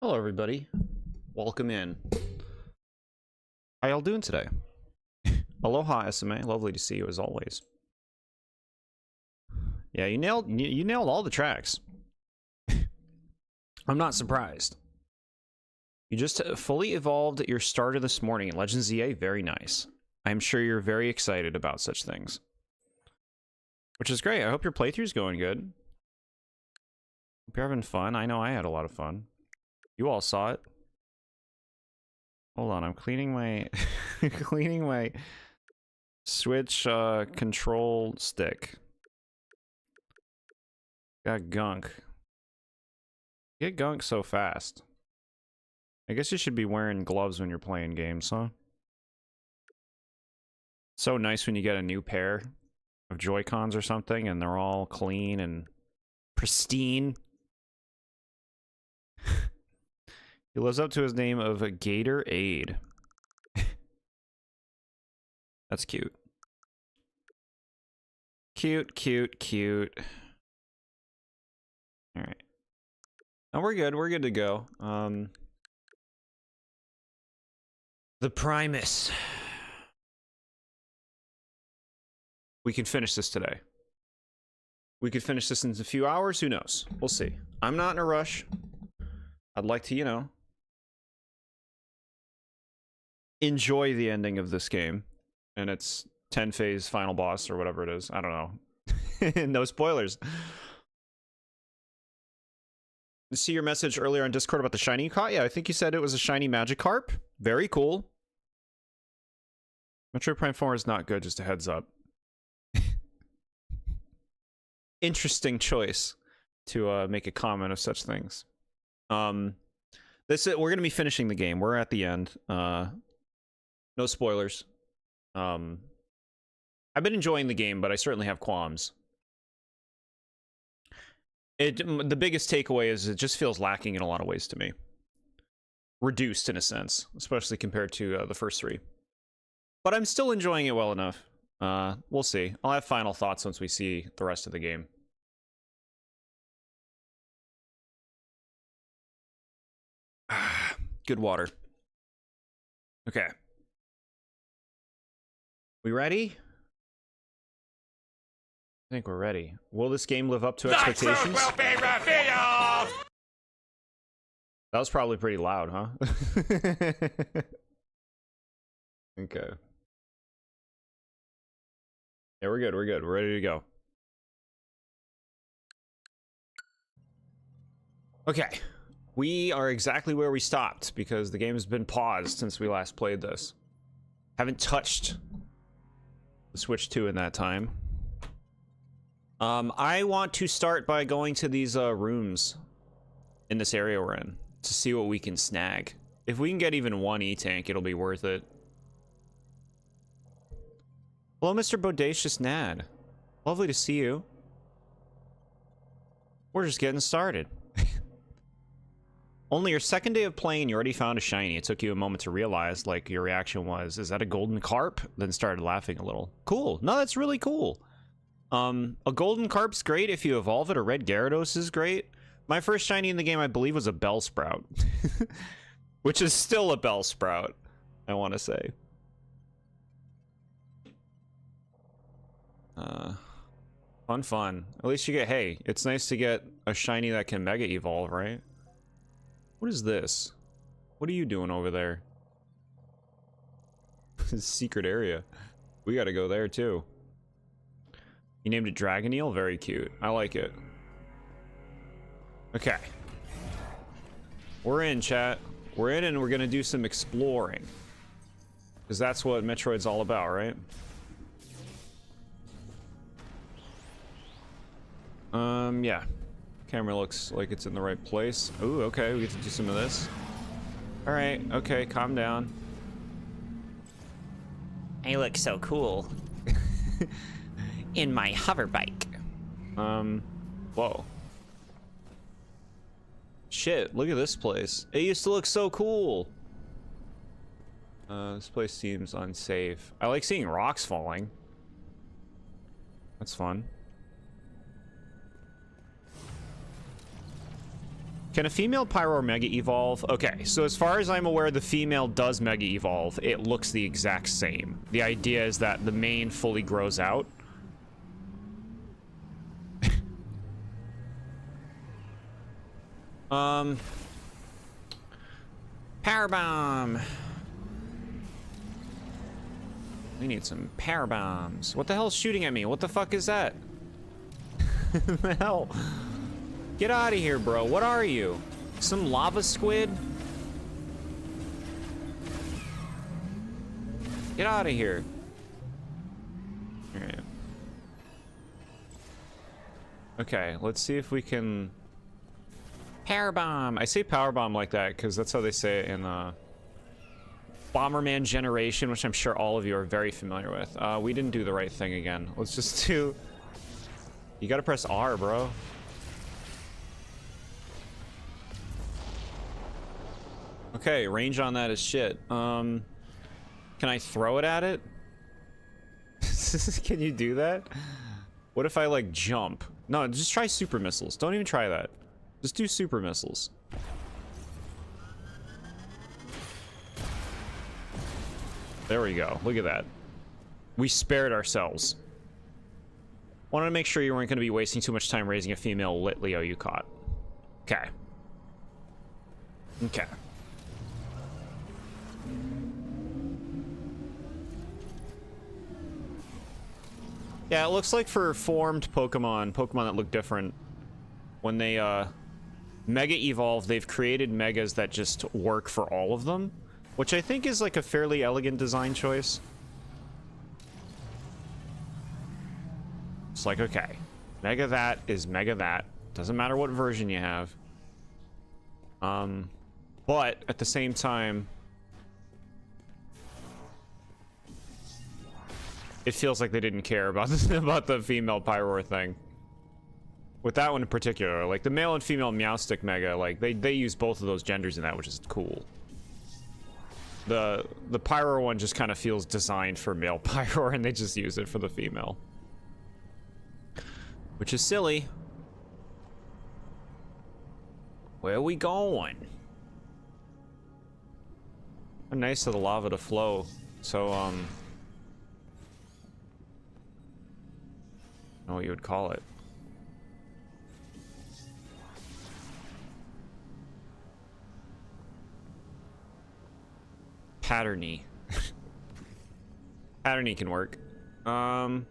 Hello, everybody. Welcome in. How y'all doing today? Aloha, SMA. Lovely to see you as always. Yeah, you nailed all the tracks. I'm not surprised. You just fully evolved at your starter this morning in Legends ZA. Very nice. I'm sure you're very excited about such things, which is great. I hope your playthrough's going good. Hope you're having fun. I know I had a lot of fun. You all saw it. Hold on, I'm cleaning my cleaning my Switch control stick. Got gunk. Get gunk so fast. I guess you should be wearing gloves when you're playing games, huh? So nice when you get a new pair of Joy-Cons or something and they're all clean and pristine. He lives up to his name of a Gator Aid. That's cute. Cute, cute, cute. All right. Oh, we're good. We're good to go. The Primus. We can finish this today. We could finish this in a few hours. Who knows? We'll see. I'm not in a rush. I'd like to, you know, enjoy the ending of this game and its 10-phase final boss or whatever it is. I don't know. No spoilers. See your message earlier on Discord about the shiny you caught? Yeah, I think you said it was a shiny Magikarp. Very cool. Metroid Prime 4 is not good, just a heads up. Interesting choice to make a comment of such things. We're gonna be finishing the game. We're at the end. No spoilers. I've been enjoying the game, but I certainly have qualms. The biggest takeaway is it just feels lacking in a lot of ways to me. Reduced in a sense, especially compared to the first three. But I'm still enjoying it well enough. We'll see. I'll have final thoughts once we see the rest of the game. Good water. Okay. We ready? I think we're ready. Will this game live up to expectations? Will be revealed! That was probably pretty loud, huh? Okay. Yeah, we're good. We're good. We're ready to go. Okay. We are exactly where we stopped because the game has been paused since we last played this. Haven't touched the Switch 2 in that time. I want to start by going to these rooms in this area we're in to see what we can snag. If we can get even one E-Tank, it'll be worth it. Hello, Mr. Bodacious Nad. Lovely to see you. We're just getting started. Only your second day of playing, you already found a shiny. It took you a moment to realize, like, your reaction was, is that a golden carp? Then started laughing a little. Cool. No, that's really cool. A golden carp's great if you evolve it. A red Gyarados is great. My first shiny in the game, I believe, was a Bellsprout. Which is still a Bellsprout, I want to say. Fun. At least you get, hey, it's nice to get a shiny that can Mega Evolve, right? What is this? What are you doing over there? Secret area. We gotta go there too. You named it Dragon Eel? Very cute. I like it. Okay. We're in, chat. We're in and we're gonna do some exploring. Because that's what Metroid's all about, right? Yeah. Camera looks like it's in the right place. Ooh, okay, we get to do some of this. Alright, okay, calm down. I look so cool. In my hover bike. Whoa. Shit, look at this place. It used to look so cool. This place seems unsafe. I like seeing rocks falling. That's fun. Can a female pyro or mega evolve? Okay, so as far as I'm aware, the female does mega evolve. It looks the exact same. The idea is that the mane fully grows out. Power bomb. We need some power bombs. What the hell's shooting at me? What the fuck is that? The hell? Get out of here, bro. What are you? Some lava squid? Get out of here. Alright. Okay, let's see if we can... Power bomb! I say power bomb like that because that's how they say it in Bomberman Generation, which I'm sure all of you are very familiar with. We didn't do the right thing again. Let's just do... You gotta press R, bro. Okay, range on that is shit. Can I throw it at it? Can you do that? What if I, like, jump? No, just try super missiles. Don't even try that. Just do super missiles. There we go. Look at that. We spared ourselves. Wanted to make sure you weren't going to be wasting too much time raising a female lit Leo you caught. Okay. Okay. Yeah, it looks like for formed Pokemon that look different, when they mega evolve, they've created megas that just work for all of them, which I think is like a fairly elegant design choice. It's like, okay, mega that is mega that. Doesn't matter what version you have. But at the same time, it feels like they didn't care about about the female Pyroar thing. With that one in particular, like the male and female Meowstic Mega, like they use both of those genders in that, which is cool. The Pyroar one just kind of feels designed for male Pyroar, and they just use it for the female, which is silly. Where are we going? Nice of the lava to flow. So I don't know what you would call it. Patterny. Patterny can work. Going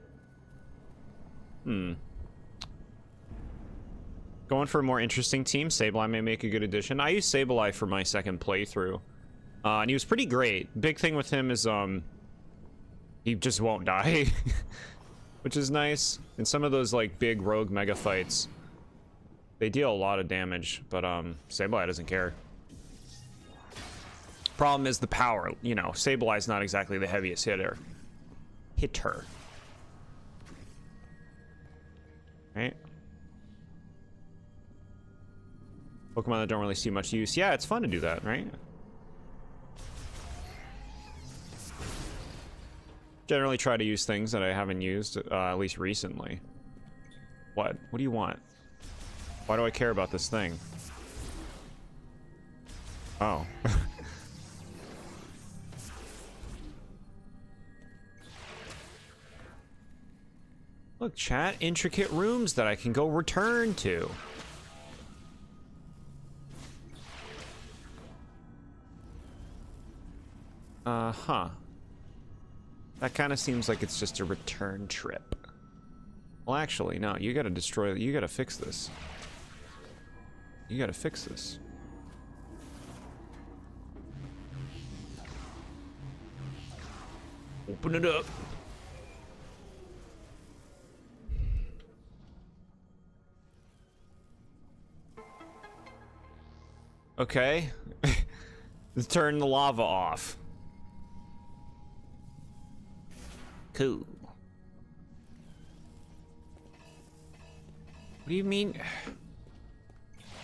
for a more interesting team. Sableye may make a good addition. I used Sableye for my second playthrough. And he was pretty great. Big thing with him is he just won't die. Which is nice. In some of those like big rogue mega fights, they deal a lot of damage, but Sableye doesn't care. Problem is the power, you know, Sableye's not exactly the heaviest hitter. Right? Pokemon that don't really see much use. Yeah, it's fun to do that, right? Generally try to use things that I haven't used, at least recently. What? What do you want? Why do I care about this thing? Oh. Look, chat, intricate rooms that I can go return to. Huh. That kind of seems like it's just a return trip. Well, actually, no, you gotta destroy, you gotta fix this. You gotta fix this. Open it up. Okay. Let's turn the lava off. Cool. What do you mean?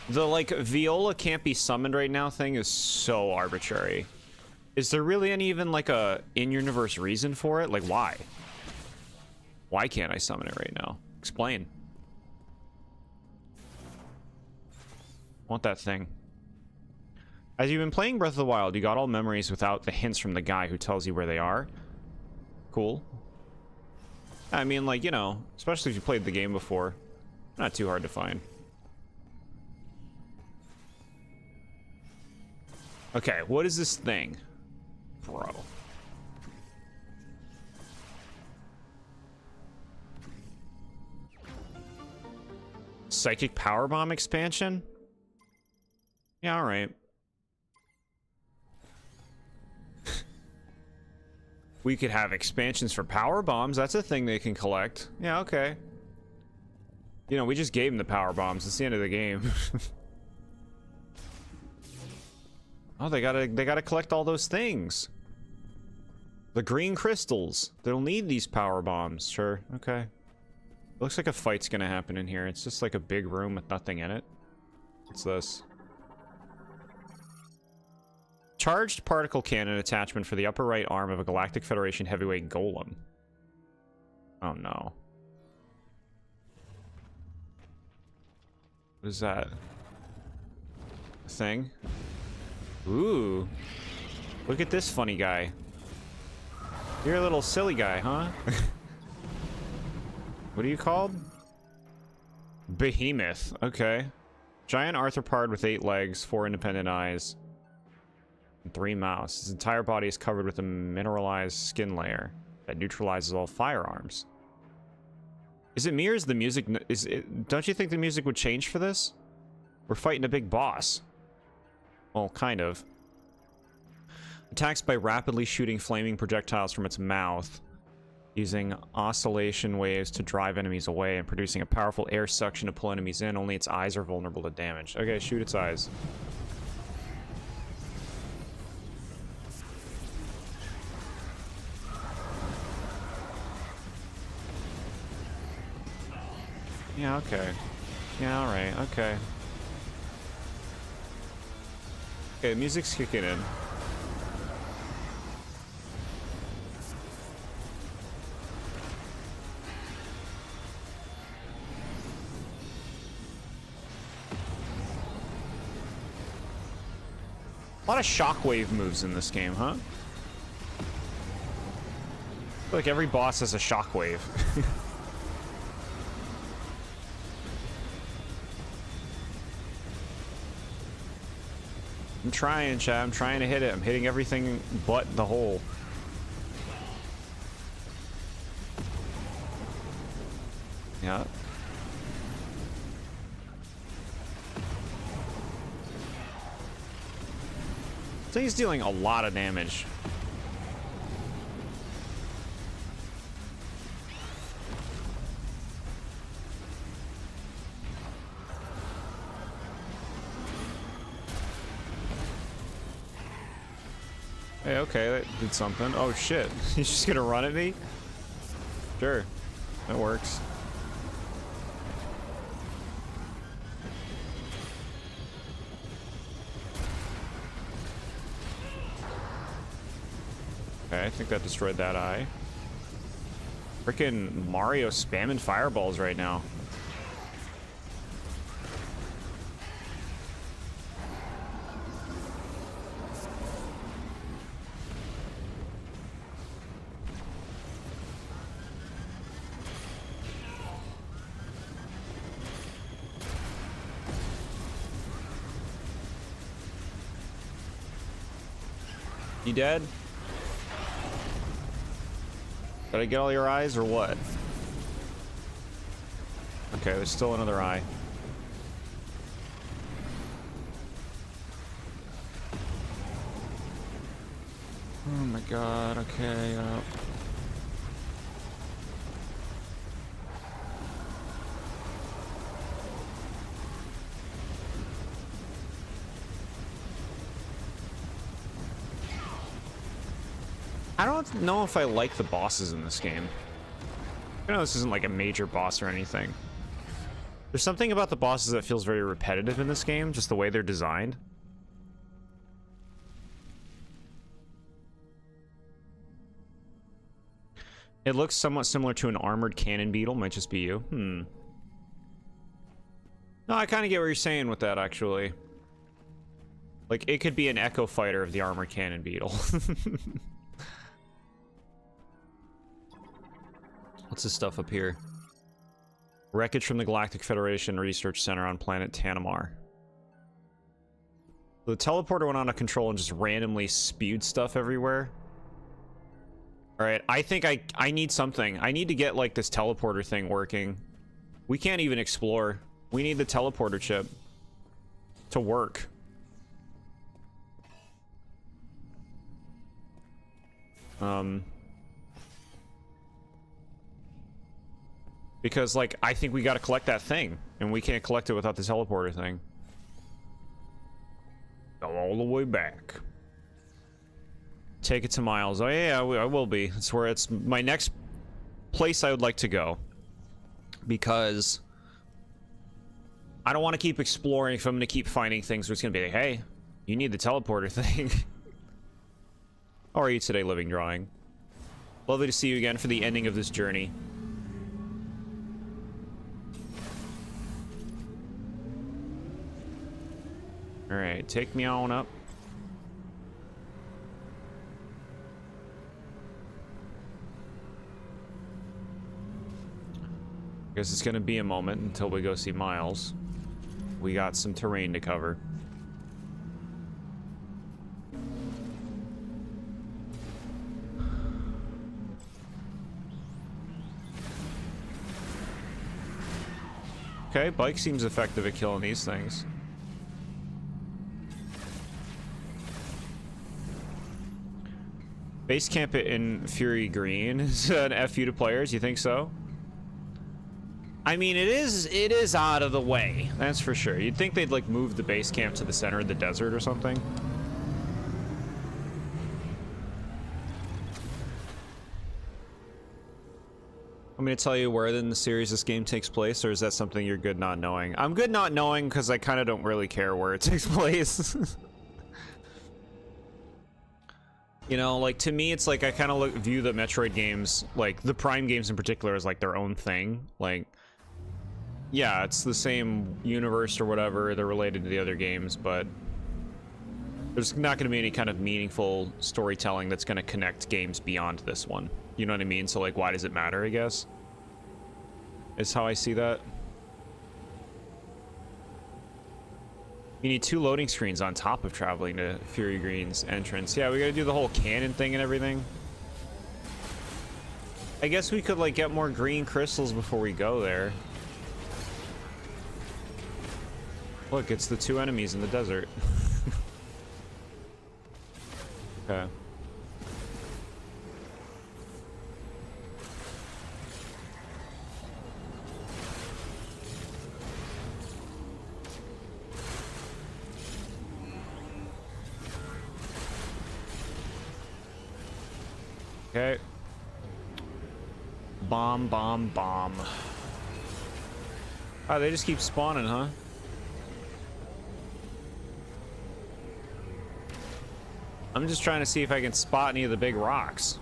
The, like, Viola can't be summoned right now thing is so arbitrary. Is there really any even, like, a in-universe reason for it? Like, why? Why can't I summon it right now? Explain. Want that thing. As you've been playing Breath of the Wild, you got all memories without the hints from the guy who tells you where they are. Cool. I mean, like, you know, especially if you played the game before. Not too hard to find. Okay, what is this thing? Bro. Psychic Power Bomb expansion? Yeah, alright. We could have expansions for power bombs. That's a thing they can collect. Yeah, okay. You know, we just gave them the power bombs. It's the end of the game. Oh, they gotta collect all those things. The green crystals. They'll need these power bombs. Sure. Okay. Looks like a fight's gonna happen in here. It's just like a big room with nothing in it. What's this? Charged particle cannon attachment for the upper right arm of a Galactic Federation heavyweight golem. Oh no. What is that? A thing? Ooh. Look at this funny guy. You're a little silly guy, huh? What are you called? Behemoth. Okay. Giant arthropod with 8 legs, 4 independent eyes, and 3 mouths. His entire body is covered with a mineralized skin layer that neutralizes all firearms. Is it me or is the music... don't you think the music would change for this? We're fighting a big boss. Well, kind of. Attacks by rapidly shooting flaming projectiles from its mouth, using oscillation waves to drive enemies away and producing a powerful air suction to pull enemies in. Only its eyes are vulnerable to damage. Okay, shoot its eyes. Yeah, okay. Yeah, alright, okay. Okay, the music's kicking in. A lot of shockwave moves in this game, huh? I feel like every boss has a shockwave. I'm trying, Chad. I'm trying to hit it. I'm hitting everything but the hole. Yeah. So he's dealing a lot of damage. Hey, okay, that did something. Oh shit, he's just gonna run at me? Sure, that works. Okay, I think that destroyed that eye. Frickin' Mario spamming fireballs right now. You dead? Did I get all your eyes or what? Okay, there's still another eye. Oh my god, okay, I don't know if I like the bosses in this game. I know this isn't like a major boss or anything. There's something about the bosses that feels very repetitive in this game, just the way they're designed. It looks somewhat similar to an armored cannon beetle, might just be you. No, I kind of get what you're saying with that, actually. Like, it could be an Echo Fighter of the Armored Cannon Beetle. What's this stuff up here? Wreckage from the Galactic Federation Research Center on planet Tanamar. The teleporter went out of control and just randomly spewed stuff everywhere. Alright, I think I need something. I need to get, like, this teleporter thing working. We can't even explore. We need the teleporter chip to work. Because, like, I think we gotta collect that thing, and we can't collect it without the teleporter thing. Go all the way back. Take it to Miles. Oh yeah, I will be. It's where it's my next place I would like to go. Because I don't want to keep exploring if I'm going to keep finding things where it's going to be like, hey, you need the teleporter thing. How are you today, Living Drawing? Lovely to see you again for the ending of this journey. Alright, take me on up. Guess it's gonna be a moment until we go see Miles. We got some terrain to cover. Okay, bike seems effective at killing these things. Base camp it in Fury Green is an FU to players, you think so? I mean, it is out of the way, that's for sure. You'd think they'd, like, move the base camp to the center of the desert or something. I'm gonna tell you where in the series this game takes place, or is that something you're good not knowing? I'm good not knowing because I kind of don't really care where it takes place. You know, like, to me, it's like I kind of view the Metroid games, like, the Prime games in particular, as, like, their own thing. Like, yeah, it's the same universe or whatever, they're related to the other games, but there's not going to be any kind of meaningful storytelling that's going to connect games beyond this one. You know what I mean? So, like, why does it matter, I guess? Is how I see that. You need 2 loading screens on top of traveling to Fury Green's entrance. Yeah, we gotta do the whole cannon thing and everything. I guess we could, like, get more green crystals before we go there. Look, it's the 2 enemies in the desert. Okay. Okay. Bomb, bomb, bomb. Oh, they just keep spawning, huh? I'm just trying to see if I can spot any of the big rocks.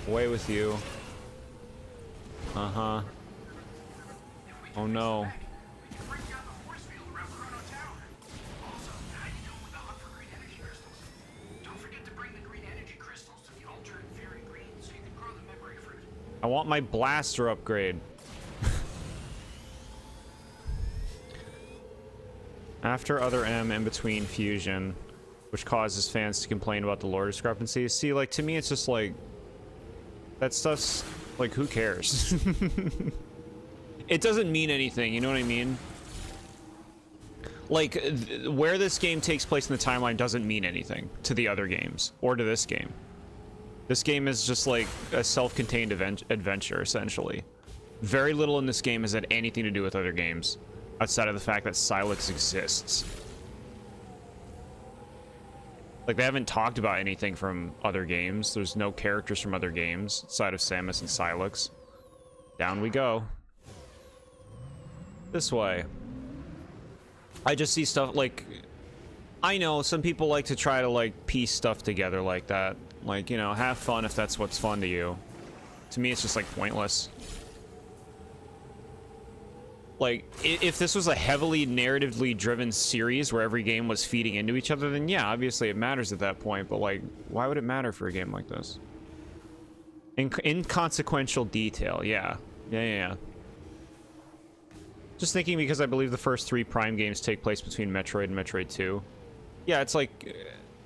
Away with you. Uh-huh. Oh no. I want my blaster upgrade. After other M in between fusion, which causes fans to complain about the lore discrepancies. See, like, to me, it's just like, that stuff's, like, who cares? It doesn't mean anything, you know what I mean? Like, where this game takes place in the timeline doesn't mean anything to the other games, or to this game. This game is just like a self-contained adventure, essentially. Very little in this game has had anything to do with other games, outside of the fact that Silex exists. Like, they haven't talked about anything from other games. There's no characters from other games, outside of Samus and Silex. Down we go. This way. I just see stuff like... I know, some people like to try to, like, piece stuff together like that. Like, you know, have fun if that's what's fun to you. To me, it's just like pointless. Like, if this was a heavily narratively driven series where every game was feeding into each other, then yeah, obviously it matters at that point, but like, why would it matter for a game like this? Inconsequential detail, yeah. Yeah. Just thinking because I believe the first 3 Prime games take place between Metroid and Metroid 2. Yeah, it's like,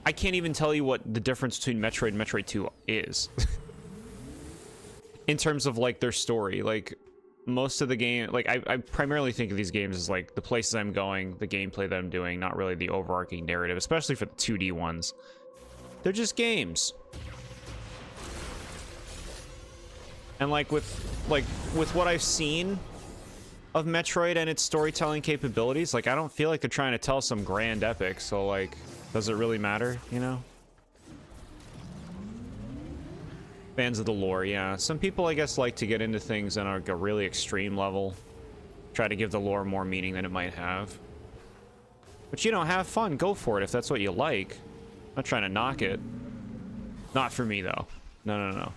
I can't even tell you what the difference between Metroid and Metroid 2 is. In terms of like their story, like most of the game, like I primarily think of these games as like the places I'm going, the gameplay that I'm doing, not really the overarching narrative, especially for the 2D ones. They're just games. And like with what I've seen of Metroid and its storytelling capabilities, like I don't feel like they're trying to tell some grand epic, so like does it really matter, you know? Fans of the lore, yeah. Some people, I guess, like to get into things on a really extreme level. Try to give the lore more meaning than it might have. But, you know, have fun. Go for it if that's what you like. I'm not trying to knock it. Not for me, though. No.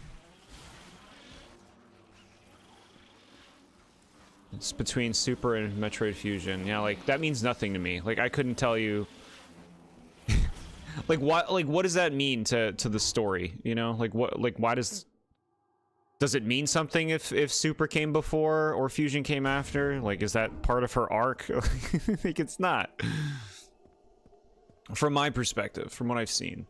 It's between Super and Metroid Fusion. Yeah, like, that means nothing to me. Like, I couldn't tell you... what does that mean to the story, you know? Like why does it mean something if Super came before or Fusion came after? Like, is that part of her arc? Like, it's not. From my perspective, from what I've seen.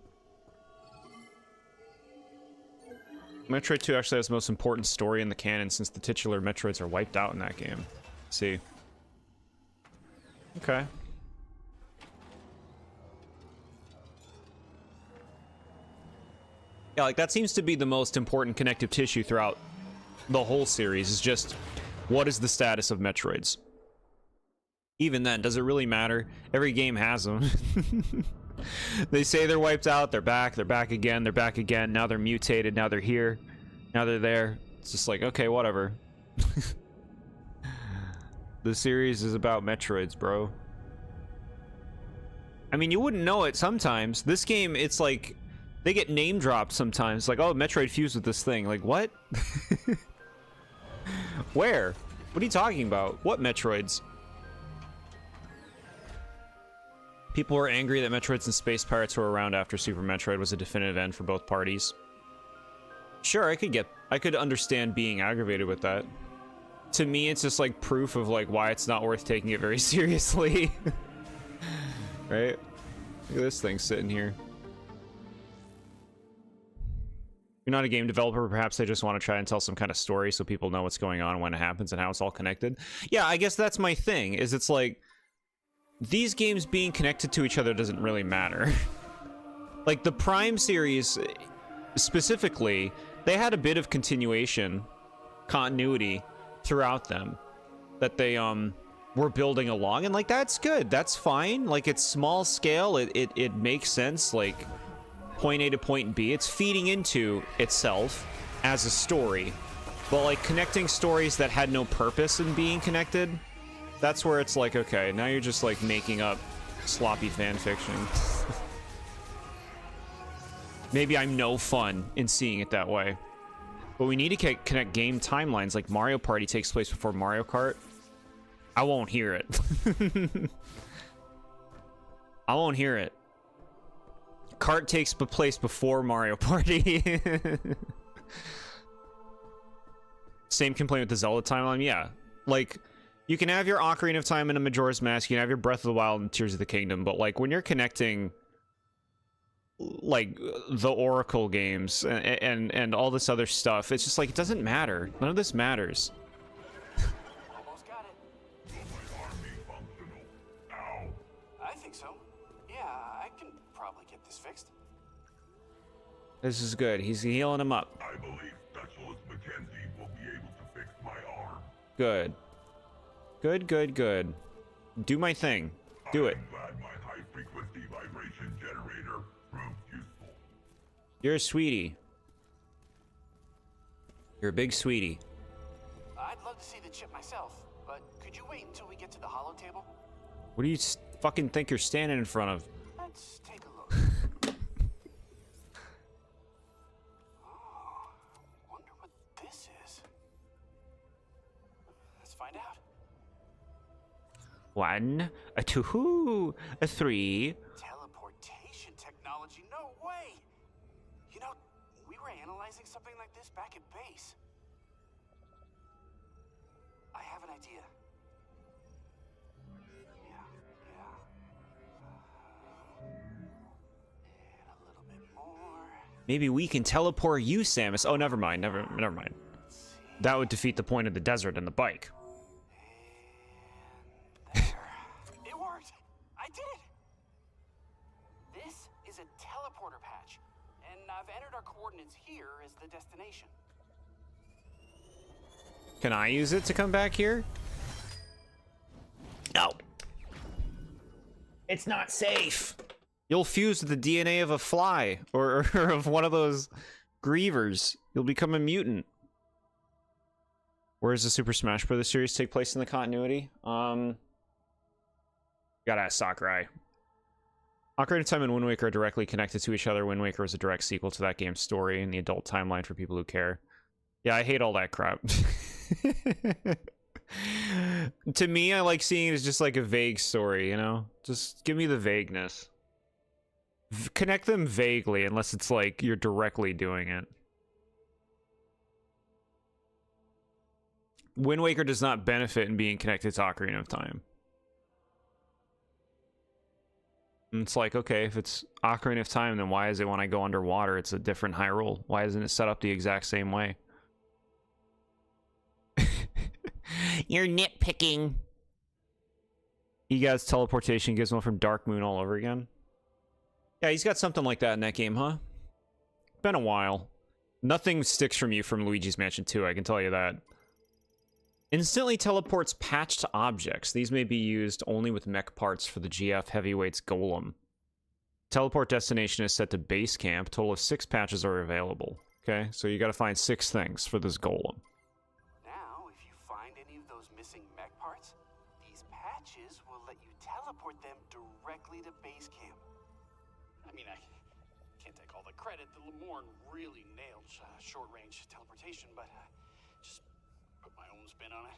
Metroid 2 actually has the most important story in the canon since the titular Metroids are wiped out in that game. Let's see. Okay. Yeah, like, that seems to be the most important connective tissue throughout the whole series, is just, what is the status of Metroids? Even then, does it really matter? Every game has them. They say they're wiped out, they're back again, they're back again, now they're mutated, now they're here, now they're there. It's just like, okay, whatever. The series is about Metroids, bro. I mean, you wouldn't know it sometimes. This game, it's like... They get name dropped sometimes, like, oh, Metroid fused with this thing. Like, what? Where? What are you talking about? What Metroids? People were angry that Metroids and Space Pirates were around after Super Metroid was a definitive end for both parties. Sure, I could understand being aggravated with that. To me, it's just like proof of like why it's not worth taking it very seriously. Right? Look at this thing sitting here. You're not a game developer, perhaps they just want to try and tell some kind of story so people know what's going on when it happens and how it's all connected. Yeah, I guess that's my thing, is it's like, these games being connected to each other doesn't really matter. Like, the Prime series, specifically, they had a bit of continuity throughout them, that they, were building along, and like, that's good, that's fine, like, it's small scale, it makes sense, like... point A to point B, it's feeding into itself as a story. But like connecting stories that had no purpose in being connected, that's where it's like, okay, now you're just like making up sloppy fan fiction. Maybe I'm no fun in seeing it that way. But we need to connect game timelines, like Mario Party takes place before Mario Kart. I won't hear it. I won't hear it. Kart takes place before Mario Party. Same complaint with the Zelda timeline. Yeah, like you can have your Ocarina of Time and a Majora's Mask, you can have your Breath of the Wild and Tears of the Kingdom, but like when you're connecting like the Oracle games and all this other stuff, it's just like it doesn't matter. None of this matters. Almost got it. I think so. Yeah, I can probably get this fixed. This is good. He's healing him up. I believe Specialist Mackenzie will be able to fix my arm. Good. Good. Do my thing. Do it. I'm glad my high-frequency vibration generator proved useful. You're a sweetie. You're a big sweetie. I'd love to see the chip myself, but could you wait until we get to the holo table? What do you fucking think you're standing in front of? Let's take a look. Oh, wonder what this 1, a 2, a 3. Teleportation technology? No way! You know, we were analyzing something like this back at base. I have an idea. Yeah. And a little bit more. Maybe we can teleport you, Samus. Oh, never mind. Never mind. Let's see. That would defeat the point of the desert and the bike. And there. It worked! I did it! This is a teleporter patch, and I've entered our coordinates here as the destination. Can I use it to come back here? No. It's not safe. You'll fuse with the DNA of a fly or of one of those grievers. You'll become a mutant. Where does the Super Smash Bros. Series take place in the continuity? Gotta ask Sakurai. Ocarina of Time and Wind Waker are directly connected to each other. Wind Waker was a direct sequel to that game's story in the adult timeline for people who care. Yeah, I hate all that crap. To me, I like seeing it as just like a vague story, you know? Just give me the vagueness. Connect them vaguely, unless it's like you're directly doing it. Wind Waker does not benefit in being connected to Ocarina of Time. And it's like, okay, if it's Ocarina of Time, then why is it when I go underwater, it's a different Hyrule? Why isn't it set up the exact same way? You're nitpicking. Egad's teleportation gives one from Dark Moon all over again. Yeah, he's got something like that in that game, huh? Been a while. Nothing sticks from you from Luigi's Mansion 2, I can tell you that. Instantly teleports patched objects. These may be used only with mech parts for the GF Heavyweight's Golem. Teleport destination is set to base camp. Total of 6 patches are available. Okay, so you gotta find 6 things for this Golem. Now, if you find any of those missing mech parts, these patches will let you teleport them directly to base camp. I mean, I can't take all the credit. The Lemorne really nailed short-range teleportation, but just put my own spin on it.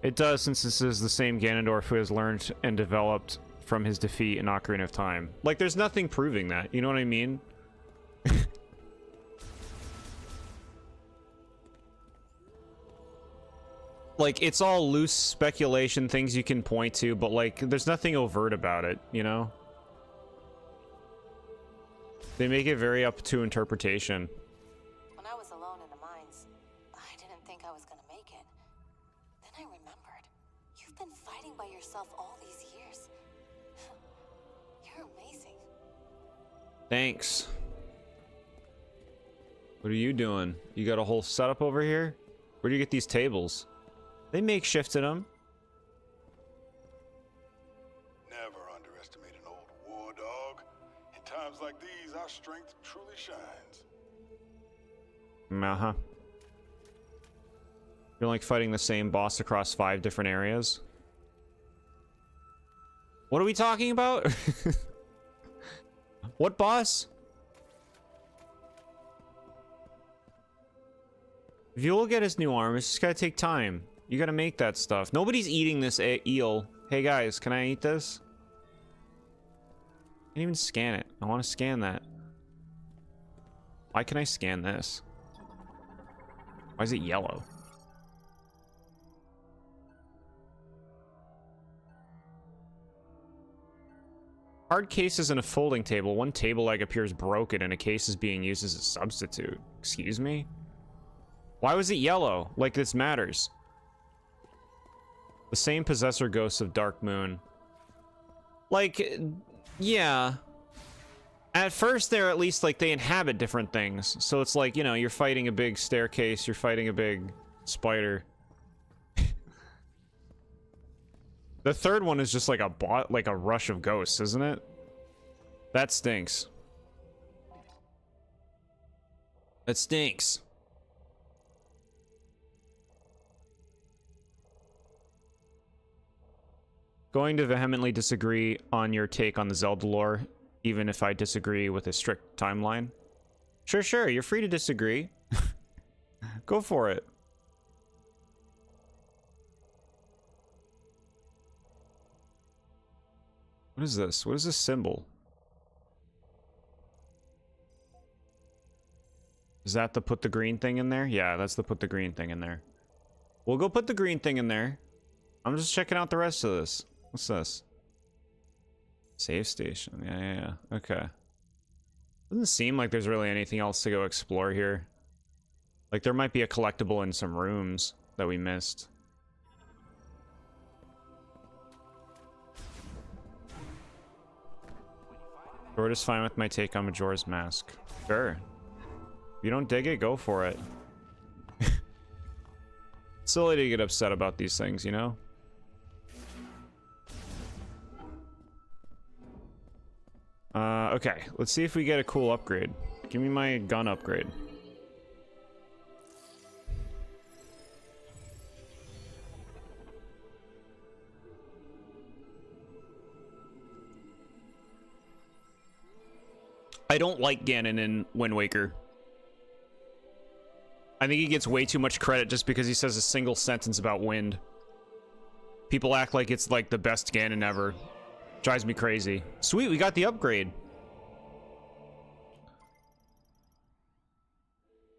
It does, since this is the same Ganondorf who has learned and developed from his defeat in Ocarina of Time. Like, there's nothing proving that, you know what I mean? Like, it's all loose speculation, things you can point to, but, like, there's nothing overt about it, you know? They make it very up to interpretation. When I was alone in the mines, I didn't think I was gonna make it. Then I remembered. You've been fighting by yourself all these years. You're amazing. Thanks. What are you doing? You got a whole setup over here? Where do you get these tables? They makeshifted them. Never underestimate an old war dog. In times like these, our strength truly shines. Uh-huh. You're like fighting the same boss across 5 different areas. What are we talking about? What boss? If you'll get his new arm, it's just gotta take time. You gotta make that stuff. Nobody's eating this eel. Hey guys, can I eat this? I can't even scan it. I want to scan that. Why can I scan this? Why is it yellow? Hard cases and a folding table. One table leg appears broken and a case is being used as a substitute. Excuse me? Why was it yellow? Like this matters. The same possessor ghosts of Dark Moon. Like, yeah. At first, they're at least, like, they inhabit different things. So it's like, you know, you're fighting a big staircase, you're fighting a big spider. The third one is just like a rush of ghosts, isn't it? That stinks. That stinks. Going to vehemently disagree on your take on the Zelda lore, even if I disagree with a strict timeline. Sure, you're free to disagree. Go for it. What is this? What is this symbol? Is that the put the green thing in there? Yeah, that's the put the green thing in there. We'll go put the green thing in there. I'm just checking out the rest of this. What's this? Save station. Yeah. Okay. Doesn't seem like there's really anything else to go explore here. Like, there might be a collectible in some rooms that we missed. Jord is fine with my take on Majora's Mask. Sure. If you don't dig it, go for it. It's silly to get upset about these things, you know? Okay, let's see if we get a cool upgrade. Give me my gun upgrade. I don't like Ganon in Wind Waker. I think he gets way too much credit just because he says a single sentence about wind. People act like it's like the best Ganon ever. Drives me crazy. Sweet, we got the upgrade.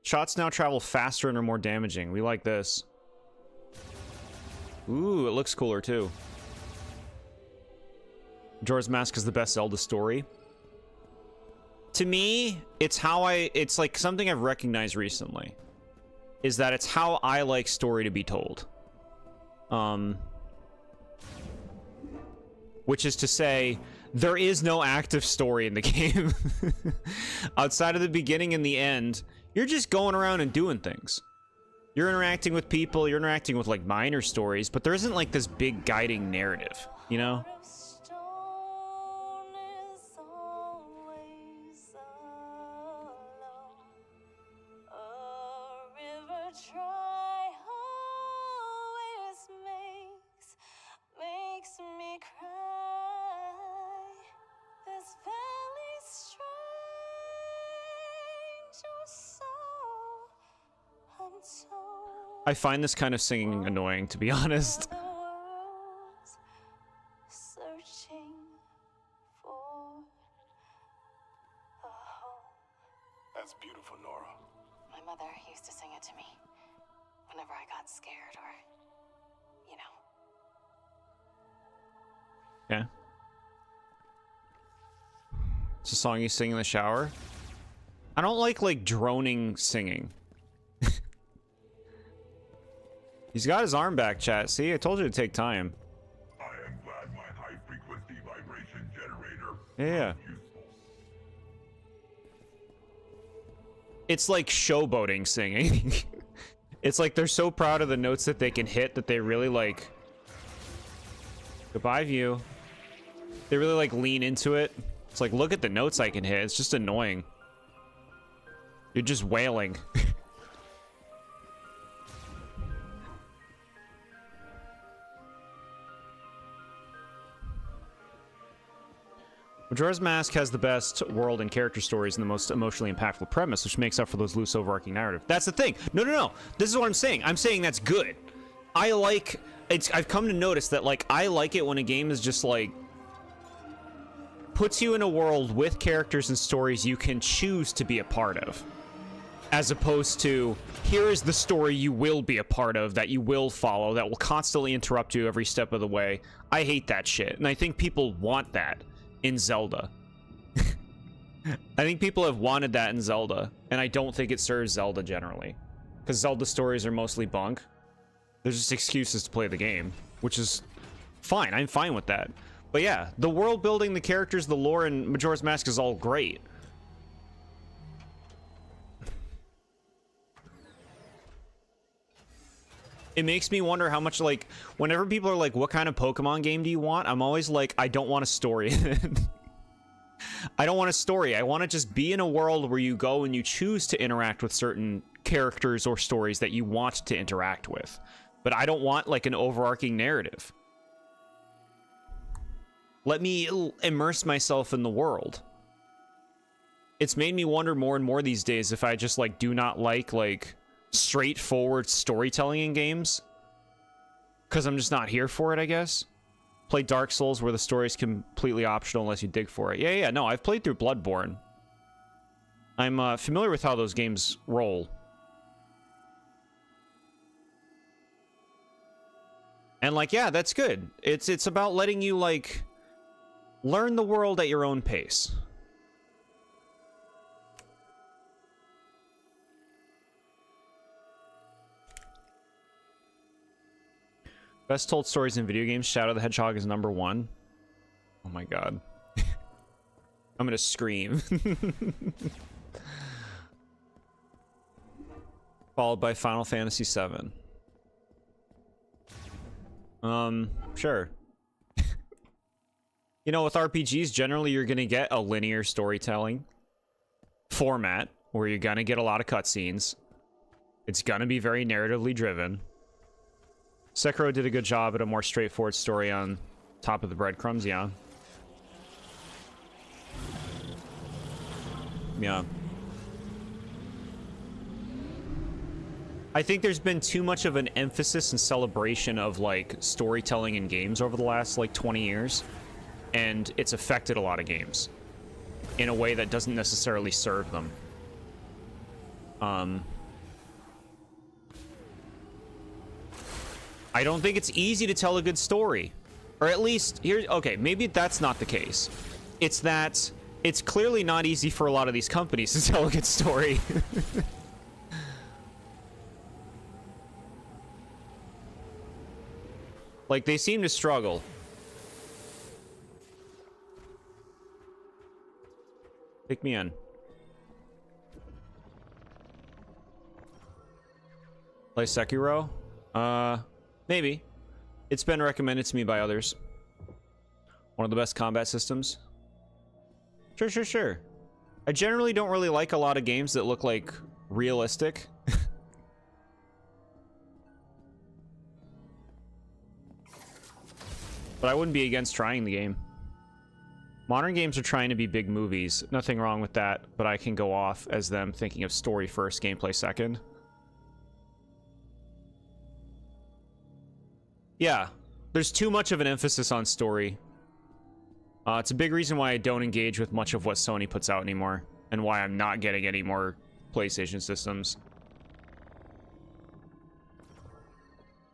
Shots now travel faster and are more damaging. We like this. Ooh, it looks cooler too. Majora's Mask is the best Zelda story. To me, it's like something I've recognized recently. Is that it's how I like story to be told. Which is to say, there is no active story in the game. Outside of the beginning and the end, you're just going around and doing things. You're interacting with people, you're interacting with like minor stories, but there isn't like this big guiding narrative, you know? I find this kind of singing annoying, to be honest. That's beautiful, Nora. My mother used to sing it to me whenever I got scared or, you know. Yeah. It's a song you sing in the shower. I don't like droning singing. He's got his arm back, chat. See, I told you to take time. I am glad my high-frequency vibration generator Yeah. is useful. It's like showboating singing. It's like they're so proud of the notes that they can hit that they really like... Goodbye, view. They really like lean into it. It's like, look at the notes I can hit. It's just annoying. You're just wailing. Majora's Mask has the best world and character stories and the most emotionally impactful premise, which makes up for those loose overarching narrative. That's the thing. No. This is what I'm saying. I'm saying that's good. I like... I've come to notice that, like, I like it when a game is just, like... puts you in a world with characters and stories you can choose to be a part of. As opposed to, here is the story you will be a part of, that you will follow, that will constantly interrupt you every step of the way. I hate that shit, and I think people want that in Zelda. I think people have wanted that in Zelda, and I don't think it serves Zelda generally. Because Zelda stories are mostly bunk. They're just excuses to play the game, which is fine. I'm fine with that. But yeah, the world building, the characters, the lore, and Majora's Mask is all great. It makes me wonder how much, like, whenever people are like, what kind of Pokemon game do you want? I'm always like, I don't want a story in it. I don't want a story. I want to just be in a world where you go and you choose to interact with certain characters or stories that you want to interact with. But I don't want, like, an overarching narrative. Let me immerse myself in the world. It's made me wonder more and more these days if I just, like, do not like straightforward storytelling in games. Because I'm just not here for it, I guess. Play Dark Souls where the story is completely optional unless you dig for it. Yeah, no, I've played through Bloodborne. I'm familiar with how those games roll. And like, yeah, that's good. It's about letting you like learn the world at your own pace. Best told stories in video games. Shadow the Hedgehog is #1. Oh my god. I'm gonna scream. Followed by Final Fantasy VII. Sure. You know, with RPGs, generally you're gonna get a linear storytelling format where you're gonna get a lot of cutscenes. It's gonna be very narratively driven. Sekiro did a good job at a more straightforward story on top of the breadcrumbs, yeah. Yeah. I think there's been too much of an emphasis and celebration of, like, storytelling in games over the last, like, 20 years. And it's affected a lot of games in a way that doesn't necessarily serve them. I don't think it's easy to tell a good story. Or at least, okay, maybe that's not the case. It's that it's clearly not easy for a lot of these companies to tell a good story. Like, they seem to struggle. Take me in. Play Sekiro? Maybe. It's been recommended to me by others. One of the best combat systems. Sure. I generally don't really like a lot of games that look like realistic. But I wouldn't be against trying the game. Modern games are trying to be big movies. Nothing wrong with that, but I can go off as them thinking of story first, gameplay second. Yeah, there's too much of an emphasis on story. It's a big reason why I don't engage with much of what Sony puts out anymore, and why I'm not getting any more PlayStation systems.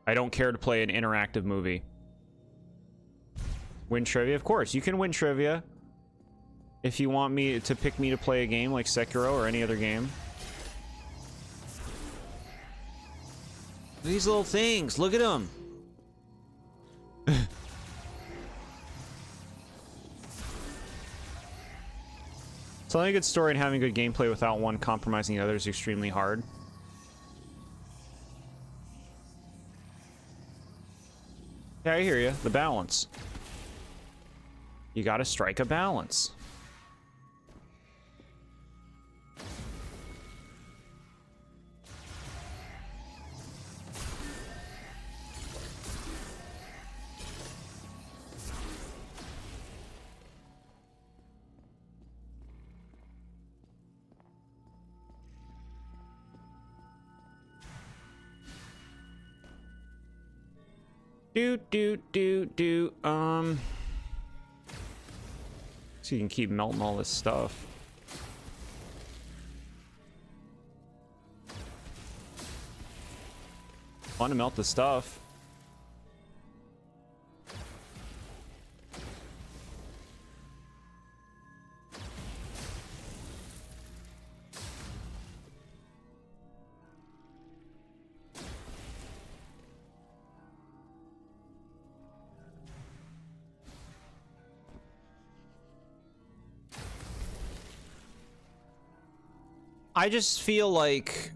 I don't care to play an interactive movie. Win trivia? Of course, you can win trivia. If you want me to pick me to play a game like Sekiro or any other game. These little things, look at them. Telling a good story and having good gameplay without one compromising the other is extremely hard. Yeah, I hear you. The balance. You gotta strike a balance. So you can keep melting all this stuff. Want to melt the stuff. I just feel like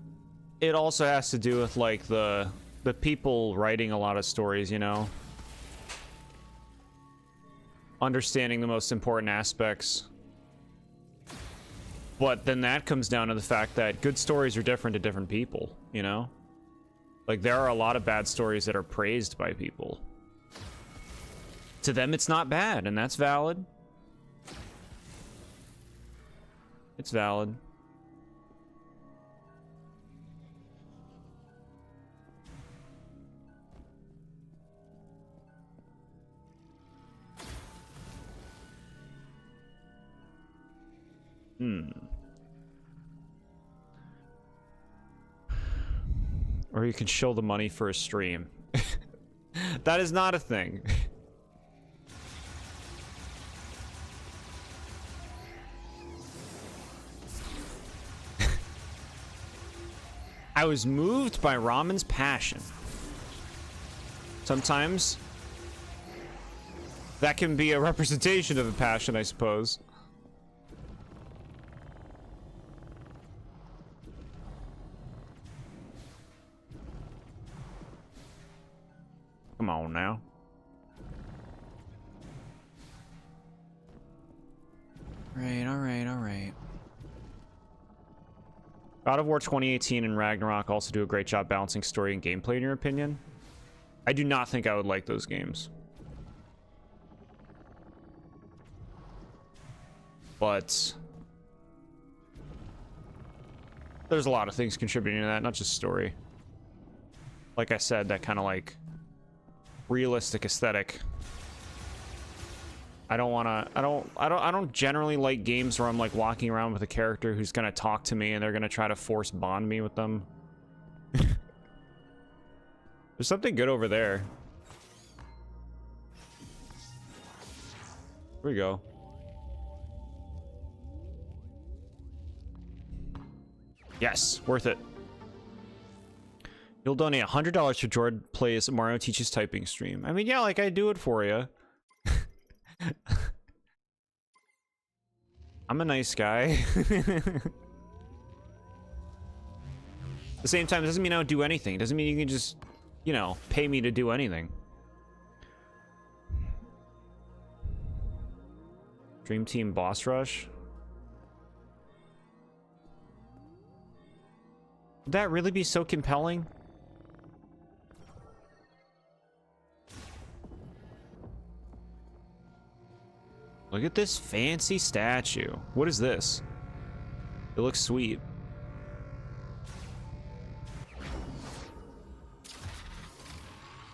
it also has to do with like the people writing a lot of stories, you know? Understanding the most important aspects. But then that comes down to the fact that good stories are different to different people, you know? Like, there are a lot of bad stories that are praised by people. To them, it's not bad, and that's valid. It's valid. Or you can show the money for a stream. That is not a thing. I was moved by ramen's passion. Sometimes that can be a representation of a passion, I suppose. Come on now. Alright. God of War 2018 and Ragnarok also do a great job balancing story and gameplay, in your opinion? I do not think I would like those games. But there's a lot of things contributing to that, not just story. Like I said, that kind of like realistic aesthetic. I don't generally like games where I'm like walking around with a character who's gonna talk to me and they're gonna try to force bond me with them. There's something good over there. Here we go. Yes, worth it. You'll donate $100 for Jord plays Mario Teaches Typing stream. I mean, yeah, like I do it for you. I'm a nice guy. At the same time, it doesn't mean I don't do anything. It doesn't mean you can just, you know, pay me to do anything. Dream Team Boss Rush. Would that really be so compelling? Look at this fancy statue. What is this? It looks sweet.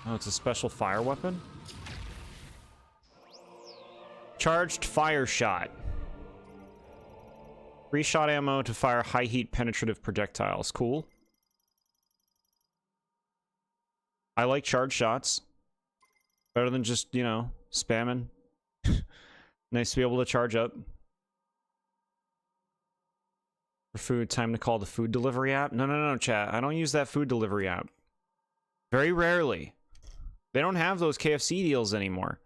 Oh, it's a special fire weapon? Charged fire shot. Free shot ammo to fire high heat penetrative projectiles. Cool. I like charged shots. Better than just, you know, spamming. Nice to be able to charge up. For food, time to call the food delivery app. No, chat. I don't use that food delivery app. Very rarely. They don't have those KFC deals anymore.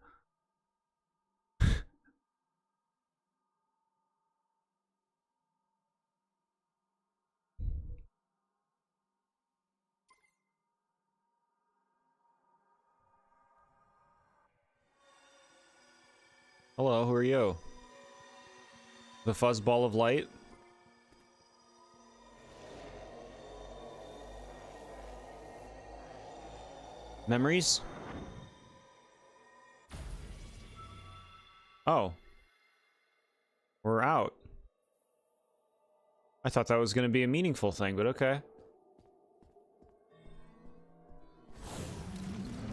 Hello, who are you? The fuzzball of light? Memories? Oh. We're out. I thought that was going to be a meaningful thing, but okay.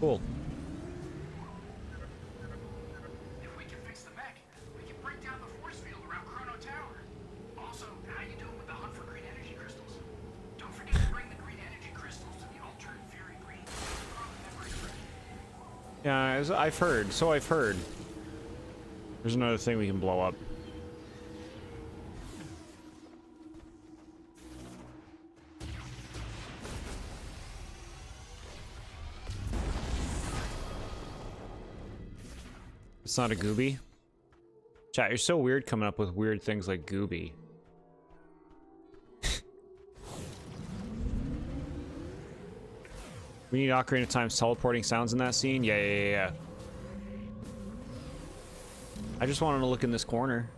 Cool. If we can fix the mech, we can break down the force field around Chrono Tower. Also, how you doing with the hunt for green energy crystals? Don't forget to bring the green energy crystals to the Altered Fury Green. Yeah, I've heard. So I've heard. There's another thing we can blow up. It's not a gooby. Chat, you're so weird coming up with weird things like gooby. We need Ocarina of Time's teleporting sounds in that scene? Yeah. I just wanted to look in this corner.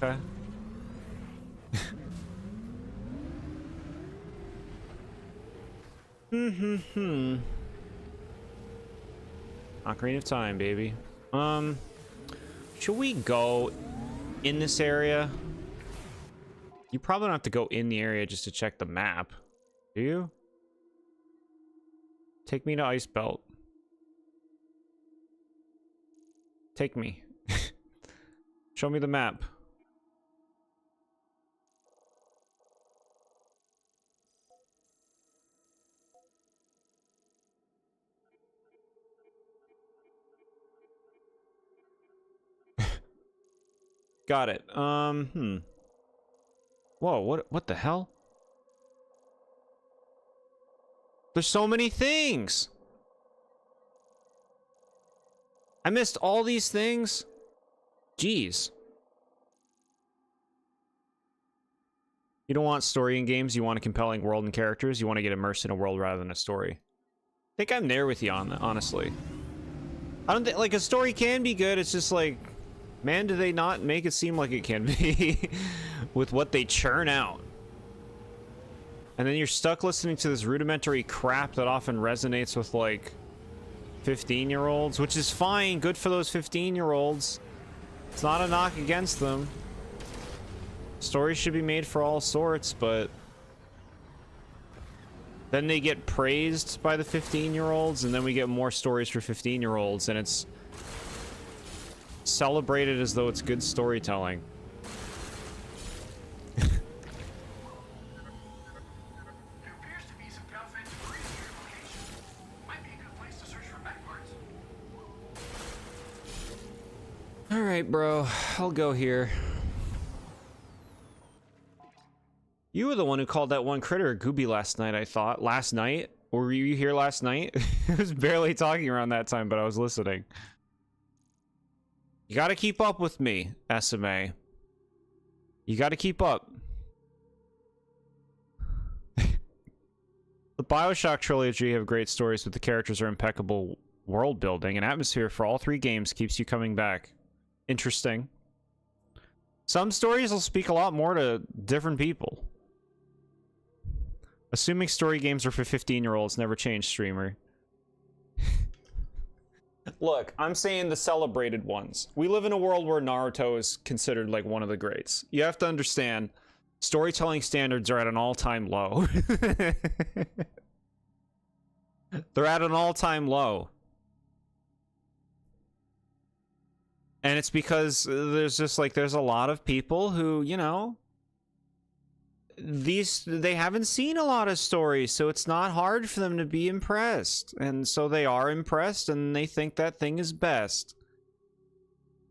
Okay. Ocarina of Time, baby. Should we go in this area? You probably don't have to go in the area just to check the map. Do you? Take me to Ice Belt. Take me. Show me the map. Got it. Whoa, what the hell? There's so many things. I missed all these things. Jeez. You don't want story in games, you want a compelling world and characters, you want to get immersed in a world rather than a story. I think I'm there with you on that, honestly. I don't think, like, a story can be good, it's just like, man, do they not make it seem like it can be with what they churn out. And then you're stuck listening to this rudimentary crap that often resonates with, like, 15-year-olds, which is fine, good for those 15-year-olds. It's not a knock against them. Stories should be made for all sorts, but then they get praised by the 15-year-olds, and then we get more stories for 15-year-olds, and it's celebrated as though it's good storytelling. All right, bro, I'll go here. You were the one who called that one critter a gooby last night, I thought. Last night? Or were you here last night? I was barely talking around that time, but I was listening. You gotta keep up with me, SMA. You gotta keep up. The BioShock trilogy have great stories, but the characters are impeccable world building, and atmosphere for all three games keeps you coming back. Interesting. Some stories will speak a lot more to different people. Assuming story games are for 15-year-olds, never change, streamer. Look, I'm saying the celebrated ones. We live in a world where Naruto is considered like one of the greats. You have to understand, storytelling standards are at an all-time low. They're at an all-time low. And it's because there's just like, there's a lot of people who, you know, they haven't seen a lot of stories, so it's not hard for them to be impressed. And so they are impressed and they think that thing is best.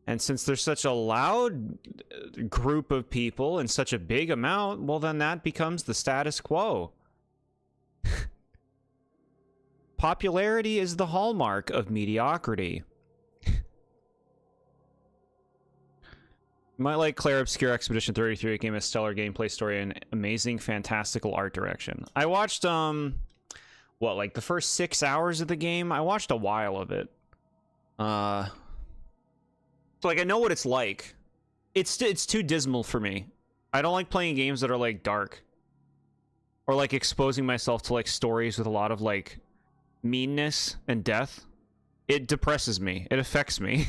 And since there's such a loud group of people and such a big amount, well, then that becomes the status quo. Popularity is the hallmark of mediocrity. You might like Claire Obscure Expedition 33. Game has stellar gameplay, story, and amazing, fantastical art direction. I watched, what, like the first 6 hours of the game? I watched a while of it. So, like, I know what it's like. It's too dismal for me. I don't like playing games that are, like, dark. Or, like, exposing myself to, like, stories with a lot of, like, meanness and death. It depresses me. It affects me.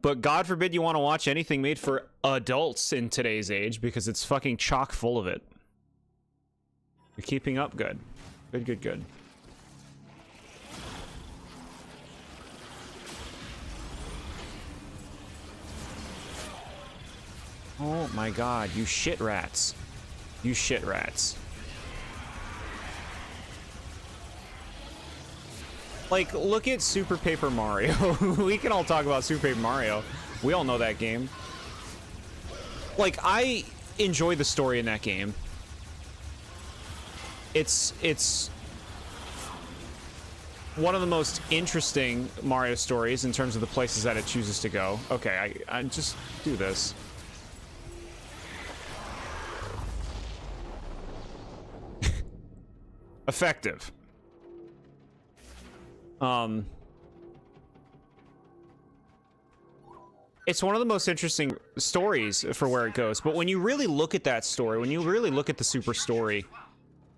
But God forbid you want to watch anything made for adults in today's age, because it's fucking chock full of it. You're keeping up good. Good, good, good. Oh my god, you shit rats. You shit rats. Like, look at Super Paper Mario. We can all talk about Super Paper Mario. We all know that game. Like, I enjoy the story in that game. It's one of the most interesting Mario stories in terms of the places that it chooses to go. Okay, I just do this. Effective. It's one of the most interesting stories for where it goes, but when you really look at that story, when you really look at the super story,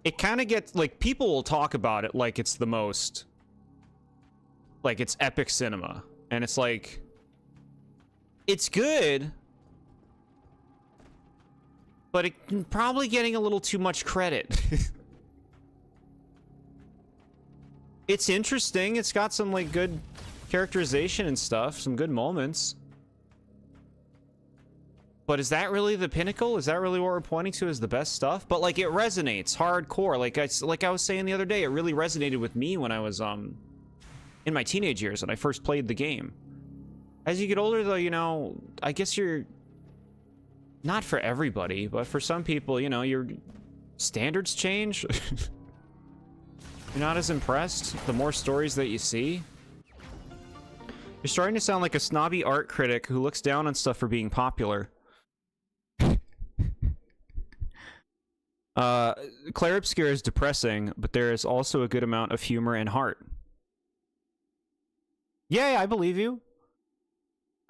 it kind of gets, like, people will talk about it like it's the most, like, it's epic cinema, and it's like, it's good, but it's probably getting a little too much credit. It's interesting. It's got some, like, good characterization and stuff. Some good moments. But is that really the pinnacle? Is that really what we're pointing to as the best stuff? But, like, it resonates hardcore. Like I was saying the other day, it really resonated with me when I was, in my teenage years when I first played the game. As you get older, though, you know, I guess you're not for everybody, but for some people, you know, your standards change. You're not as impressed the more stories that you see. You're starting to sound like a snobby art critic who looks down on stuff for being popular. Claire Obscure is depressing, but there is also a good amount of humor and heart. Yeah, I believe you.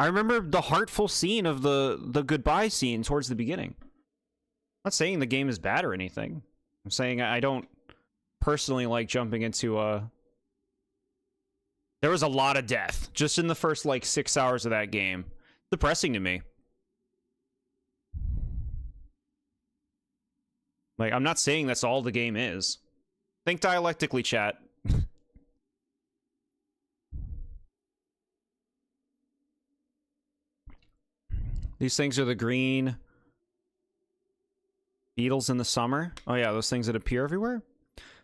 I remember the heartful scene of the goodbye scene towards the beginning. I'm not saying the game is bad or anything. I'm saying I don't personally like jumping into There was a lot of death just in the first like 6 hours of that game. Depressing to me. Like, I'm not saying that's all the game is. Think dialectically, chat. These things are the green beetles in the summer. Oh yeah, those things that appear everywhere.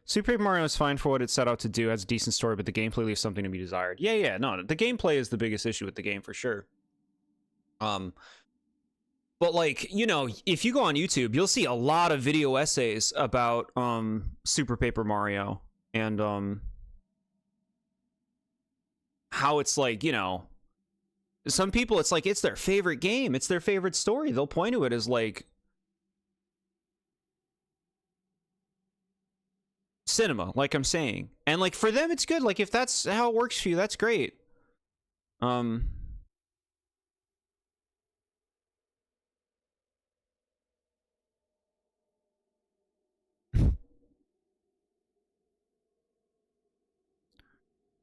Super Paper Mario is fine for what it set out to do. It has a decent story, but the gameplay leaves something to be desired. Yeah, no, the gameplay is the biggest issue with the game for sure. But like, you know, if you go on YouTube, you'll see a lot of video essays about Super Paper Mario and how it's like, you know, some people it's like it's their favorite game, it's their favorite story. They'll point to it as like cinema, like I'm saying. And like for them it's good. Like if that's how it works for you, that's great.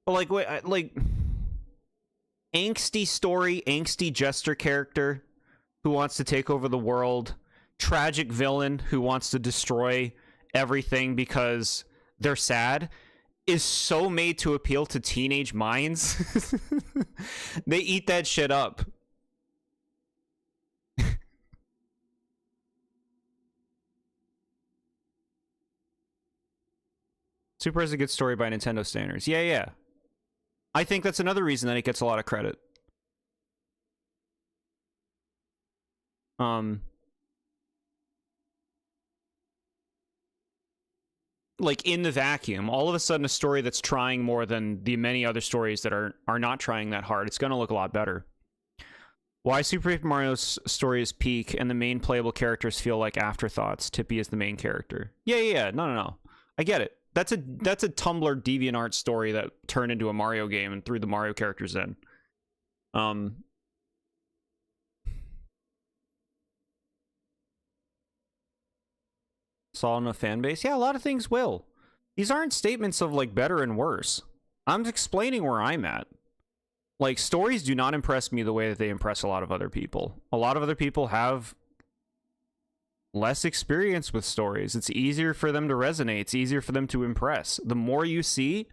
But like, wait, like angsty story, angsty jester character who wants to take over the world, tragic villain who wants to destroy everything because they're sad, is so made to appeal to teenage minds. They eat that shit up. Super is a good story by Nintendo standards. Yeah. I think that's another reason that it gets a lot of credit. Like in the vacuum, all of a sudden a story that's trying more than the many other stories that are not trying that hard, it's going to look a lot better. Why Super Paper Mario's story is peak and the main playable characters feel like afterthoughts. Tippy is the main character. Yeah. No. I get it. That's a Tumblr DeviantArt story that turned into a Mario game and threw the Mario characters in. Solid enough fan base? Yeah, a lot of things will. These aren't statements of like better and worse. I'm explaining where I'm at. Like, stories do not impress me the way that they impress a lot of other people. A lot of other people have less experience with stories. It's easier for them to resonate. It's easier for them to impress. The more you see,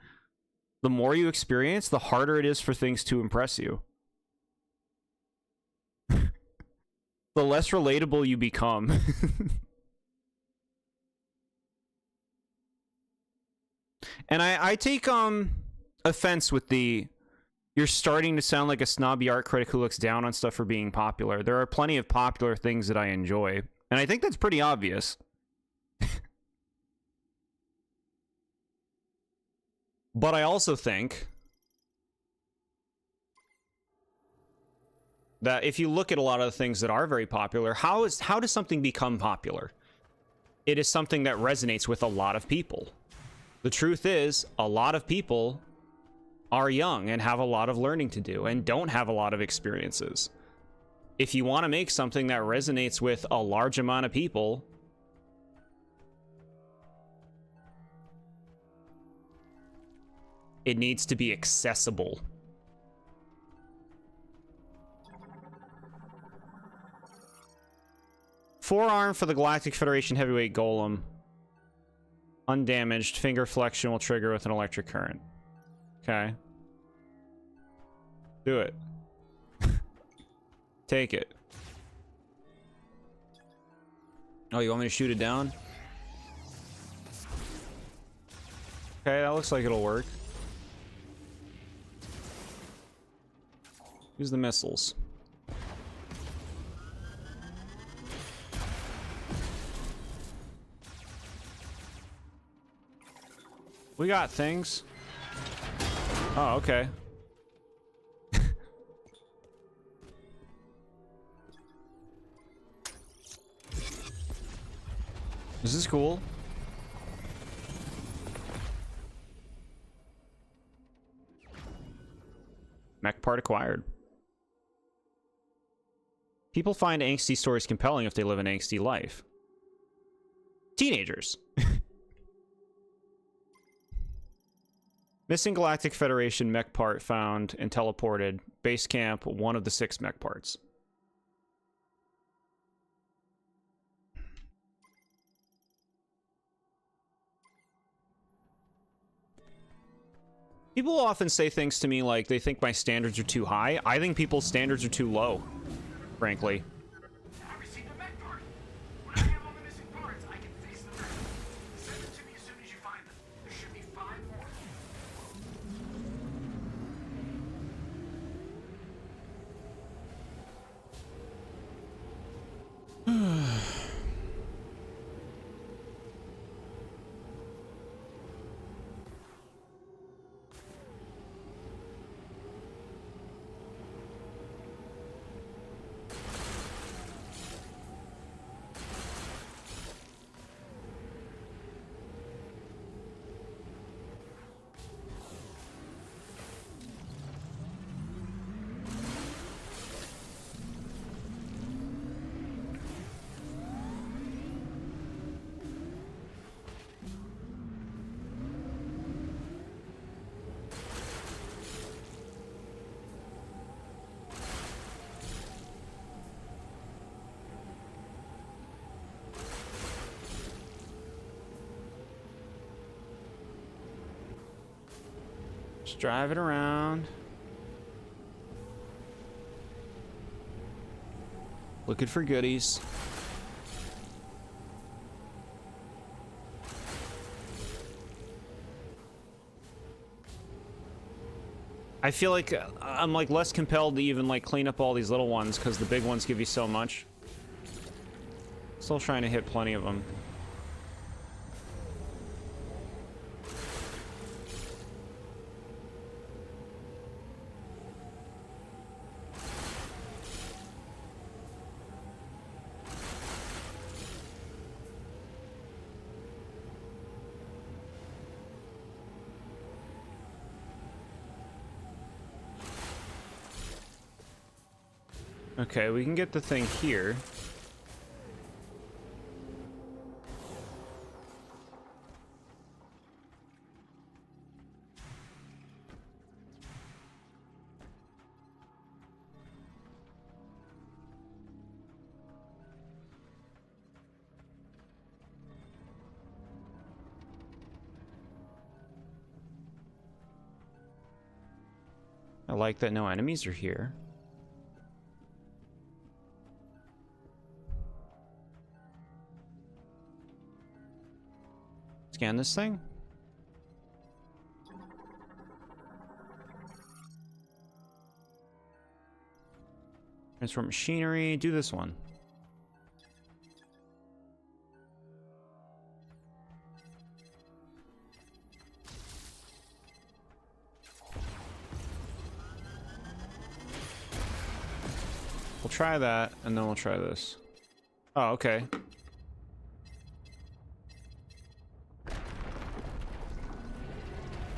the more you experience, the harder it is for things to impress you. The less relatable you become. And I take offense with the you're starting to sound like a snobby art critic who looks down on stuff for being popular. There are plenty of popular things that I enjoy. And I think that's pretty obvious. But I also think that if you look at a lot of the things that are very popular, how does something become popular? It is something that resonates with a lot of people. The truth is, a lot of people are young and have a lot of learning to do and don't have a lot of experiences. If you want to make something that resonates with a large amount of people, it needs to be accessible. Forearm for the Galactic Federation Heavyweight Golem. Undamaged. Finger flexion will trigger with an electric current. Okay. Do it. Take it. Oh, you want me to shoot it down? Okay, that looks like it'll work. Use the missiles. We got things. Oh, okay. This is cool. Mech part acquired. People find angsty stories compelling if they live an angsty life. Teenagers. Missing Galactic Federation mech part found and teleported. Base camp, one of the 6 mech parts. People often say things to me like they think my standards are too high. I think people's standards are too low, frankly. I received a mech part. When I have all the missing parts, I can fix the rest. Send them to me as soon as you find them. There should be 5 more. Just drive it around. Looking for goodies. I feel like I'm like less compelled to even like clean up all these little ones because the big ones give you so much. Still trying to hit plenty of them. Okay, we can get the thing here. I like that no enemies are here. Scan this thing. Transform machinery. Do this one. We'll try that, and then we'll try this. Oh, okay.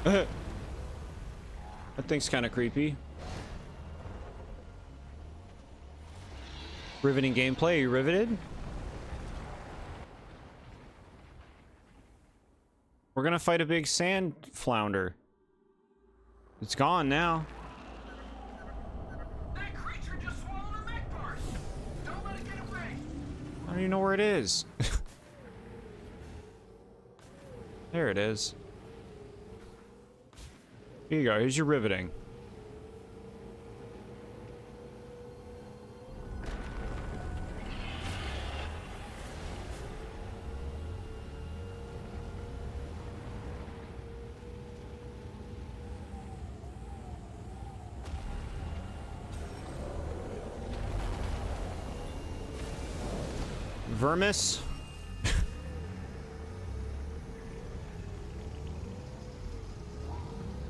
That thing's kind of creepy. Riveting gameplay. Are you riveted? We're gonna fight a big sand flounder. It's gone now. That creature just swallowed a mech part. Don't let it get away. I don't even know where it is. There it is. Here you go. Here's your riveting. Vermis.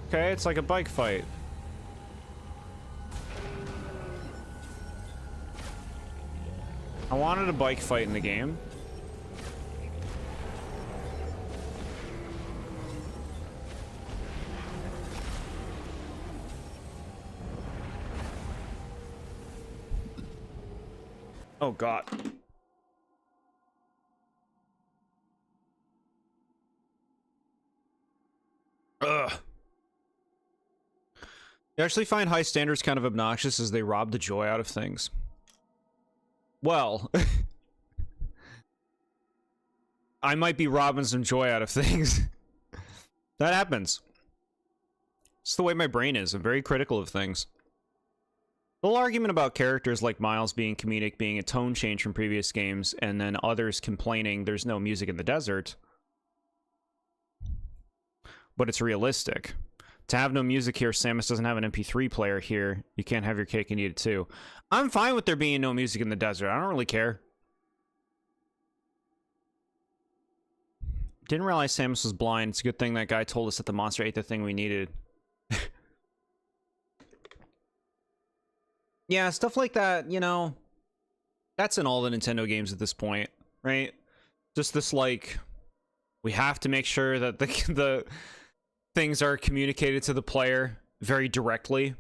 Okay, it's like a bike fight. I wanted a bike fight in the game. Oh god. Ugh. You actually find high standards kind of obnoxious as they rob the joy out of things. Well, I might be robbing some joy out of things. That happens. It's the way my brain is. I'm very critical of things. The whole argument about characters like Miles being comedic, being a tone change from previous games, and then others complaining there's no music in the desert. But it's realistic. To have no music here, Samus doesn't have an MP3 player here. You can't have your cake and eat it too. I'm fine with there being no music in the desert. I don't really care. Didn't realize Samus was blind. It's a good thing that guy told us that the monster ate the thing we needed. Yeah, stuff like that, you know, that's in all the Nintendo games at this point, right? Just this, like, we have to make sure that the things are communicated to the player very directly.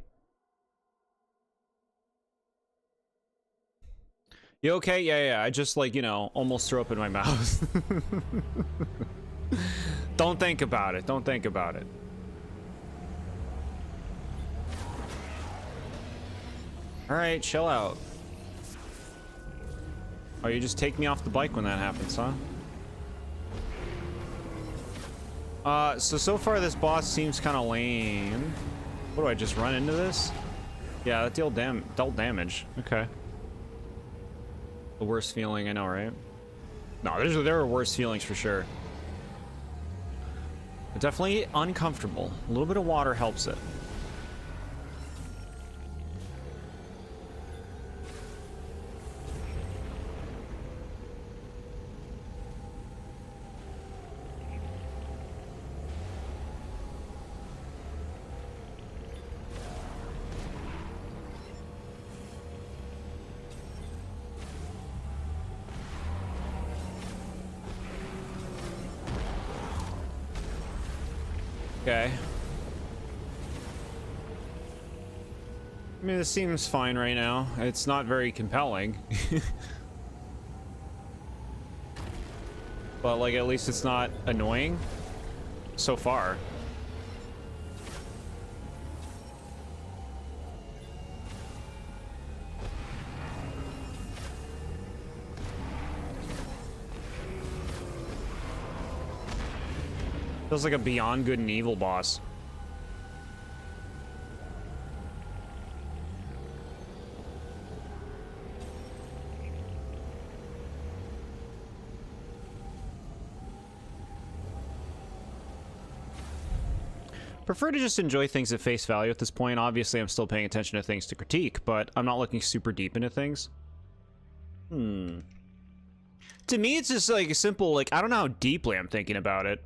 You okay? Yeah, I just, like, you know, almost threw up in my mouth. Don't think about it. Don't think about it. Alright, chill out. Oh, you just take me off the bike when that happens, huh? So far this boss seems kind of lame. What do I just run into this? Yeah, that dealt damage. Okay. The worst feeling, I know, right? No, there are worse feelings for sure. But definitely uncomfortable. A little bit of water helps it. Okay. I mean, this seems fine right now. It's not very compelling. But, like, at least it's not annoying. So far. Feels like a Beyond Good and Evil boss. Prefer to just enjoy things at face value at this point. Obviously, I'm still paying attention to things to critique, but I'm not looking super deep into things. To me, it's just like a simple, like, I don't know how deeply I'm thinking about it.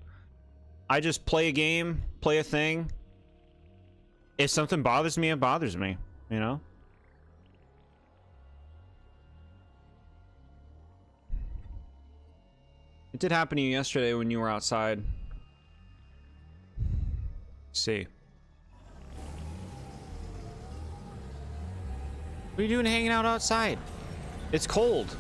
I just play a game, play a thing. If something bothers me, it bothers me, you know? It did happen to you yesterday when you were outside. Let's see. What are you doing hanging out outside? It's cold.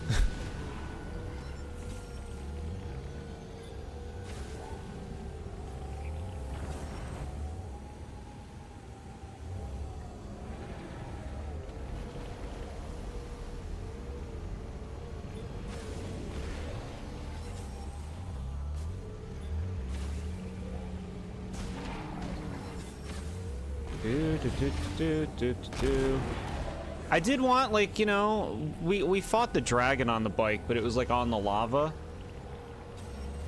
I did want, like, you know, we fought the dragon on the bike, but it was like on the lava.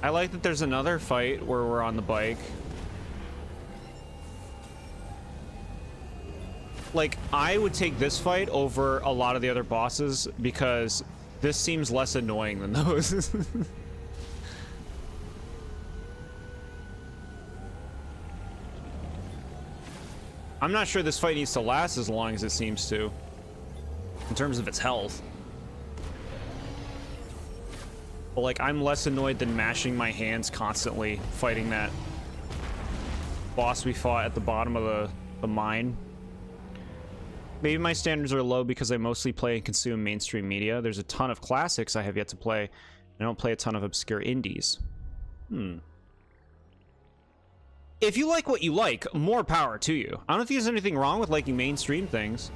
I like that there's another fight where we're on the bike. Like, I would take this fight over a lot of the other bosses because This seems less annoying than those. I'm not sure this fight needs to last as long as it seems to, in terms of its health. But like, I'm less annoyed than mashing my hands constantly fighting that boss we fought at the bottom of the mine. Maybe my standards are low because I mostly play and consume mainstream media. There's a ton of classics I have yet to play. I don't play a ton of obscure indies. If you like what you like, more power to you. I don't think there's anything wrong with liking mainstream things.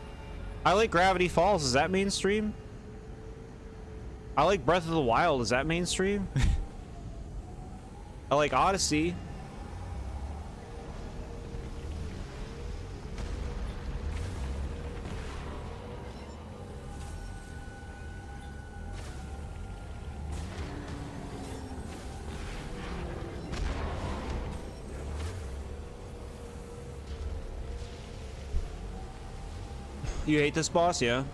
I like Gravity Falls. Is that mainstream? I like Breath of the Wild. Is that mainstream? I like Odyssey. You hate this boss, yeah?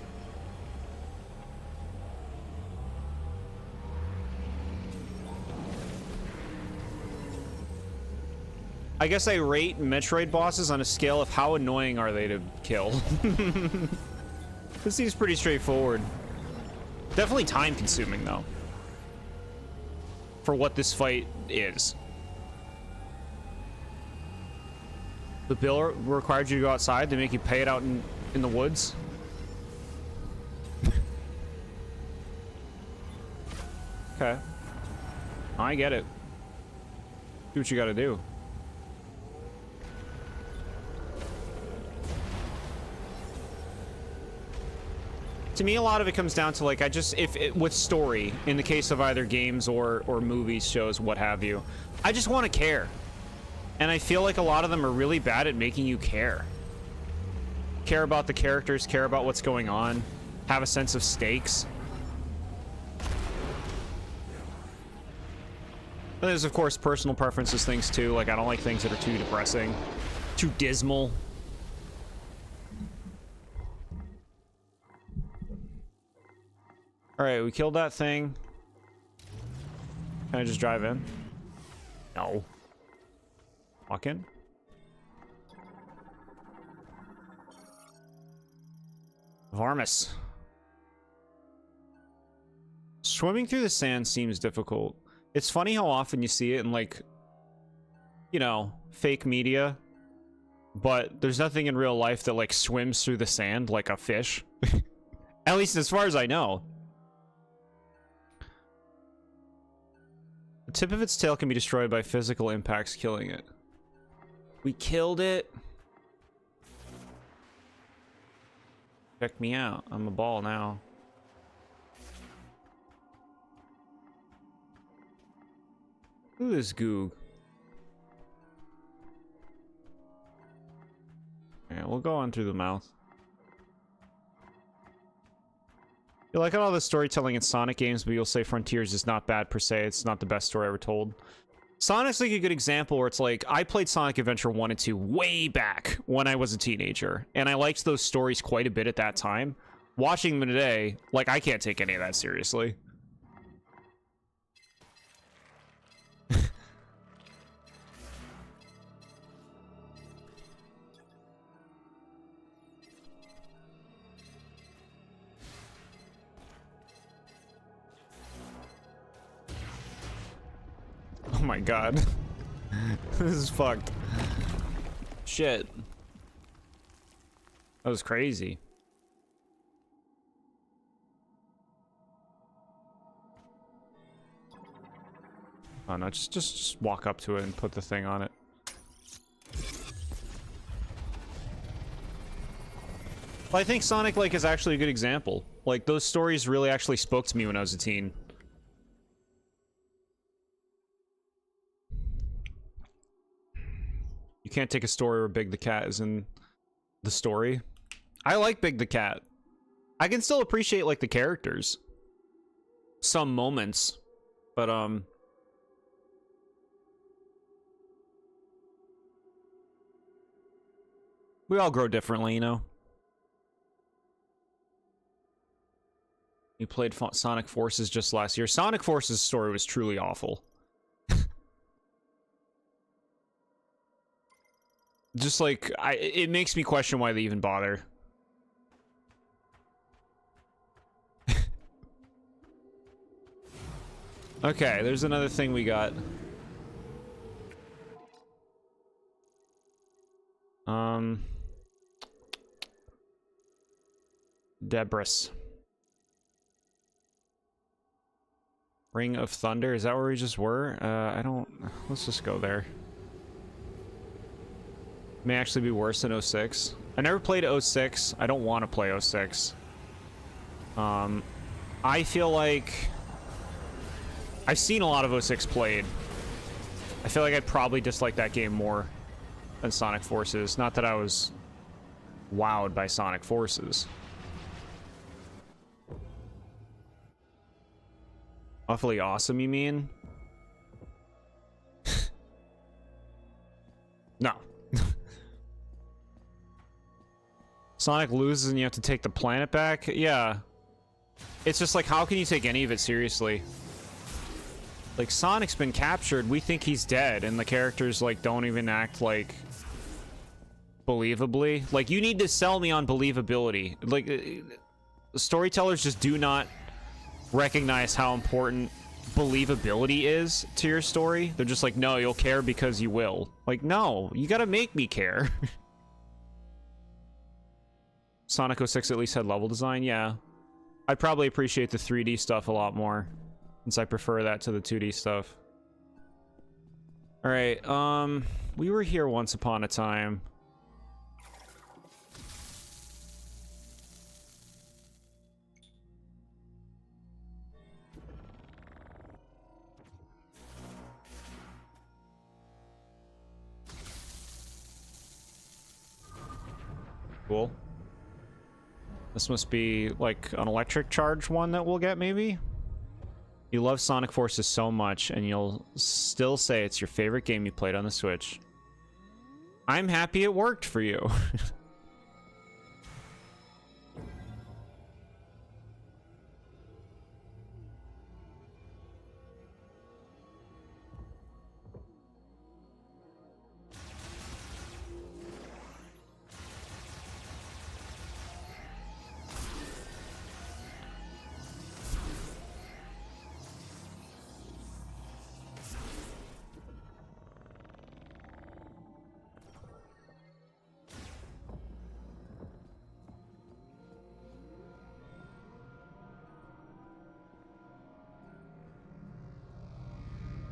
I guess I rate Metroid bosses on a scale of how annoying are they to kill. This seems pretty straightforward. Definitely time consuming though, for what this fight is. The bill required you to go outside. They make you pay it out in the woods. Okay, I get it. Do what you gotta do. To me, a lot of it comes down to like, with story, in the case of either games or movies, shows, what have you, I just want to care. And I feel like a lot of them are really bad at making you care. Care about the characters, care about what's going on, have a sense of stakes. And there's, of course, personal preferences things too. Like, I don't like things that are too depressing, too dismal. Alright, we killed that thing. Can I just drive in? No. Walk in? Varmus. Swimming through the sand seems difficult. It's funny how often you see it in, like, you know, fake media. But there's nothing in real life that, like, swims through the sand like a fish. At least as far as I know. The tip of its tail can be destroyed by physical impacts killing it. We killed it. Check me out. I'm a ball now. Who is Goog? Yeah, we'll go on through the mouth. You like all the storytelling in Sonic games, but you'll say Frontiers is not bad per se. It's not the best story ever told. Sonic's like a good example where it's like, I played Sonic Adventure 1 and 2 way back when I was a teenager, and I liked those stories quite a bit at that time. Watching them today, like, I can't take any of that seriously. Oh my god. This is fucked. Shit. That was crazy. Oh no, just walk up to it and put the thing on it. Well, I think Sonic, like, is actually a good example. Like, those stories really actually spoke to me when I was a teen. You can't take a story where Big the Cat is in the story. I like Big the Cat. I can still appreciate, like, the characters. Some moments. But, we all grow differently, you know? You played Sonic Forces just last year. Sonic Forces' story was truly awful. Just like, it makes me question why they even bother. Okay, there's another thing we got. Debris. Ring of Thunder, is that where we just were? I don't... Let's just go there. May actually be worse than 06. I never played 06. I don't want to play 06. I feel like... I've seen a lot of 06 played. I feel like I'd probably dislike that game more than Sonic Forces. Not that I was wowed by Sonic Forces. Awfully awesome, you mean? No. Sonic loses and you have to take the planet back? Yeah. It's just like, how can you take any of it seriously? Like, Sonic's been captured, we think he's dead, and the characters, like, don't even act, like, believably. Like, you need to sell me on believability. Like, storytellers just do not recognize how important believability is to your story. They're just like, no, you'll care because you will. Like, no, you gotta make me care. Sonic 06 at least had level design, yeah. I'd probably appreciate the 3D stuff a lot more, since I prefer that to the 2D stuff. Alright, we were here once upon a time. Cool. This must be like an electric charge one that we'll get, maybe? You love Sonic Forces so much, and you'll still say it's your favorite game you played on the Switch. I'm happy it worked for you.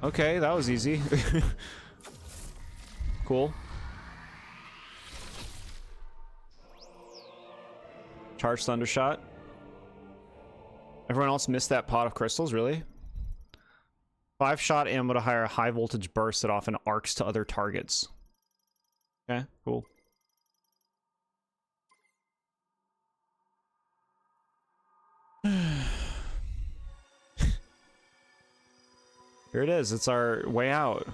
Okay, that was easy. Cool. Charged Thundershot. Everyone else missed that pot of crystals, really? 5-shot ammo to hire a high voltage burst that often arcs to other targets. Okay, cool. Here it is, it's our way out.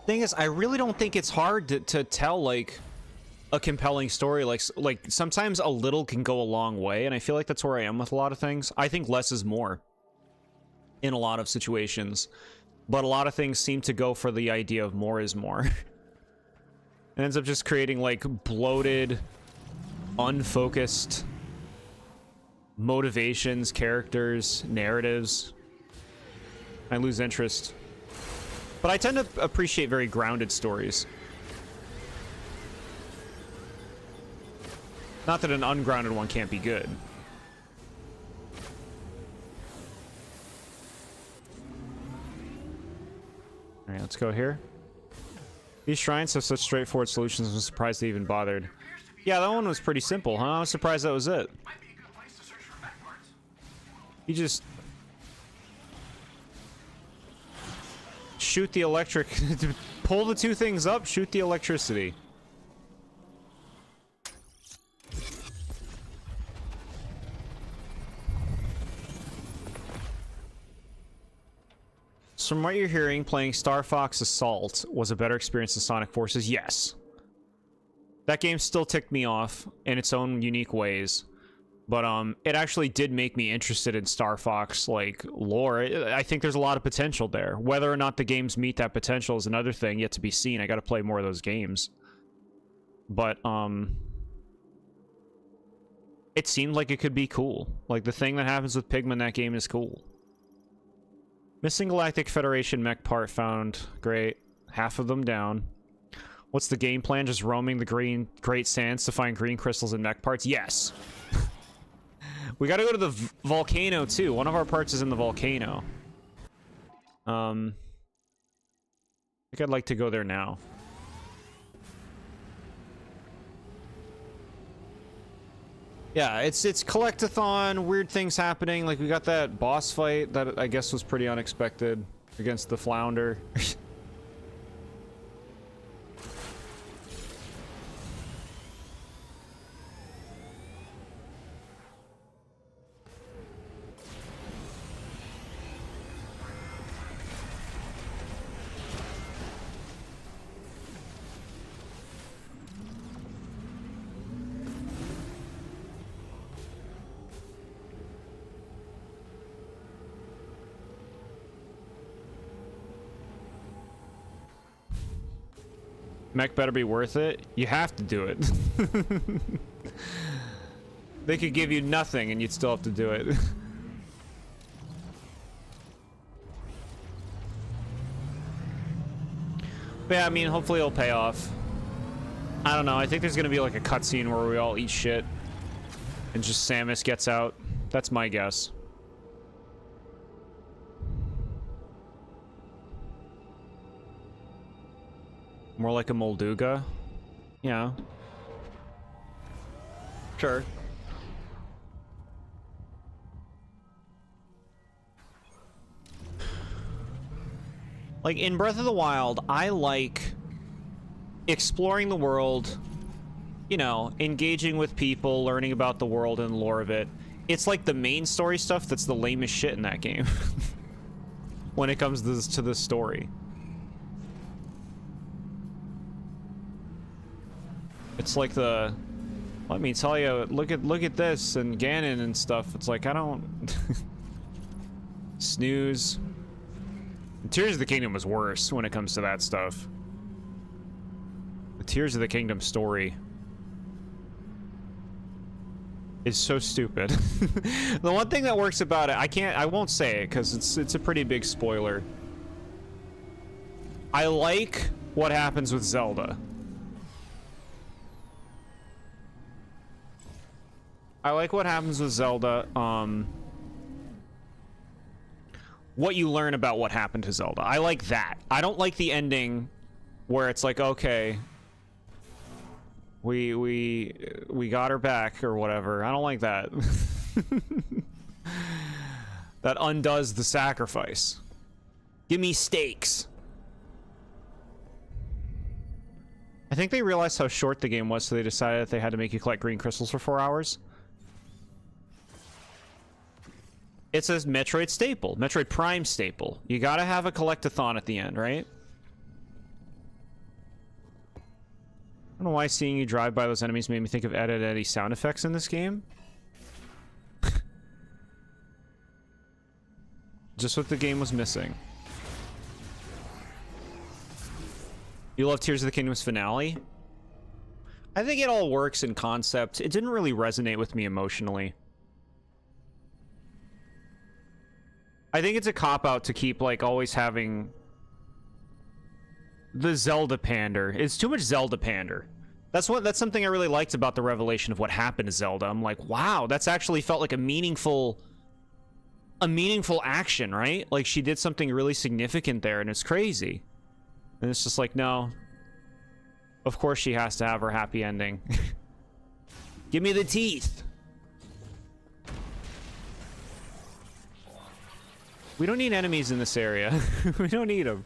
Thing is, I really don't think it's hard to tell, like, a compelling story. Like, sometimes a little can go a long way, and I feel like that's where I am with a lot of things. I think less is more in a lot of situations, but a lot of things seem to go for the idea of more is more. It ends up just creating, like, bloated, unfocused motivations, characters, narratives. I lose interest. But I tend to appreciate very grounded stories. Not that an ungrounded one can't be good. Alright, let's go here. These shrines have such straightforward solutions, I'm surprised they even bothered. Yeah, that one was pretty simple, huh? I was surprised that was it. You just... shoot the electric... pull the two things up, shoot the electricity. So from what you're hearing, playing Star Fox Assault was a better experience than Sonic Forces? Yes. That game still ticked me off in its own unique ways. But it actually did make me interested in Star Fox, like, lore. I think there's a lot of potential there. Whether or not the games meet that potential is another thing yet to be seen. I gotta play more of those games. But, it seemed like it could be cool. Like, the thing that happens with Pigman in that game is cool. Missing Galactic Federation mech part found. Great. Half of them down. What's the game plan? Just roaming the Great Sands to find green crystals and mech parts? Yes! We gotta go to the volcano, too. One of our parts is in the volcano. I think I'd like to go there now. Yeah, it's collectathon, weird things happening. Like, we got that boss fight that I guess was pretty unexpected against the Flounder. Mech better be worth it. You have to do it. They could give you nothing and you'd still have to do it. But yeah, I mean, hopefully it'll pay off. I don't know. I think there's gonna be like a cutscene where we all eat shit and just Samus gets out. That's my guess. More like a Molduga? Yeah. Sure. Like, in Breath of the Wild, I like exploring the world, you know, engaging with people, learning about the world and the lore of it. It's like the main story stuff that's the lamest shit in that game. When it comes to the story. It's like the, let me tell you, look at this and Ganon and stuff. It's like, I don't snooze. Tears of the Kingdom was worse when it comes to that stuff. The Tears of the Kingdom story is so stupid. The one thing that works about it, I won't say it because it's a pretty big spoiler. I like what happens with Zelda. I like what happens with Zelda, what you learn about what happened to Zelda. I like that. I don't like the ending where it's like, okay, we got her back or whatever. I don't like that. That undoes the sacrifice. Give me stakes. I think they realized how short the game was, so they decided that they had to make you collect green crystals for 4 hours. It's a Metroid staple. Metroid Prime staple. You gotta have a collectathon at the end, right? I don't know why seeing you drive by those enemies made me think of Ed, Ed, Eddie sound effects in this game. Just what the game was missing. You love Tears of the Kingdom's finale? I think it all works in concept. It didn't really resonate with me emotionally. I think it's a cop-out to keep, like, always having the Zelda pander. It's too much Zelda pander. That's something I really liked about the revelation of what happened to Zelda. I'm like, wow, that's actually felt like a meaningful action, right? Like, she did something really significant there, and it's crazy. And it's just like, no. Of course she has to have her happy ending. Give me the teeth. We don't need enemies in this area. We don't need them.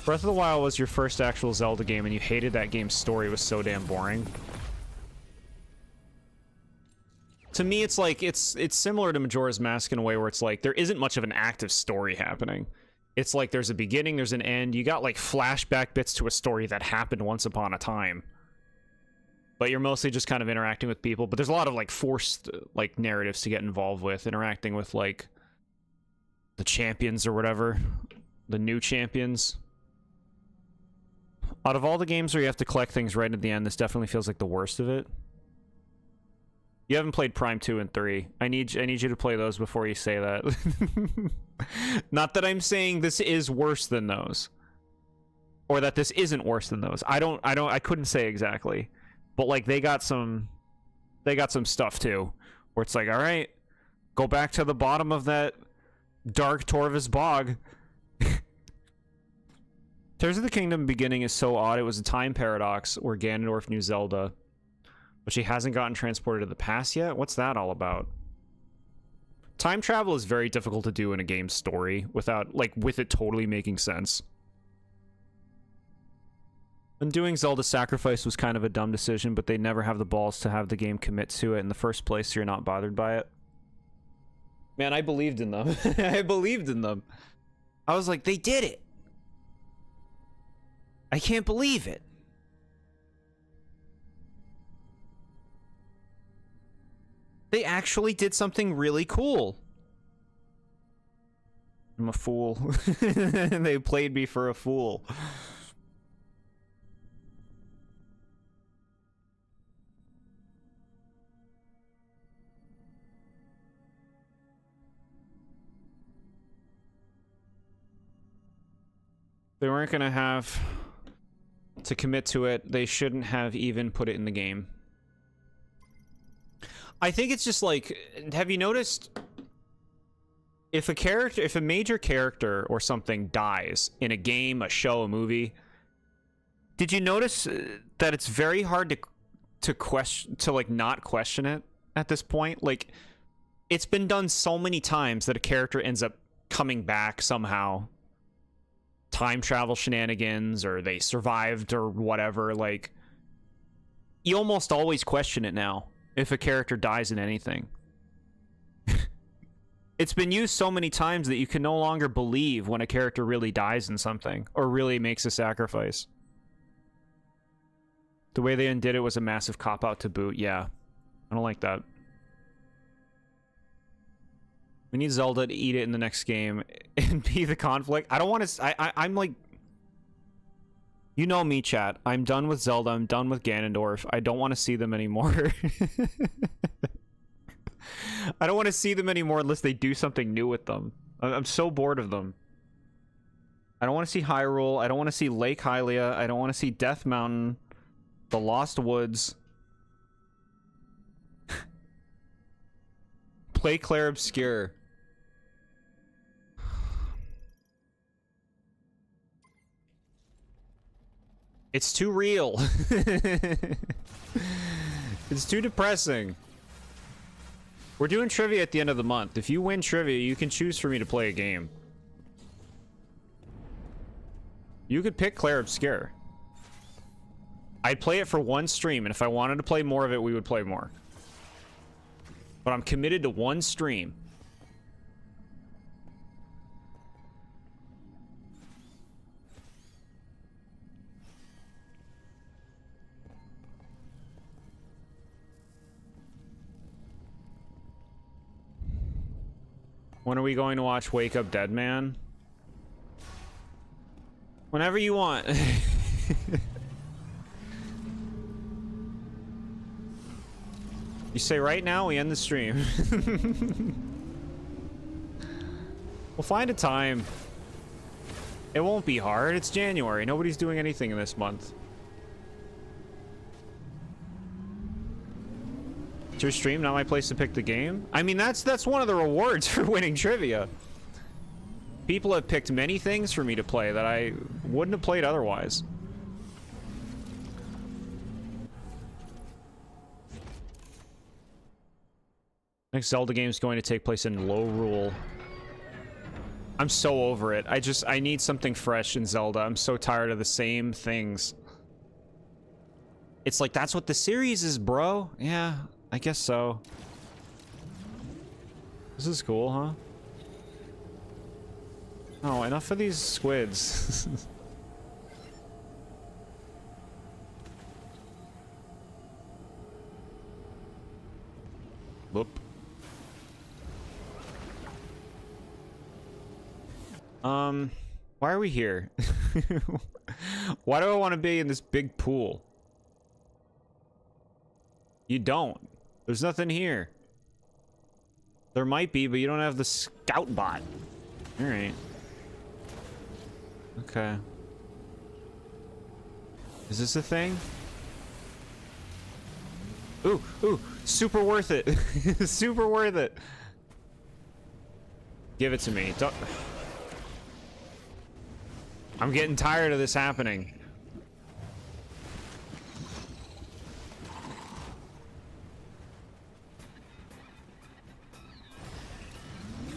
Breath of the Wild was your first actual Zelda game, and you hated that game's story. It was so damn boring. To me, it's like, it's similar to Majora's Mask in a way where it's like, there isn't much of an active story happening. It's like there's a beginning, there's an end. You got like flashback bits to a story that happened once upon a time. But you're mostly just kind of interacting with people. But there's a lot of like forced like narratives to get involved with, interacting with like the champions or whatever, the new champions. Out of all the games where you have to collect things right at the end, this definitely feels like the worst of it. You haven't played Prime 2 and 3. I need you to play those before you say that. Not that I'm saying this is worse than those, or that this isn't worse than those. I couldn't say exactly. But like they got some stuff too, where it's like, all right, go back to the bottom of that dark Torvus bog. Tears of the Kingdom beginning is so odd. It was a time paradox where Ganondorf knew Zelda, but she hasn't gotten transported to the past yet. What's that all about? Time travel is very difficult to do in a game's story without, like, with it totally making sense. And doing Zelda's Sacrifice was kind of a dumb decision, but they never have the balls to have the game commit to it in the first place, so you're not bothered by it. Man, I believed in them. I believed in them. I was like, they did it! I can't believe it! They actually did something really cool. I'm a fool. They played me for a fool. They weren't gonna have to commit to it. They shouldn't have even put it in the game. I think it's just like, have you noticed if a major character or something dies in a game, a show, a movie, did you notice that it's very hard to like not question it at this point? Like, it's been done so many times that a character ends up coming back somehow. Time travel shenanigans, or they survived or whatever. Like, you almost always question it now if a character dies in anything. It's been used so many times that you can no longer believe when a character really dies in something or really makes a sacrifice. The way they undid it was a massive cop-out to boot. Yeah, I don't like that. We need Zelda to eat it in the next game and be the conflict. I don't want to... I'm like... You know me, chat. I'm done with Zelda. I'm done with Ganondorf. I don't want to see them anymore. I don't want to see them anymore unless they do something new with them. I'm so bored of them. I don't want to see Hyrule. I don't want to see Lake Hylia. I don't want to see Death Mountain. The Lost Woods. Play Clair Obscure. It's too real. It's too depressing. We're doing trivia at the end of the month. If you win trivia, you can choose for me to play a game. You could pick Clair Obscure. I'd play it for one stream, and if I wanted to play more of it, we would play more. But I'm committed to one stream. When are we going to watch Wake Up Dead Man? Whenever you want. You say right now, we end the stream. We'll find a time. It won't be hard. It's January. Nobody's doing anything in this month. It's your stream, not my place to pick the game. I mean, that's one of the rewards for winning trivia. People have picked many things for me to play that I wouldn't have played otherwise. Next Zelda game is going to take place in Lorule. I'm so over it. I need something fresh in Zelda. I'm so tired of the same things. It's like, that's what the series is, bro. Yeah, I guess so. This is cool, huh? Oh, enough of these squids. Whoop. Why are we here? Why do I want to be in this big pool? You don't. There's nothing here. There might be, but you don't have the scout bot. Alright. Okay. Is this a thing? Ooh, ooh, super worth it. Super worth it. Give it to me. Don't... I'm getting tired of this happening.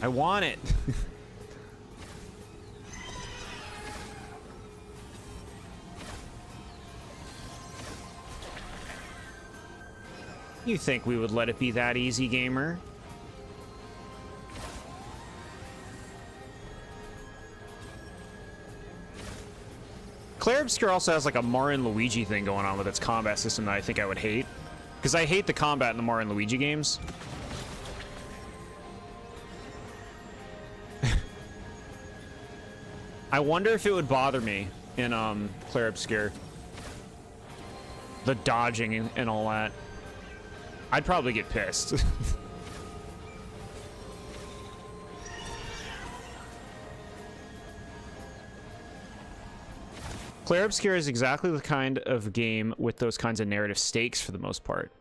I want it. You think we would let it be that easy, gamer? Claire Obscure also has like a Mario and Luigi thing going on with its combat system that I think I would hate. Because I hate the combat in the Mario and Luigi games. I wonder if it would bother me in Claire Obscure. The dodging and all that. I'd probably get pissed. Claire Obscure is exactly the kind of game with those kinds of narrative stakes for the most part.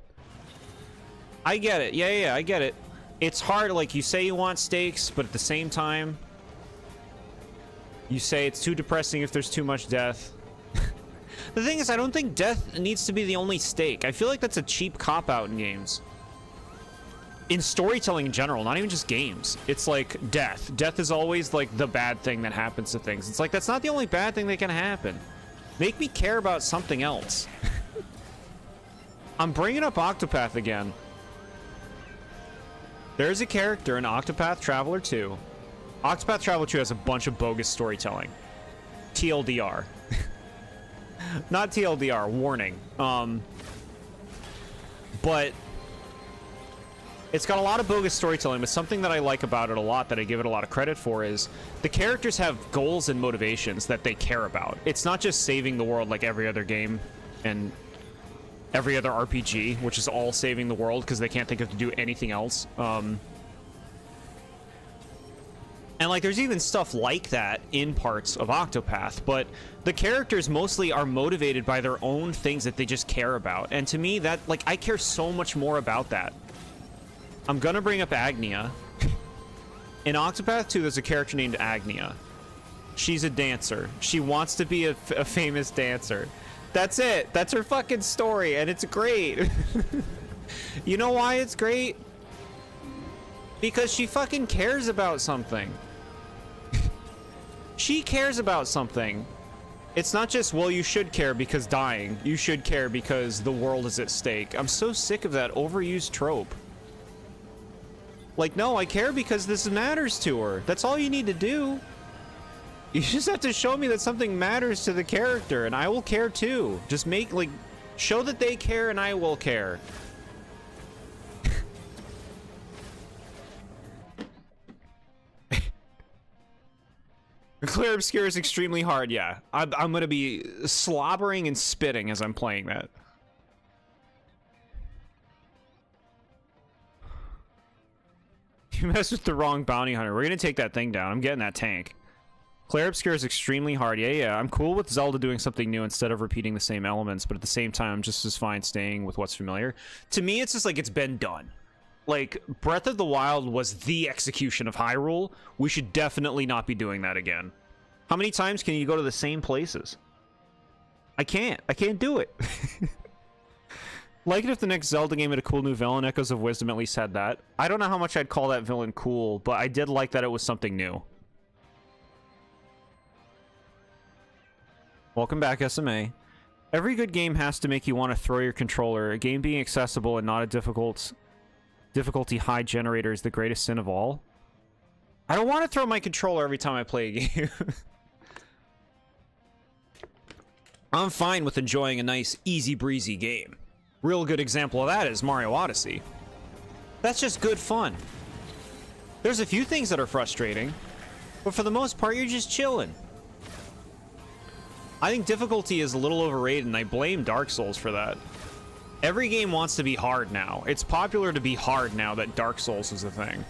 I get it. Yeah, I get it. It's hard, like, you say you want stakes, but at the same time, you say it's too depressing if there's too much death. The thing is, I don't think death needs to be the only stake. I feel like that's a cheap cop-out in games. In storytelling in general, not even just games. It's like death. Death is always like the bad thing that happens to things. It's like, that's not the only bad thing that can happen. Make me care about something else. I'm bringing up Octopath again. There's a character in Octopath Traveler 2. Octopath Traveler 2 has a bunch of bogus storytelling. TLDR. Not TLDR, warning. But it's got a lot of bogus storytelling, but something that I like about it a lot, that I give it a lot of credit for, is the characters have goals and motivations that they care about. It's not just saving the world like every other game and every other RPG, which is all saving the world because they can't think of to do anything else. And like, there's even stuff like that in parts of Octopath, but the characters mostly are motivated by their own things that they just care about. And to me, that, like, I care so much more about that. I'm gonna bring up Agnia. In Octopath 2, there's a character named Agnia. She's a dancer. She wants to be a famous dancer. That's it. That's her fucking story, and it's great. You know why it's great? Because she fucking cares about something. She cares about something. It's not just, well, you should care because dying. You should care because the world is at stake. I'm so sick of that overused trope. Like, no, I care because this matters to her. That's all you need to do. You just have to show me that something matters to the character, and I will care too. Just make, like, show that they care and I will care. Claire Obscure is extremely hard, yeah. I'm gonna be slobbering and spitting as I'm playing that. You messed with the wrong bounty hunter. We're gonna take that thing down. I'm getting that tank. Claire Obscure is extremely hard. Yeah. I'm cool with Zelda doing something new instead of repeating the same elements, but at the same time, I'm just as fine staying with what's familiar. To me, it's just like, it's been done. Like, Breath of the Wild was the execution of Hyrule. We should definitely not be doing that again. How many times can you go to the same places? I can't do it. Like it if the next Zelda game had a cool new villain. Echoes of Wisdom at least had that. I don't know how much I'd call that villain cool, but I did like that it was something new. Welcome back, SMA. Every good game has to make you want to throw your controller. A game being accessible and not a difficulty high generator is the greatest sin of all. I don't want to throw my controller every time I play a game. I'm fine with enjoying a nice, easy breezy game. Real good example of that is Mario Odyssey. That's just good fun. There's a few things that are frustrating, but for the most part, you're just chilling. I think difficulty is a little overrated, and I blame Dark Souls for that. Every game wants to be hard now. It's popular to be hard now that Dark Souls is a thing.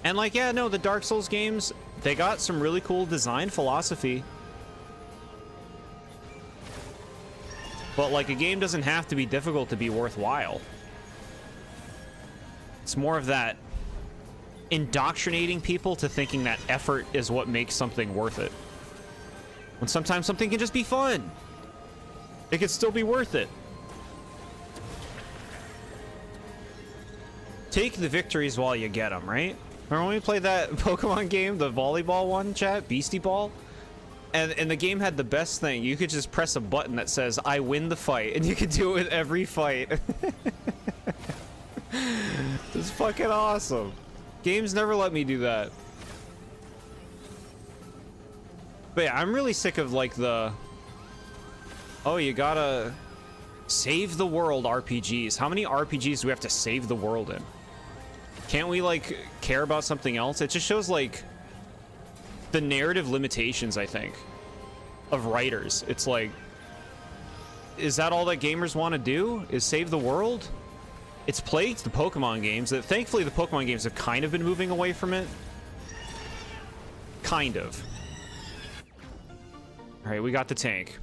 And like, yeah, no, the Dark Souls games, they got some really cool design philosophy. But like, a game doesn't have to be difficult to be worthwhile. It's more of that indoctrinating people to thinking that effort is what makes something worth it. When sometimes something can just be fun. It can still be worth it. Take the victories while you get them, right? Remember when we played that Pokemon game, the volleyball one, chat? Beastie Ball? And the game had the best thing. You could just press a button that says, I win the fight. And you could do it with every fight. It's fucking awesome. Games never let me do that. But yeah, I'm really sick of like the... Oh, you gotta save the world RPGs. How many RPGs do we have to save the world in? Can't we like care about something else? It just shows like the narrative limitations, I think, of writers. It's like, is that all that gamers want to do? Is save the world? It's plagued the Pokemon games. That thankfully the Pokemon games have kind of been moving away from it. Kind of. All right, we got the tank.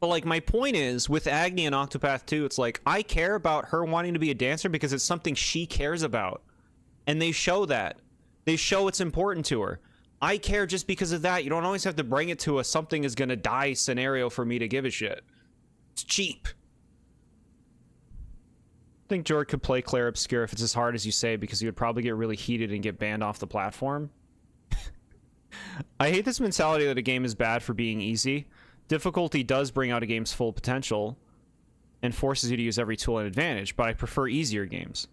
But like, my point is, with Agni and Octopath 2, it's like, I care about her wanting to be a dancer because it's something she cares about. And they show that. They show it's important to her. I care just because of that. You don't always have to bring it to a something is gonna die scenario for me to give a shit. It's cheap. I think Jord could play Claire Obscure if it's as hard as you say, because he would probably get really heated and get banned off the platform. I hate this mentality that a game is bad for being easy. Difficulty does bring out a game's full potential and forces you to use every tool and advantage, but I prefer easier games.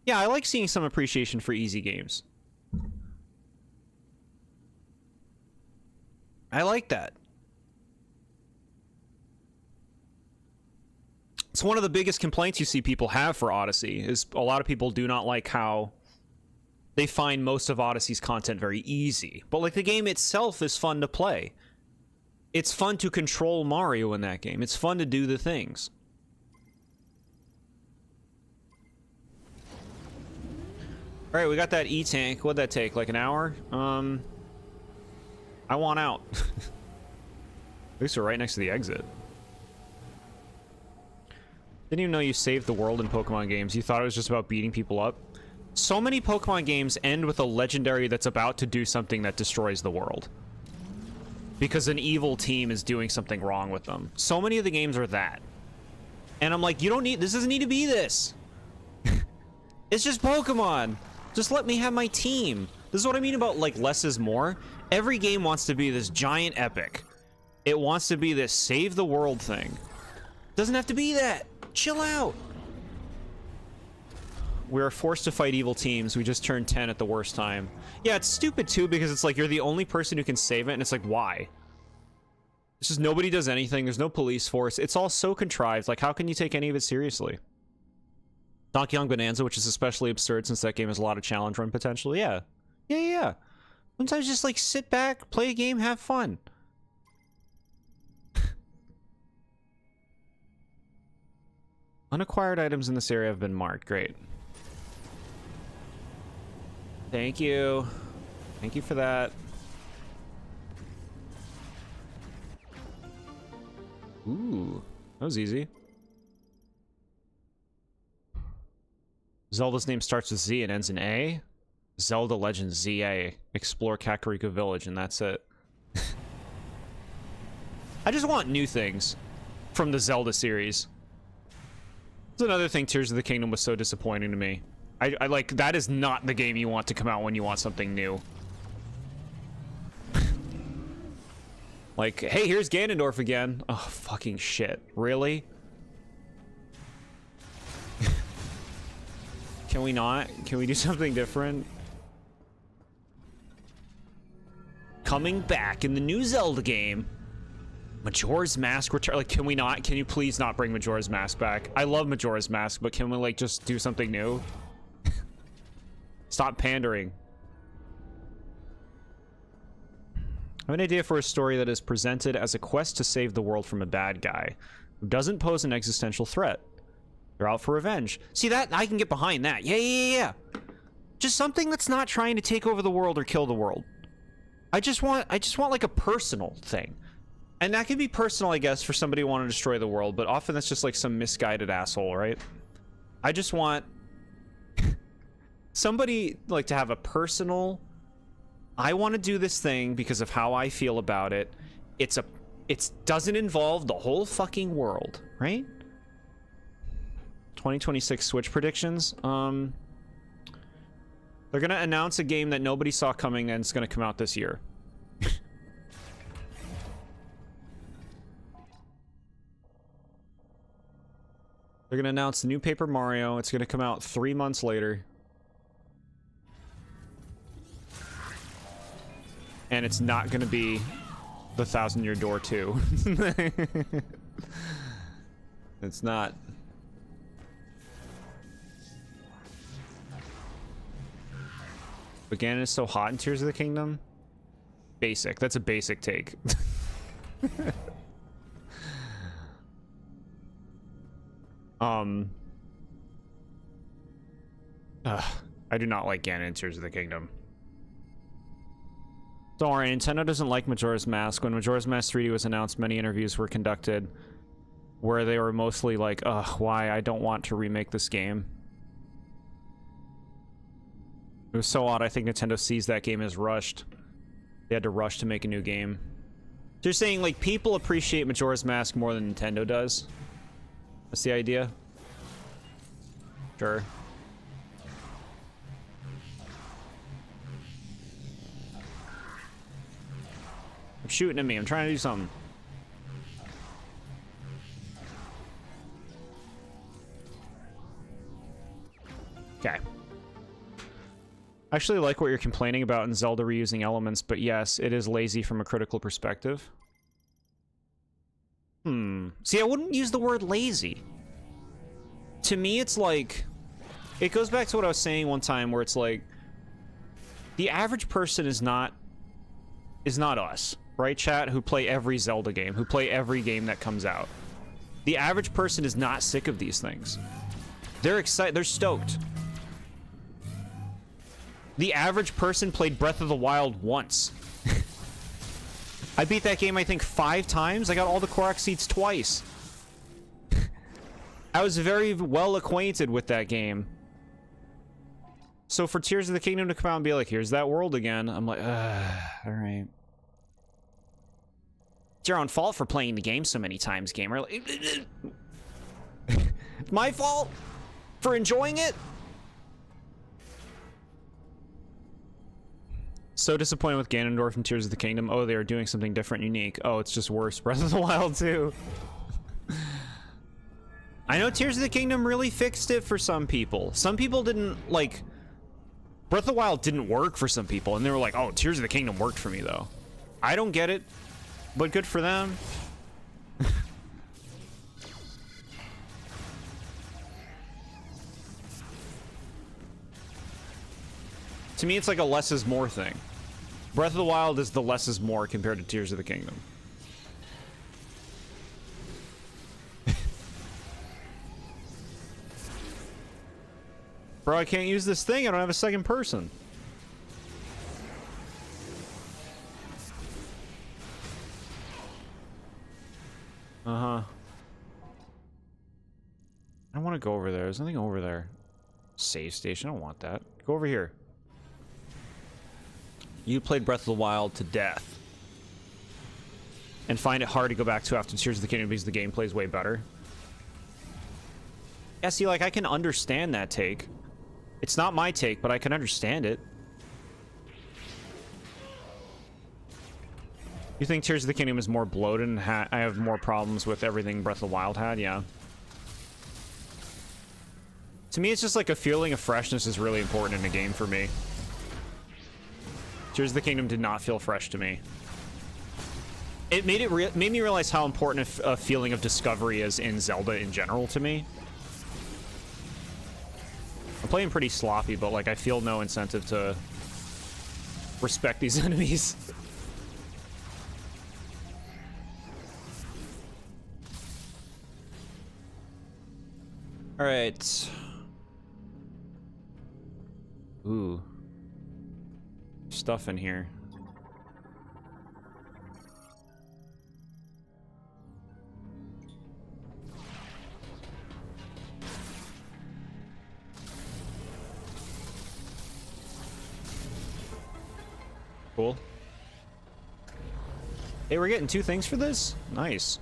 Yeah, I like seeing some appreciation for easy games. I like that. It's one of the biggest complaints you see people have for Odyssey, is a lot of people do not like how they find most of Odyssey's content very easy. But like, the game itself is fun to play. It's fun to control Mario in that game. It's fun to do the things. All right, we got that E-tank. What'd that take? Like an hour? I want out. At least we're right next to the exit. Didn't even know you saved the world in Pokemon games. You thought it was just about beating people up. So many Pokemon games end with a legendary that's about to do something that destroys the world. Because an evil team is doing something wrong with them. So many of the games are that. And I'm like, you don't need... This doesn't need to be this. It's just Pokemon. Just let me have my team. This is what I mean about, like, less is more. Every game wants to be this giant epic. It wants to be this save the world thing. Doesn't have to be that. Chill out. We are forced to fight evil teams. We just turned 10 at the worst time. Yeah, it's stupid too, because it's like you're the only person who can save it, and it's like, why? It's just nobody does anything. There's no police force. It's all so contrived. Like, how can you take any of it seriously? Donkey Kong Bonanza, which is especially absurd since that game has a lot of challenge run potential. Yeah. Yeah. Sometimes just like sit back, play a game, have fun. Unacquired items in this area have been marked. Great. Thank you. Thank you for that. Ooh, that was easy. Zelda's name starts with Z and ends in A. Zelda Legend ZA. Explore Kakariko Village, and that's it. I just want new things from the Zelda series. That's another thing Tears of the Kingdom was so disappointing to me. I like, that is not the game you want to come out when you want something new. Like, hey, here's Ganondorf again. Oh, fucking shit. Really? Can we not? Can we do something different? Coming back in the new Zelda game, Majora's Mask return. Like, can we not? Can you please not bring Majora's Mask back? I love Majora's Mask, but can we like just do something new? Stop pandering. I have an idea for a story that is presented as a quest to save the world from a bad guy who doesn't pose an existential threat. They're out for revenge. See that? I can get behind that. Yeah. Just something that's not trying to take over the world or kill the world. I just want like a personal thing. And that can be personal, I guess, for somebody who want to destroy the world, but often that's just like some misguided asshole, right? I just want somebody like to have a personal, I want to do this thing because of how I feel about it. It doesn't involve the whole fucking world, right? 2026 Switch predictions. They're gonna announce a game that nobody saw coming and it's gonna come out this year. They're gonna announce the new Paper Mario. It's gonna come out 3 months later. And it's not gonna be the Thousand Year Door 2. It's not. But Ganon is so hot in Tears of the Kingdom? Basic. That's a basic take. I do not like Ganon in Tears of the Kingdom. Don't worry, Nintendo doesn't like Majora's Mask. When Majora's Mask 3D was announced, many interviews were conducted where they were mostly like, ugh, why? I don't want to remake this game. It was so odd, I think Nintendo sees that game as rushed. They had to rush to make a new game. So you're saying, like, people appreciate Majora's Mask more than Nintendo does? That's the idea? Sure. I'm shooting at me. I'm trying to do something. Okay. I actually like what you're complaining about in Zelda reusing elements, but yes, it is lazy from a critical perspective. See, I wouldn't use the word lazy. To me, it's like... It goes back to what I was saying one time, where it's like... The average person is not us, right, chat? Who play every Zelda game, who play every game that comes out. The average person is not sick of these things. They're excited, they're stoked. The average person played Breath of the Wild once. I beat that game, I think, 5 times. I got all the Korok seeds twice. I was very well acquainted with that game. So for Tears of the Kingdom to come out and be like, here's that world again, I'm like, alright. It's your own fault for playing the game so many times, gamer. My fault for enjoying it? So disappointed with Ganondorf from Tears of the Kingdom. Oh, they are doing something different, unique. Oh, it's just worse. Breath of the Wild 2. I know Tears of the Kingdom really fixed it for some people. Some people didn't, like... Breath of the Wild didn't work for some people, and they were like, oh, Tears of the Kingdom worked for me, though. I don't get it, but good for them. To me, it's like a less is more thing. Breath of the Wild is the less is more compared to Tears of the Kingdom. Bro, I can't use this thing. I don't have a second person. I don't want to go over there. There's nothing over there. Save station. I don't want that. Go over here. You played Breath of the Wild to death. And find it hard to go back to after Tears of the Kingdom because the gameplay is way better. Yeah, see, like, I can understand that take. It's not my take, but I can understand it. You think Tears of the Kingdom is more bloated and I have more problems with everything Breath of the Wild had? Yeah. To me, it's just like a feeling of freshness is really important in a game for me. Tears of the Kingdom did not feel fresh to me. It made me realize how important a feeling of discovery is in Zelda in general to me. I'm playing pretty sloppy, but like I feel no incentive to respect these enemies. All right. Ooh. Stuff in here. Cool. Hey, we're getting 2 things for this? Nice.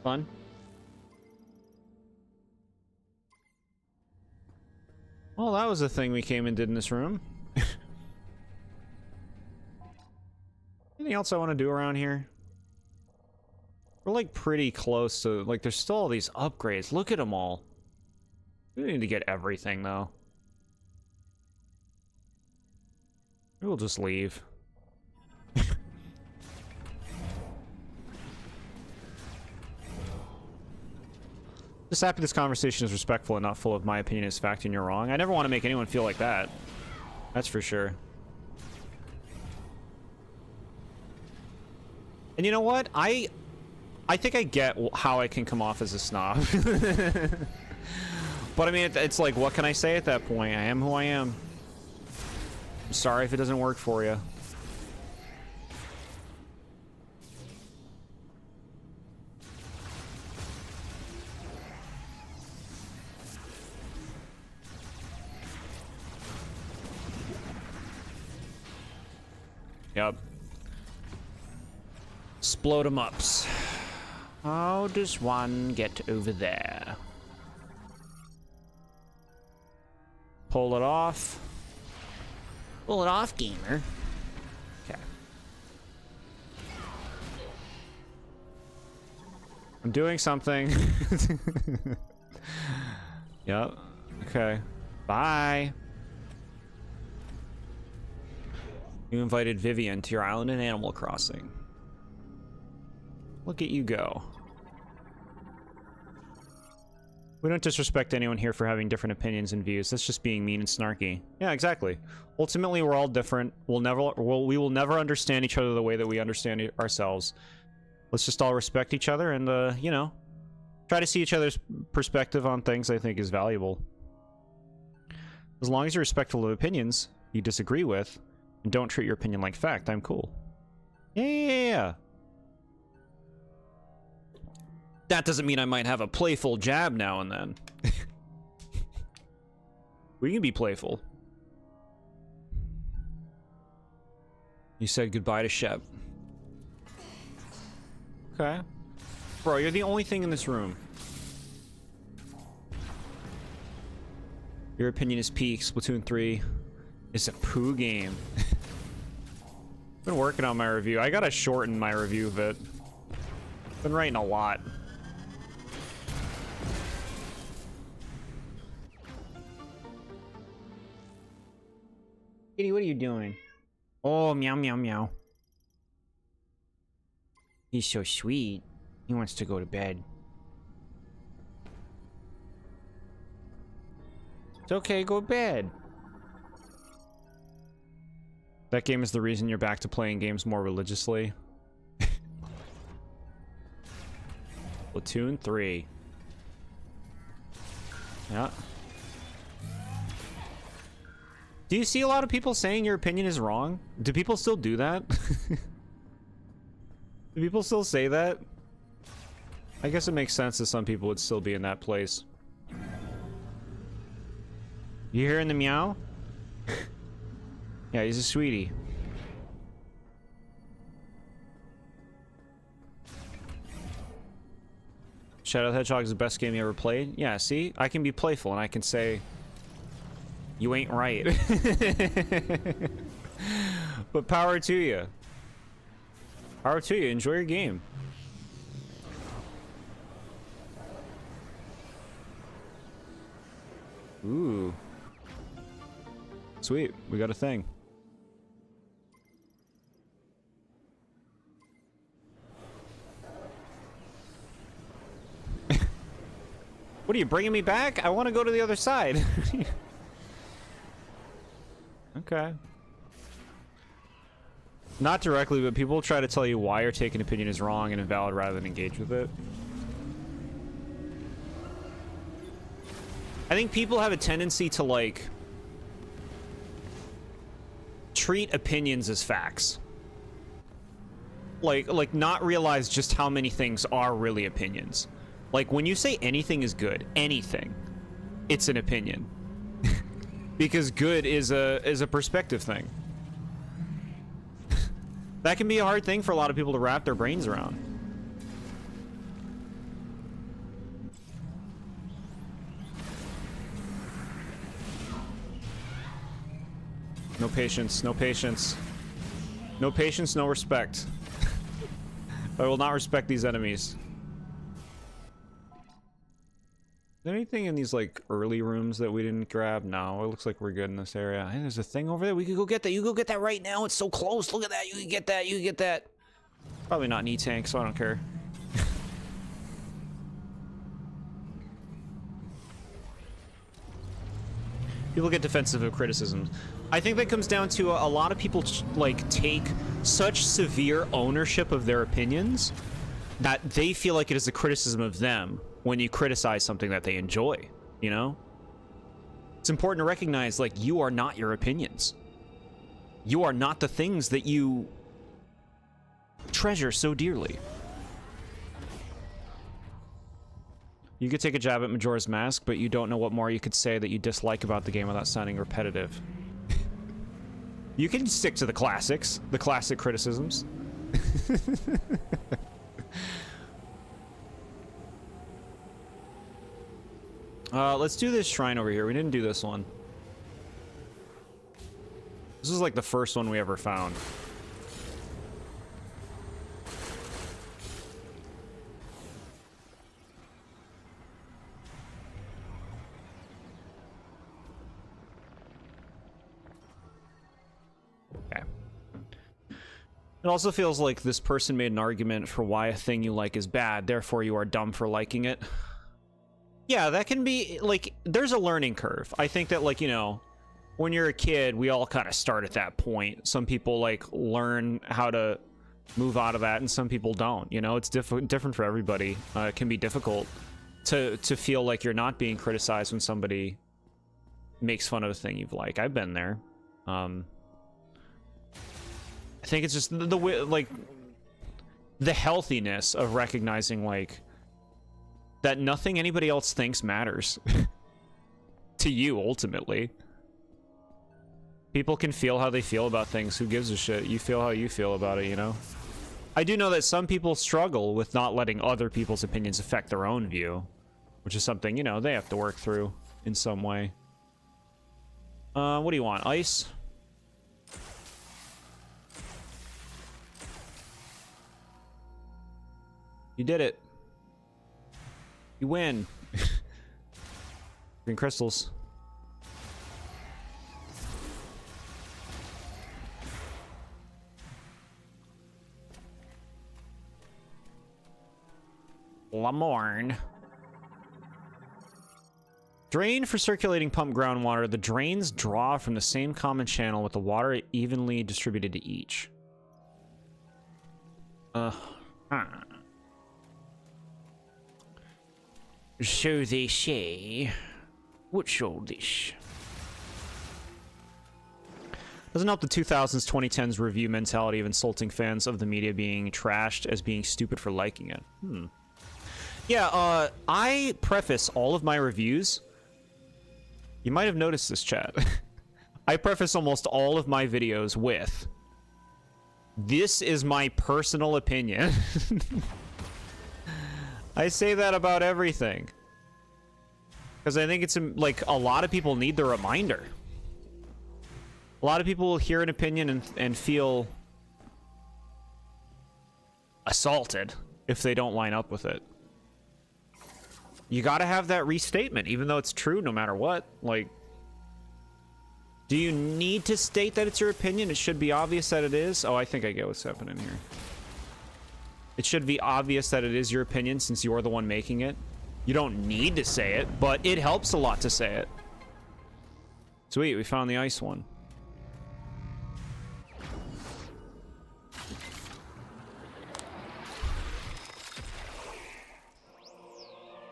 Fun. Well, that was the thing we came and did in this room. Anything else I want to do around here? We're like pretty close to, like, there's still all these upgrades. Look at them all. We need to get everything though. We'll just leave. Just happy this conversation is respectful and not full of my opinion is fact and you're wrong. I never want to make anyone feel like that. That's for sure. And you know what? I think I get how I can come off as a snob. But I mean, it's like, what can I say at that point? I am who I am. I'm sorry if it doesn't work for you. Yep. Explode 'em ups. How does one get over there? Pull it off. Pull it off, gamer. Okay. I'm doing something. Yep. Okay. Bye. You invited Vivian to your island in Animal Crossing. Look at you go. We don't disrespect anyone here for having different opinions and views. That's just being mean and snarky. Yeah, exactly. Ultimately, we're all different. We will never understand each other the way that we understand ourselves. Let's just all respect each other and, you know, try to see each other's perspective on things I think is valuable. As long as you're respectful of opinions you disagree with, and don't treat your opinion like fact, I'm cool. Yeah. That doesn't mean I might have a playful jab now and then. We can be playful. You said goodbye to Shep. Okay. Bro, you're the only thing in this room. Your opinion is peak. Splatoon 3 is a poo game. Been working on my review. I gotta shorten my review of it. Been writing a lot. Kitty, what are you doing? Oh, meow, meow, meow. He's so sweet. He wants to go to bed. It's okay, go to bed. That game is the reason you're back to playing games more religiously. Splatoon 3. Yeah. Do you see a lot of people saying your opinion is wrong? Do people still do that? Do people still say that? I guess it makes sense that some people would still be in that place. You hearing the meow? Yeah, he's a sweetie. Shadow the Hedgehog is the best game you ever played? Yeah, see? I can be playful and I can say You ain't right. But power to you. Power to you. Enjoy your game. Ooh. Sweet. We got a thing. What are you bringing me back? I want to go to the other side. Okay. Not directly, but people try to tell you why your taken opinion is wrong and invalid rather than engage with it. I think people have a tendency to, like, treat opinions as facts. Like not realize just how many things are really opinions. Like, when you say anything is good, anything, it's an opinion. Because good is a perspective thing. That can be a hard thing for a lot of people to wrap their brains around. No patience, no patience. No patience, no respect. I will not respect these enemies. Is there anything in these, like, early rooms that we didn't grab? No, it looks like we're good in this area. Hey, there's a thing over there. We could go get that. You go get that right now. It's so close. Look at that. You can get that. You can get that. Probably not knee tank, so I don't care. People get defensive of criticisms. I think that comes down to a lot of people, like, take such severe ownership of their opinions that they feel like it is a criticism of them when you criticize something that they enjoy, you know? It's important to recognize, like, you are not your opinions. You are not the things that you treasure so dearly. You could take a jab at Majora's Mask, but you don't know what more you could say that you dislike about the game without sounding repetitive. You can stick to the classics, the classic criticisms. Let's do this shrine over here. We didn't do this one. This is like the first one we ever found. Okay. It also feels like this person made an argument for why a thing you like is bad, therefore you are dumb for liking it. Yeah, that can be, like, there's a learning curve. I think that, like, you know, when you're a kid, we all kind of start at that point. Some people, like, learn how to move out of that, and some people don't. You know, it's different for everybody. It can be difficult to feel like you're not being criticized when somebody makes fun of a thing you've liked. I've been there. I think it's just the way, like, the healthiness of recognizing, like, that nothing anybody else thinks matters to you, ultimately. People can feel how they feel about things. Who gives a shit? You feel how you feel about it, you know? I do know that some people struggle with not letting other people's opinions affect their own view, which is something, you know, they have to work through in some way. What do you want? Ice? You did it. You win. Green crystals. Lamorne. Drain for circulating pump groundwater. The drains draw from the same common channel with the water evenly distributed to each. So they say. What's all this? Doesn't help the 2000s, 2010s review mentality of insulting fans of the media being trashed as being stupid for liking it. Yeah, I preface all of my reviews. You might have noticed this, chat. I preface almost all of my videos with, this is my personal opinion. I say that about everything. Because I think it's, like, a lot of people need the reminder. A lot of people will hear an opinion and feel assaulted if they don't line up with it. You gotta have that restatement, even though it's true no matter what. Like, do you need to state that it's your opinion? It should be obvious that it is. Oh, I think I get what's happening here. It should be obvious that it is your opinion since you're the one making it. You don't need to say it, but it helps a lot to say it. Sweet, we found the ice one.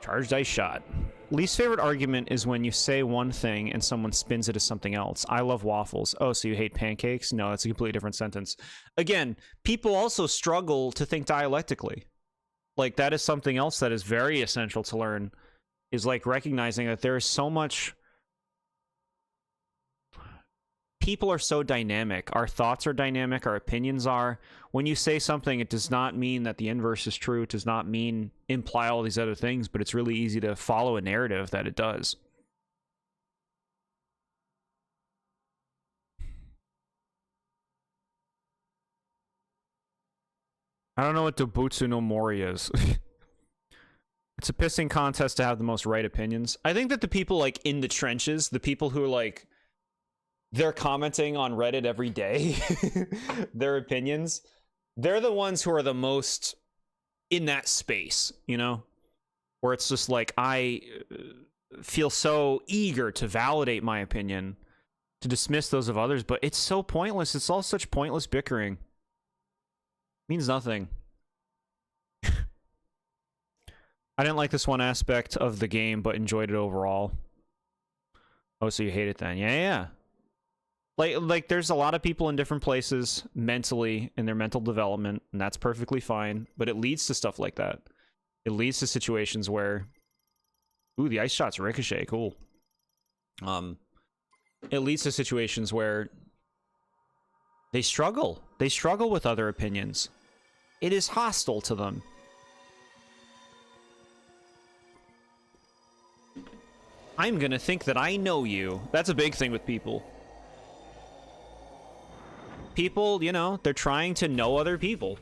Charged ice shot. Least favorite argument is when you say one thing and someone spins it as something else. I love waffles. Oh, so you hate pancakes? No, that's a completely different sentence. Again, people also struggle to think dialectically. Like, that is something else that is very essential to learn, is like recognizing that there is so much... People are so dynamic. Our thoughts are dynamic. Our opinions are. When you say something, it does not mean that the inverse is true. It does not mean imply all these other things, but it's really easy to follow a narrative that it does. I don't know what Dobutsu no Mori is. It's a pissing contest to have the most right opinions. I think that the people, like, in the trenches, the people who are, like, they're commenting on Reddit every day, their opinions, they're the ones who are the most in that space, you know? Where it's just like, I feel so eager to validate my opinion, to dismiss those of others, but it's so pointless. It's all such pointless bickering. It means nothing. I didn't like this one aspect of the game, but enjoyed it overall. Oh, so you hate it then? Yeah. Like, there's a lot of people in different places mentally in their mental development, and that's perfectly fine. But it leads to stuff like that. It leads to situations where, ooh, the ice shot's ricochet, cool. It leads to situations where they struggle. They struggle with other opinions. It is hostile to them. I'm gonna think that I know you. That's a big thing with people. People, you know, they're trying to know other people.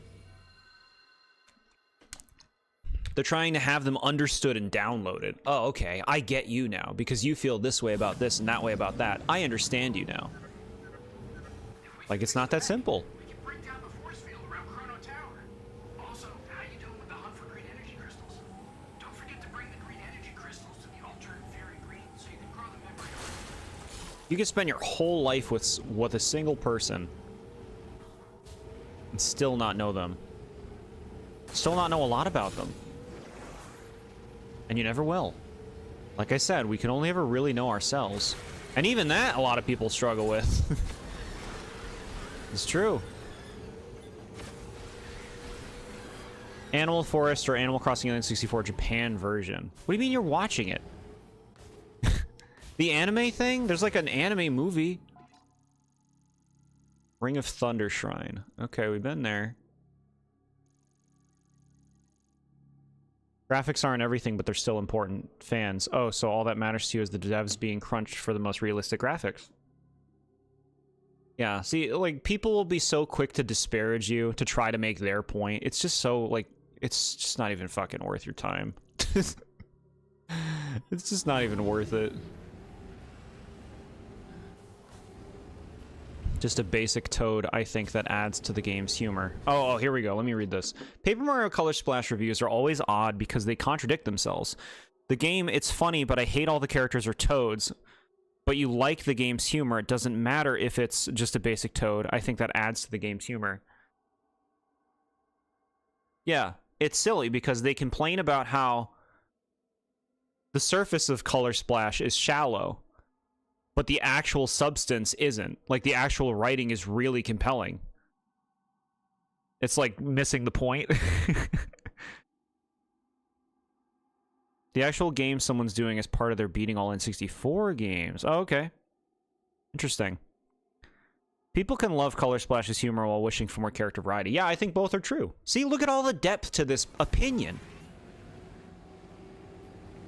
They're trying to have them understood and downloaded. Oh, okay, I get you now, because you feel this way about this and that way about that. I understand you now. Like, it's not that simple. We can break down the force field around Chrono Tower. Also, how you doing with the hunt for green energy crystals? Don't forget to bring the green energy crystals to the alternate fairy green so you can grow them every year. You can spend your whole life with a single person and still not know them. Still not know a lot about them. And you never will. Like I said, we can only ever really know ourselves. And even that, a lot of people struggle with. It's true. Animal Forest or Animal Crossing N64 Japan version. What do you mean you're watching it? The anime thing? There's like an anime movie. Ring of Thunder Shrine. Okay, we've been there. Graphics aren't everything, but they're still important. Fans. Oh, so all that matters to you is the devs being crunched for the most realistic graphics. Yeah, see, like, people will be so quick to disparage you to try to make their point. It's just so, like, it's just not even fucking worth your time. It's just not even worth it. Just a basic toad, I think, that adds to the game's humor. Oh, here we go. Let me read this. Paper Mario Color Splash reviews are always odd because they contradict themselves. The game, it's funny, but I hate all the characters are toads. But you like the game's humor. It doesn't matter if it's just a basic toad. I think that adds to the game's humor. Yeah, it's silly because they complain about how the surface of Color Splash is shallow, but the actual substance isn't. Like, the actual writing is really compelling. It's like missing the point. The actual game someone's doing as part of their beating all N64 games. Oh, okay. Interesting. People can love Color Splash's humor while wishing for more character variety. Yeah, I think both are true. See, look at all the depth to this opinion.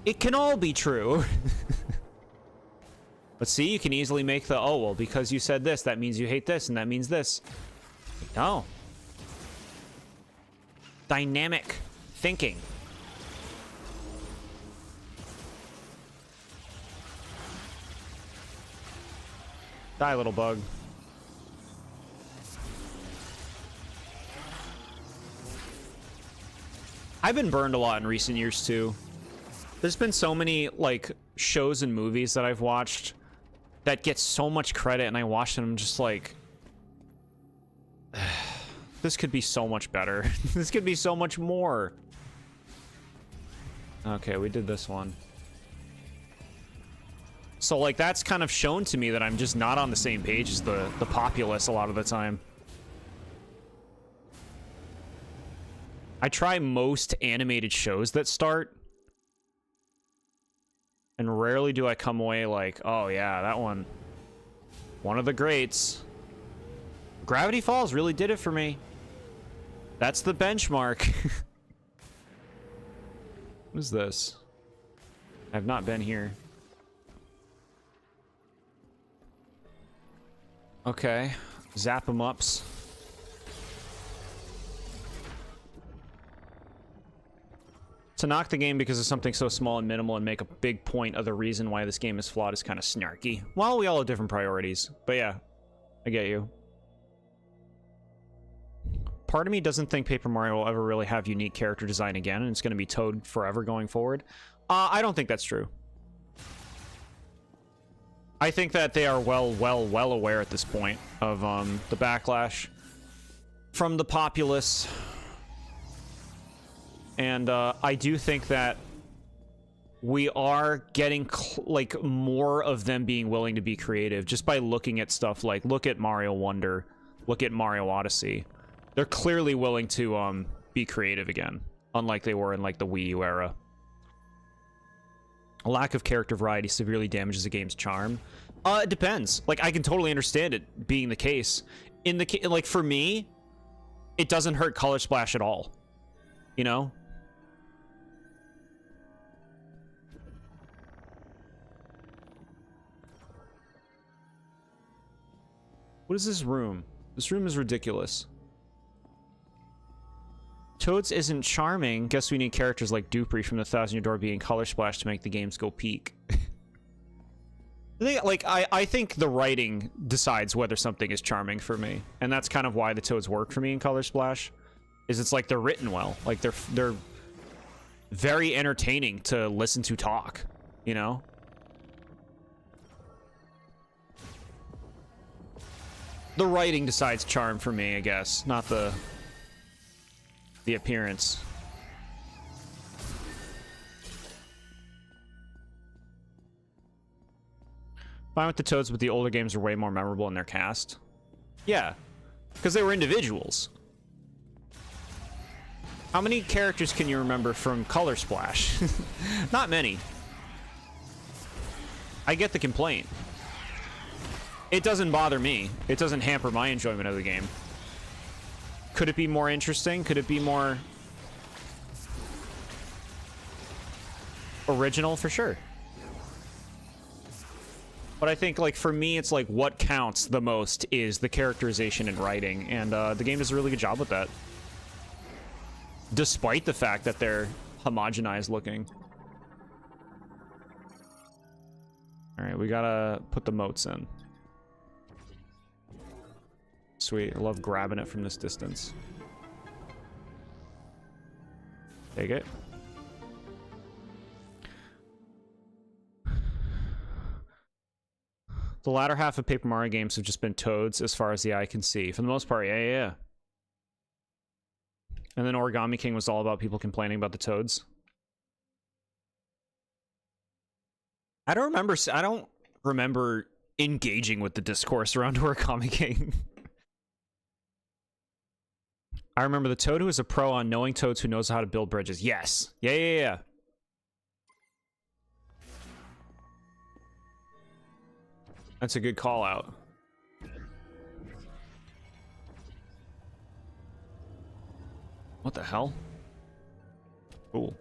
It can all be true. But see, you can easily make the, oh, well, because you said this, that means you hate this, and that means this. No. Dynamic thinking. Die, little bug. I've been burned a lot in recent years, too. There's been so many, like, shows and movies that I've watched that get so much credit, and I watch them just like... this could be so much better. This could be so much more. Okay, we did this one. So, like, that's kind of shown to me that I'm just not on the same page as the populace a lot of the time. I try most animated shows that start, and rarely do I come away like, oh yeah, that one of the greats. Gravity Falls really did it for me. That's the benchmark. What is this? I've not been here. Okay, zap 'em ups. To knock the game because of something so small and minimal and make a big point of the reason why this game is flawed is kind of snarky. Well, we all have different priorities. But yeah, I get you. Part of me doesn't think Paper Mario will ever really have unique character design again, and it's going to be Toad forever going forward. I don't think that's true. I think that they are well aware at this point of the backlash from the populace. And I do think that we are getting like more of them being willing to be creative just by looking at stuff like, look at Mario Wonder, look at Mario Odyssey. They're clearly willing to be creative again, unlike they were in like the Wii U era. A lack of character variety severely damages a game's charm. It depends. Like, I can totally understand it being the case. Like, for me, it doesn't hurt Color Splash at all. You know? What is this room? This room is ridiculous. Toads isn't charming. Guess we need characters like Dupree from the Thousand Year Door being Color Splash to make the games go peak. I think the writing decides whether something is charming for me, and that's kind of why the Toads work for me in Color Splash. Is it's like they're written well, like they're very entertaining to listen to talk, you know. The writing decides charm for me, I guess, not the appearance. Fine with the Toads, but the older games are way more memorable in their cast. Yeah, because they were individuals. How many characters can you remember from Color Splash? Not many. I get the complaint. It doesn't bother me. It doesn't hamper my enjoyment of the game. Could it be more interesting? Could it be more original? For sure. But I think, like, for me, it's like what counts the most is the characterization and writing, and the game does a really good job with that. Despite the fact that they're homogenized looking. Alright, we gotta put the moats in. Sweet, I love grabbing it from this distance. Take it. The latter half of Paper Mario games have just been Toads as far as the eye can see. For the most part, yeah. And then Origami King was all about people complaining about the Toads. I don't remember engaging with the discourse around Origami King. I remember the Toad who is a pro on knowing Toads who knows how to build bridges. Yes. Yeah. That's a good call out. What the hell? Cool.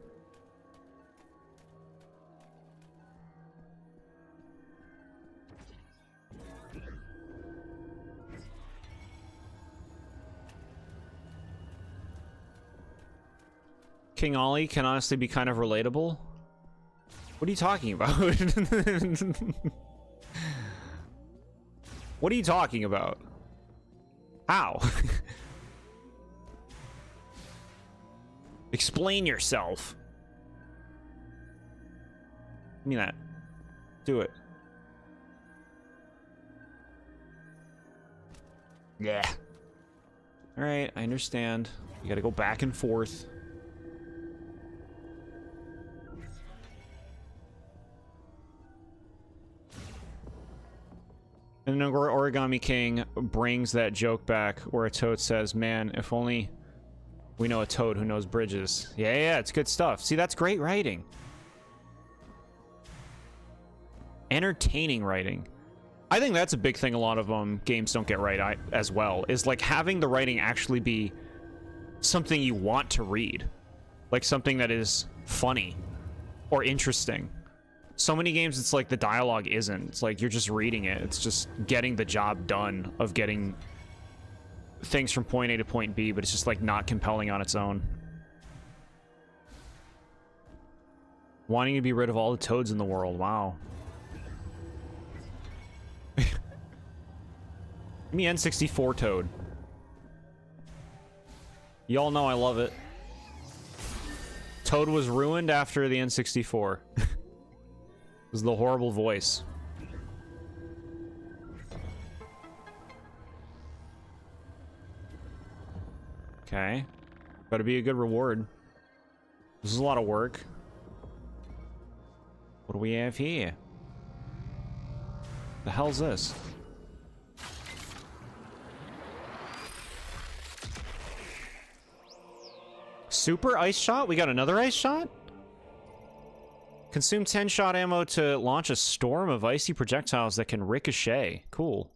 King Ollie can honestly be kind of relatable. What are you talking about? What are you talking about? How? Explain yourself. Give me that. Do it. Yeah. Alright, I understand. You gotta go back and forth. And then Origami King brings that joke back where a toad says, man, if only we know a toad who knows bridges. Yeah, it's good stuff. See, that's great writing. Entertaining writing. I think that's a big thing a lot of games don't get right as well, is like having the writing actually be something you want to read. Like something that is funny or interesting. So many games, it's like the dialogue isn't. It's like you're just reading it. It's just getting the job done of getting things from point A to point B, but it's just like not compelling on its own. Wanting to be rid of all the toads in the world. Wow. Give me N64 Toad. Y'all know I love it. Toad was ruined after the N64. It was the horrible voice. Okay. Better be a good reward. This is a lot of work. What do we have here? The hell's this? Super ice shot? We got another ice shot? Consume 10 shot ammo to launch a storm of icy projectiles that can ricochet. Cool.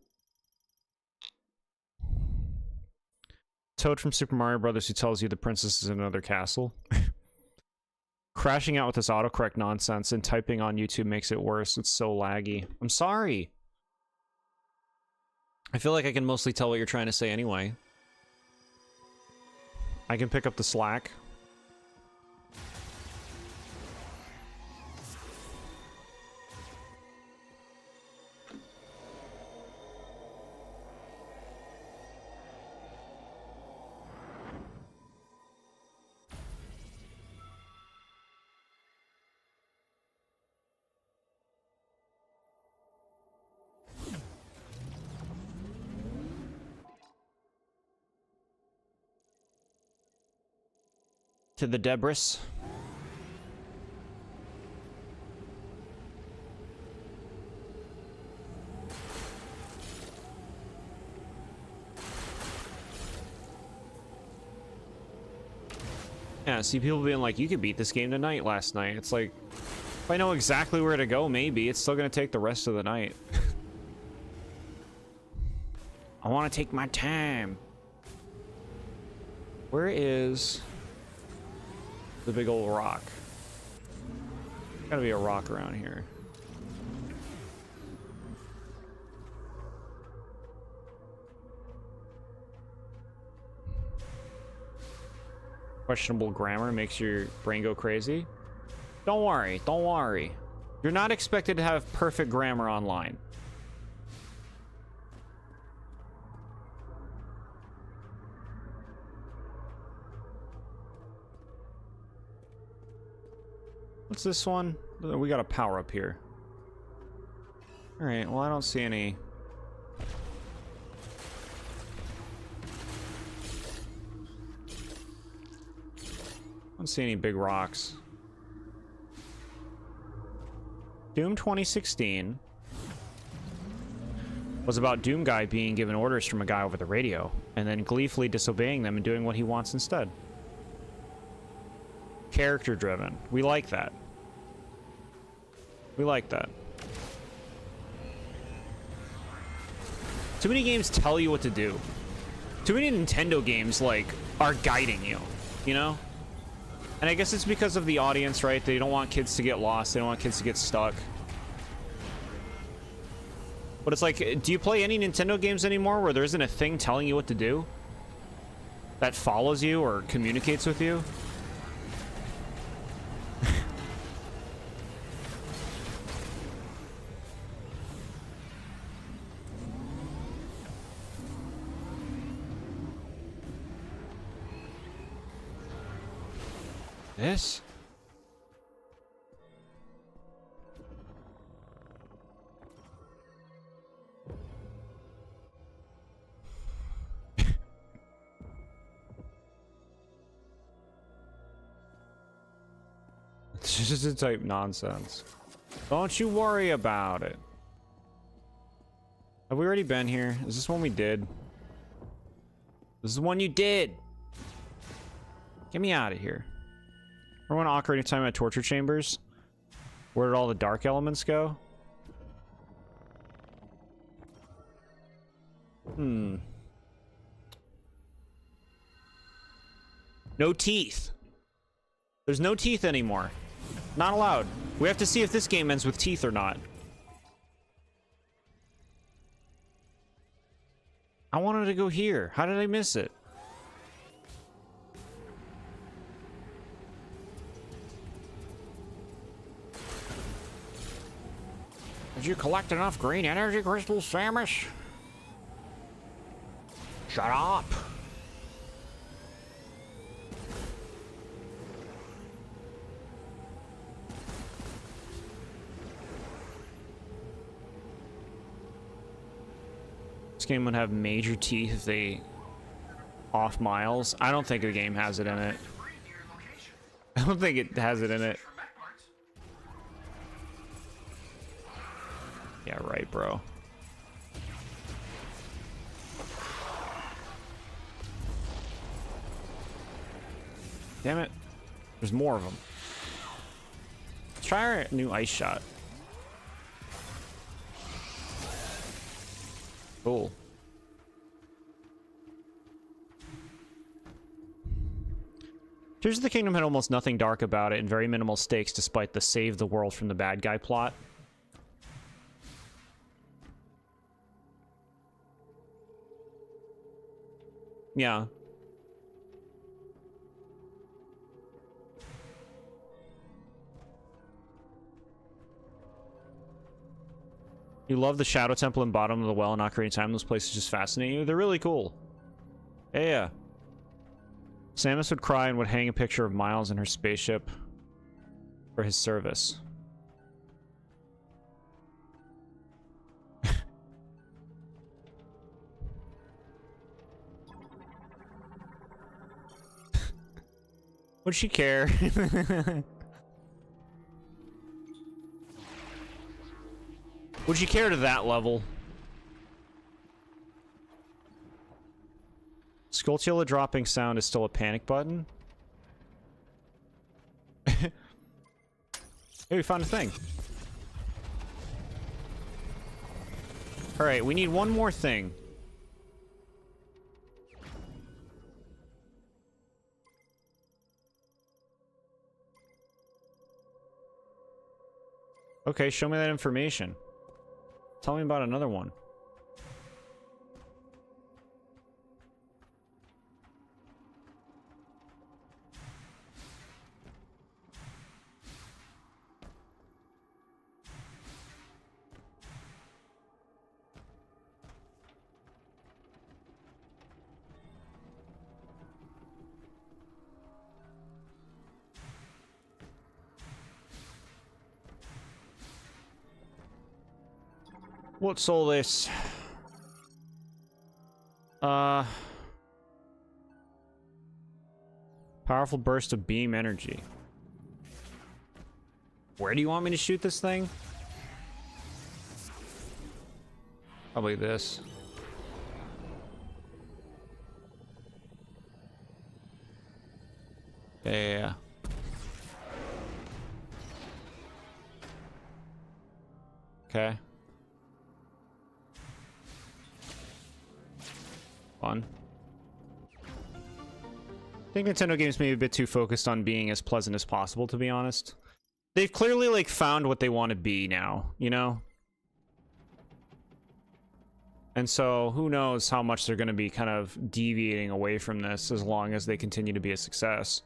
Toad from Super Mario Brothers who tells you the princess is in another castle. Crashing out with this autocorrect nonsense and typing on YouTube makes it worse. It's so laggy. I'm sorry. I feel like I can mostly tell what you're trying to say anyway. I can pick up the slack. To the Debris. Yeah, see people being like, you could beat this game tonight last night. It's like, if I know exactly where to go, maybe. It's still gonna take the rest of the night. I want to take my time. Where is the big old rock? Gotta be a rock around here. Questionable grammar makes your brain go crazy. Don't worry, don't worry. You're not expected to have perfect grammar online. What's this one? We got a power up here. Alright, well I don't see any. I don't see any big rocks. Doom 2016 was about Doom Guy being given orders from a guy over the radio, and then gleefully disobeying them and doing what he wants instead. Character driven. We like that. We like that. Too many games tell you what to do. Too many Nintendo games, like, are guiding you, you know? And I guess it's because of the audience, right? They don't want kids to get lost. They don't want kids to get stuck. But it's like, do you play any Nintendo games anymore where there isn't a thing telling you what to do? That follows you or communicates with you? This? It's just a type nonsense. Don't you worry about it. Have we already been here? Is this one we did? This is the one you did. Get me out of here. Remember when Ocarina of Time at torture chambers? Where did all the dark elements go? Hmm. No teeth. There's no teeth anymore. Not allowed. We have to see if this game ends with teeth or not. I wanted to go here. How did I miss it? Did you collect enough green energy crystals, Samus? Shut up. This game would have major teeth if they off miles. I don't think the game has it in it. I don't think it has it in it. Yeah, right, bro. Damn it. There's more of them. Let's try our new ice shot. Cool. Tears of the Kingdom had almost nothing dark about it and very minimal stakes despite the save the world from the bad guy plot. Yeah. You love the Shadow Temple and bottom of the well in Ocarina of Time. Those places just fascinate you. They're really cool. Yeah. Samus would cry and would hang a picture of Miles in her spaceship for his service. Would she care? Would you care to that level? Skulltula dropping sound is still a panic button? Hey, we found a thing. Alright, we need one more thing. Okay, show me that information. Tell me about another one. What's all this? Powerful burst of beam energy. Where do you want me to shoot this thing? Probably this. Yeah. Okay. Fun. I think Nintendo games may be a bit too focused on being as pleasant as possible, to be honest. They've clearly, like, found what they want to be now, you know? And so, who knows how much they're going to be kind of deviating away from this as long as they continue to be a success.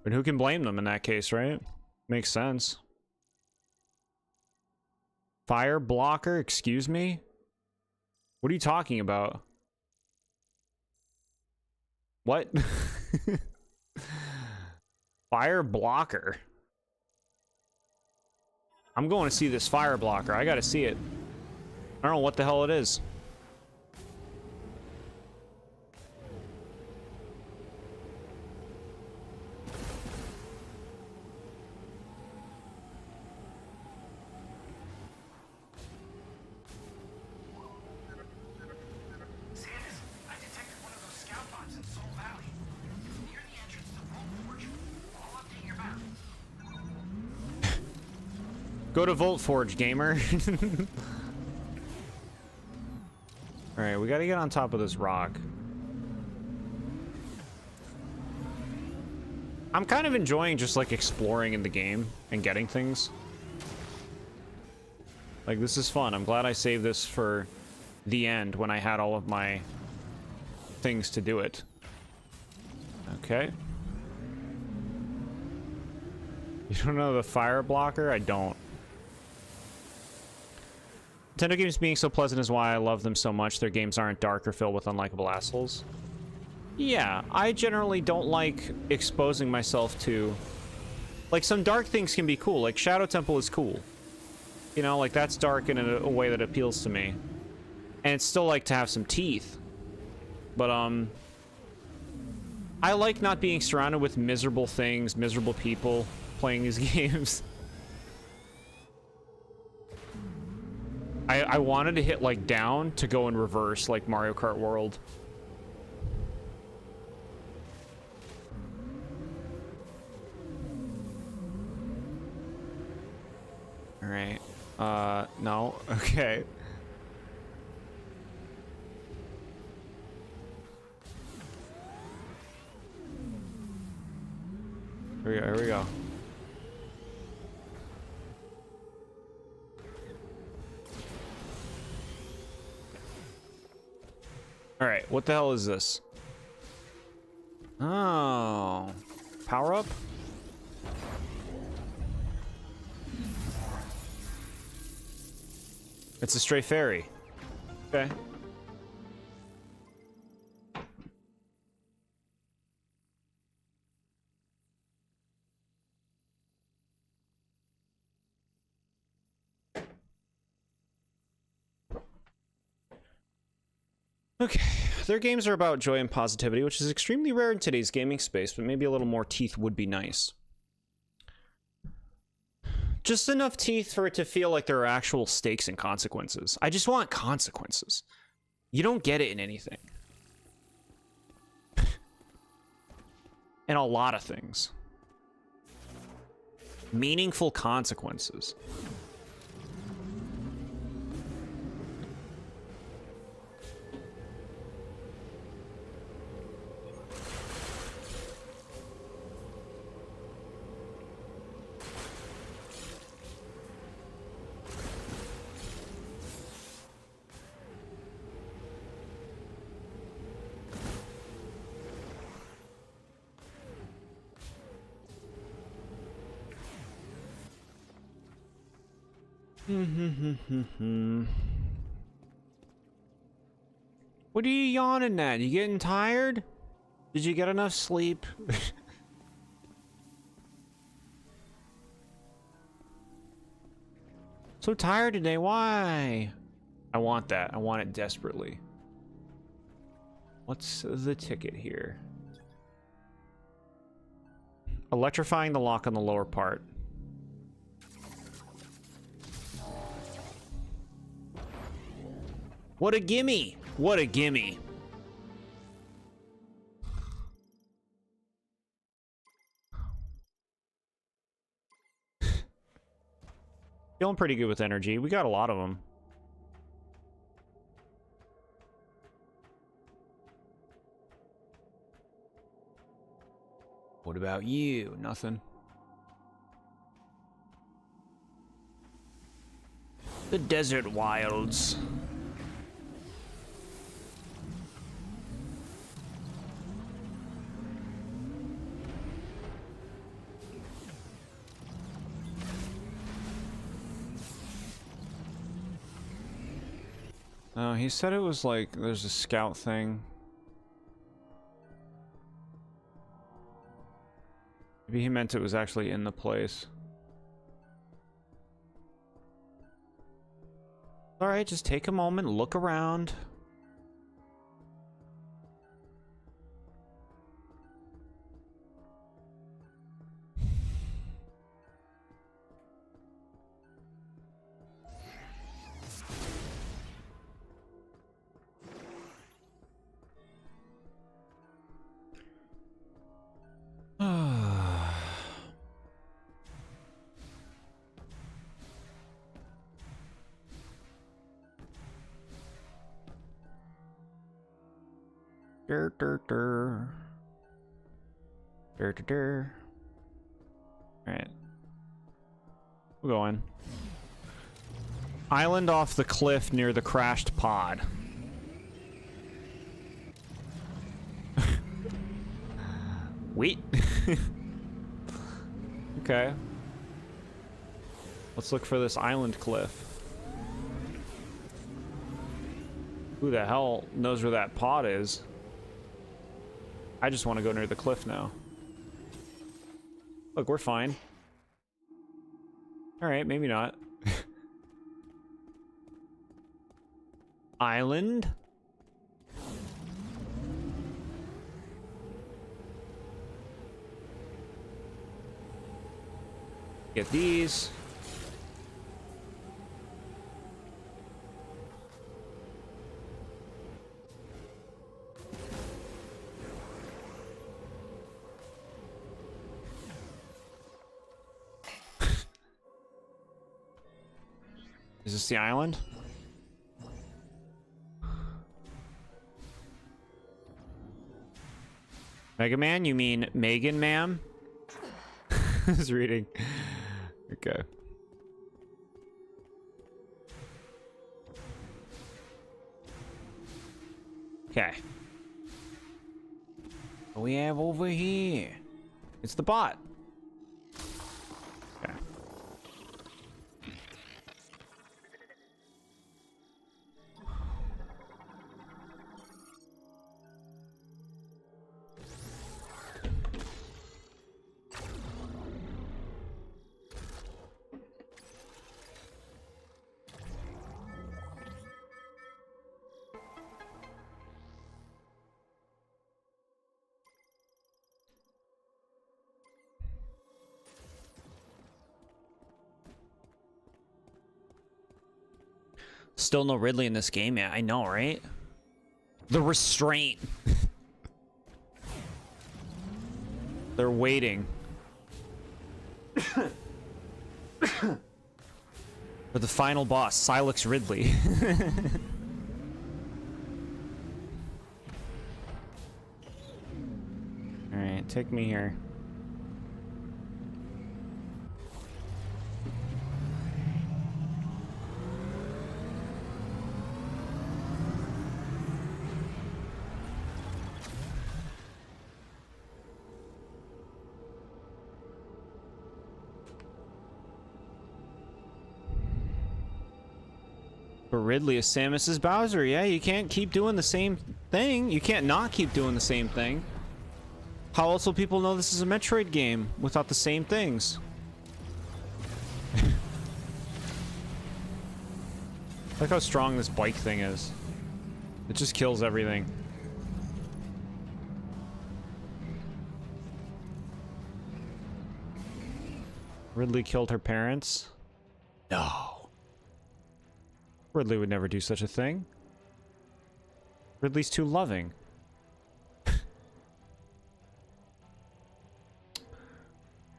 But who can blame them in that case, right? Makes sense. Fire blocker? Excuse me? What are you talking about? What? Fire blocker. I'm going to see this fire blocker. I gotta see it. I don't know what the hell it is. Go to VoltForge, gamer. Alright, we gotta get on top of this rock. I'm kind of enjoying just like exploring in the game and getting things. Like, this is fun. I'm glad I saved this for the end when I had all of my things to do it. Okay. You don't know the fire blocker? I don't. Nintendo games being so pleasant is why I love them so much. Their games aren't dark or filled with unlikable assholes. Yeah, I generally don't like exposing myself to... Like, some dark things can be cool. Like, Shadow Temple is cool. You know, like, that's dark in a way that appeals to me. And it's still like to have some teeth. But, I like not being surrounded with miserable things, miserable people playing these games. I wanted to hit, like, down to go in reverse, like Mario Kart World. Alright. No. Okay. Here we go. Alright, what the hell is this? Oh. Power up? It's a stray fairy. Okay. Okay, their games are about joy and positivity, which is extremely rare in today's gaming space, but maybe a little more teeth would be nice. Just enough teeth for it to feel like there are actual stakes and consequences. I just want consequences. You don't get it in anything. And a lot of things. Meaningful consequences. What are you yawning at? You getting tired? Did you get enough sleep? So tired today, why? I want that. I want it desperately. What's the ticket here? Electrifying the lock on the lower part. What a gimme! What a gimme! Feeling pretty good with energy. We got a lot of them. What about you? Nothing. The desert wilds. Oh, he said it was like there's a scout thing. Maybe he meant it was actually in the place. Alright, just take a moment, look around. Dur, dur, dur. Dur, dur, dur. Alright. We're going. Island off the cliff near the crashed pod. Wait. Okay. Let's look for this island cliff. Who the hell knows where that pod is? I just want to go near the cliff now. Look, we're fine. Alright, maybe not. Island? Get these. Is this the island? Mega Man? You mean Megan, ma'am? I was reading. Okay. Okay. What we have over here? It's the bot. Okay. Still no Ridley in this game yet. I know, right? The restraint. They're waiting. For the final boss, Silex Ridley. Alright, take me here. But Ridley is Samus's Bowser. Yeah, you can't keep doing the same thing. You can't not keep doing the same thing. How else will people know this is a Metroid game without the same things? Look how strong this bike thing is. It just kills everything. Ridley killed her parents? No. Ridley would never do such a thing. Ridley's too loving.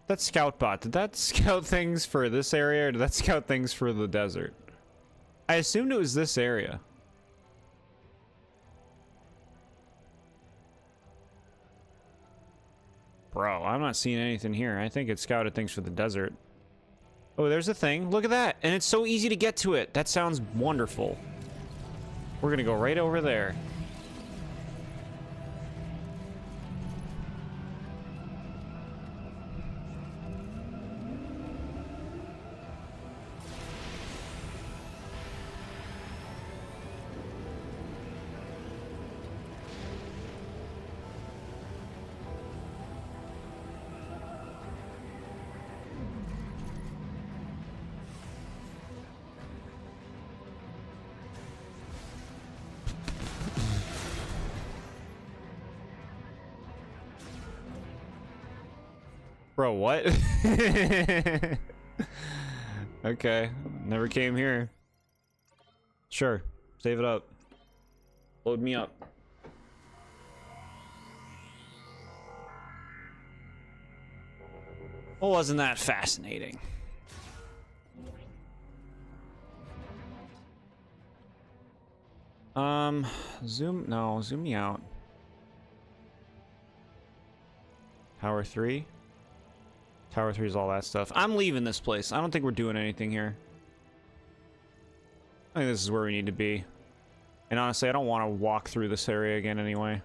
That scout bot, did that scout things for this area or did that scout things for the desert? I assumed it was this area. Bro, I'm not seeing anything here. I think it scouted things for the desert. Oh, there's a thing. Look at that. And it's so easy to get to it. That sounds wonderful. We're gonna go right over there. Bro, what? Okay, never came here. Sure, save it up. Load me up. Well, wasn't that fascinating? Zoom me out. Tower 3? Tower 3 is all that stuff. I'm leaving this place. I don't think we're doing anything here. I think this is where we need to be. And honestly, I don't want to walk through this area again anyway.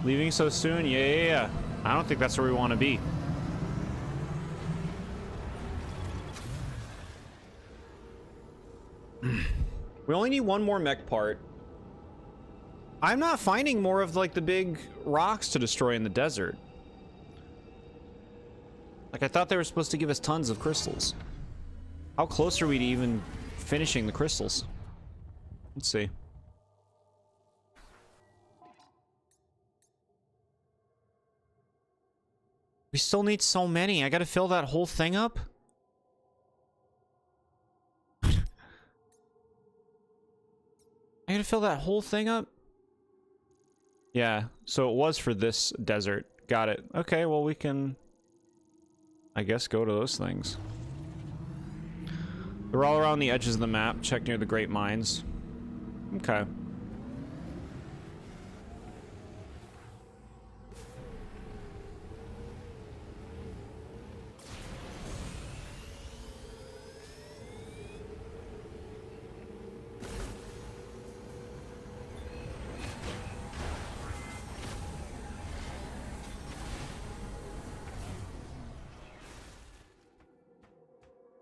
Leaving so soon? Yeah. I don't think that's where we want to be. We only need one more mech part. I'm not finding more of like the big rocks to destroy in the desert. Like I thought they were supposed to give us tons of crystals. How close are we to even finishing the crystals? Let's see. We still need so many. I gotta fill that whole thing up? I gotta fill that whole thing up? Yeah, so it was for this desert. Got it. Okay, well we can, I guess, go to those things. They're all around the edges of the map. Check near the Great Mines. Okay.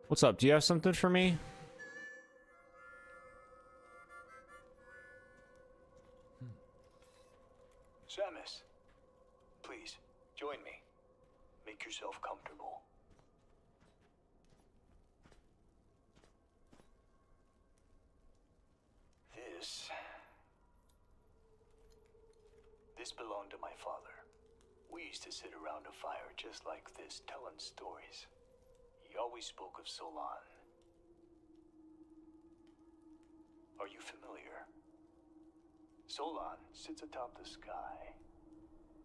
What's up? Do you have something for me? Samus, please, join me. Make yourself comfortable. This belonged to my father. We used to sit around a fire just like this, telling stories. He always spoke of Solon. Are you familiar? Solon sits atop the sky.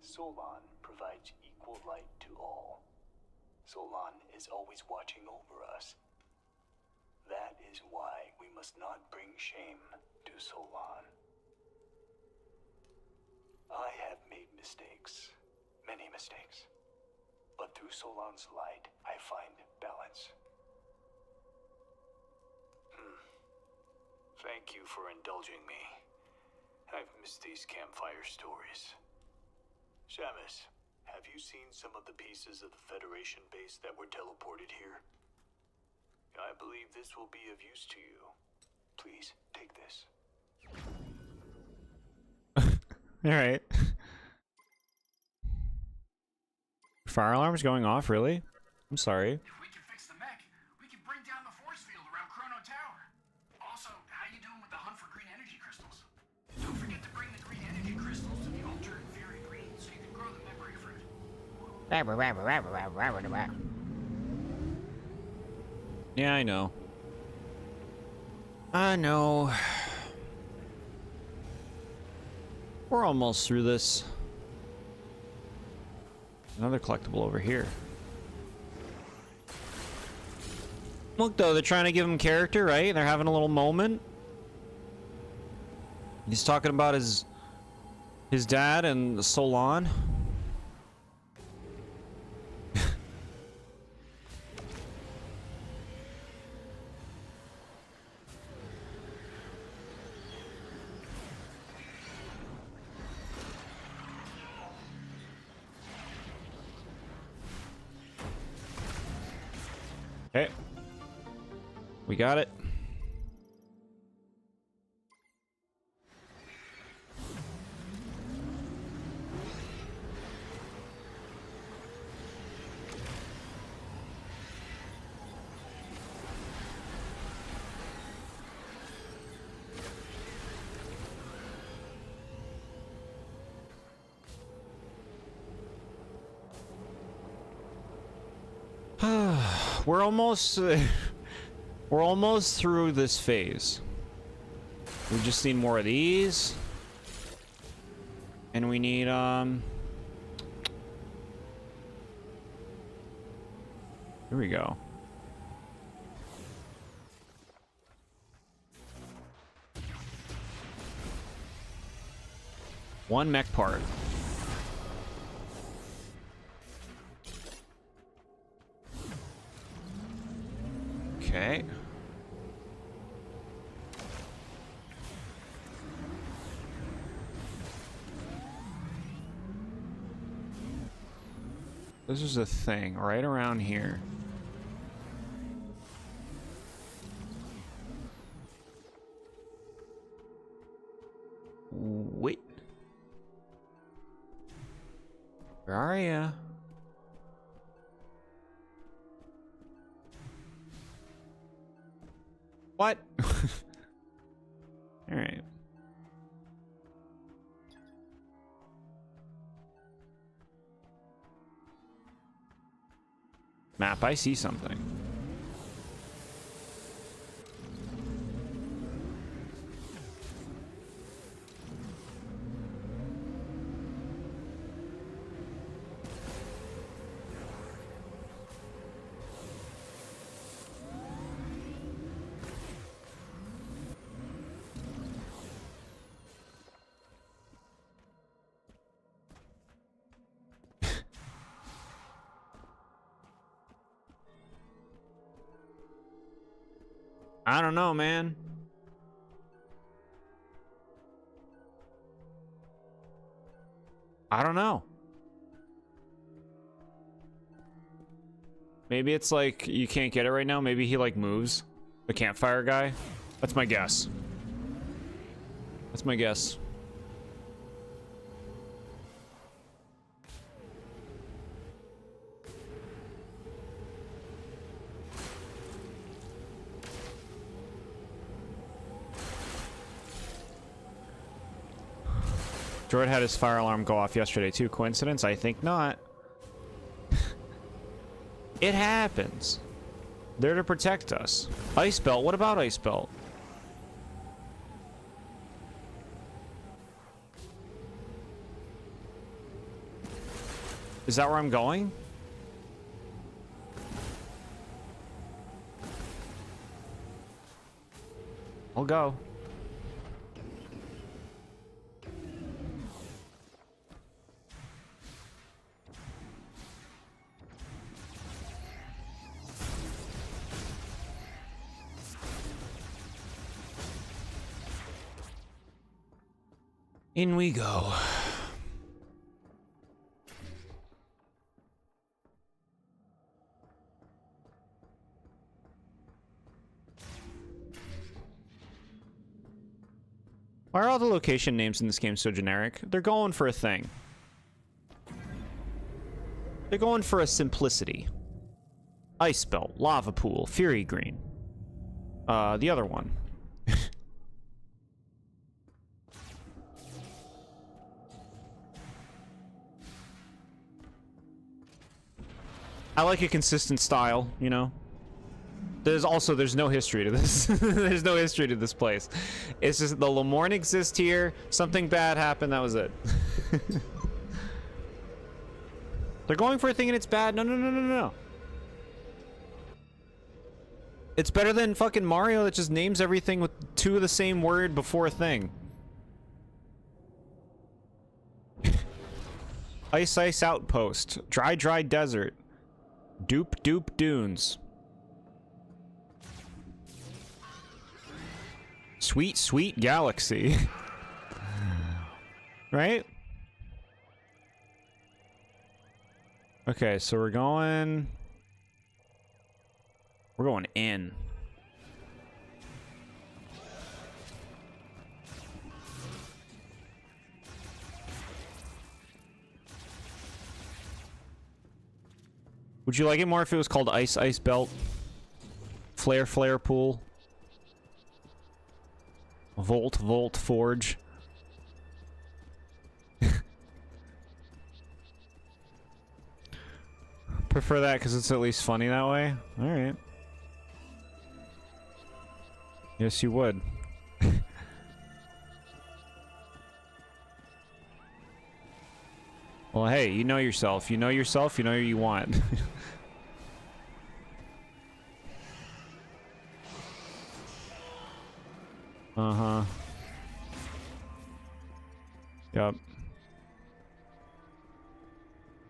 Solon provides equal light to all. Solon is always watching over us. That is why we must not bring shame to Solon. I have made mistakes, many mistakes. But through Solon's light, I find balance. Thank you for indulging me. I've missed these campfire stories. Samus, have you seen some of the pieces of the Federation base that were teleported here? I believe this will be of use to you. Please, take this. Alright. Fire alarm's going off, really? I'm sorry. If we can fix the mech, we can bring down the force field around Chrono Tower. Also, how you doing with the hunt for green energy crystals? Don't forget to bring the green energy crystals to the Ultra Inferior Green so you can grow the memory fruit. Yeah, I know. I know. We're almost through this. Another collectible over here. Look, though, they're trying to give him character, right? They're having a little moment. He's talking about his dad and Solon. Okay. We got it. We're almost through this phase. We just need more of these. And we need here we go. One mech part. Okay. This is a thing right around here. Wait. Where are ya? What? All right. Map, I see something. I don't know, man. I don't know. Maybe it's like you can't get it right now. Maybe he like moves. The campfire guy. That's my guess. That's my guess. Droid had his fire alarm go off yesterday too. Coincidence? I think not. It happens. They're to protect us. Ice belt. What about ice belt? Is that where I'm going? I'll go. In we go. Why are all the location names in this game so generic? They're going for a thing. They're going for a simplicity. Ice belt, lava pool, fury green. The other one. I like a consistent style, you know? There's no history to this. There's no history to this place. It's just the Lemoyne exists here. Something bad happened. That was it. They're going for a thing and it's bad. No, no, no, no, no. It's better than fucking Mario that just names everything with two of the same word before a thing. Ice Ice Outpost. Dry Dry Desert. Doop Doop Dunes. Sweet Sweet Galaxy. Right? Okay, so we're going... We're going in. Would you like it more if it was called Ice Ice Belt? Flare Flare Pool? Volt Volt Forge? Prefer that because it's at least funny that way? Alright. Yes, you would. Well, hey, you know yourself. You know yourself, you know what you want. Uh-huh. Yep.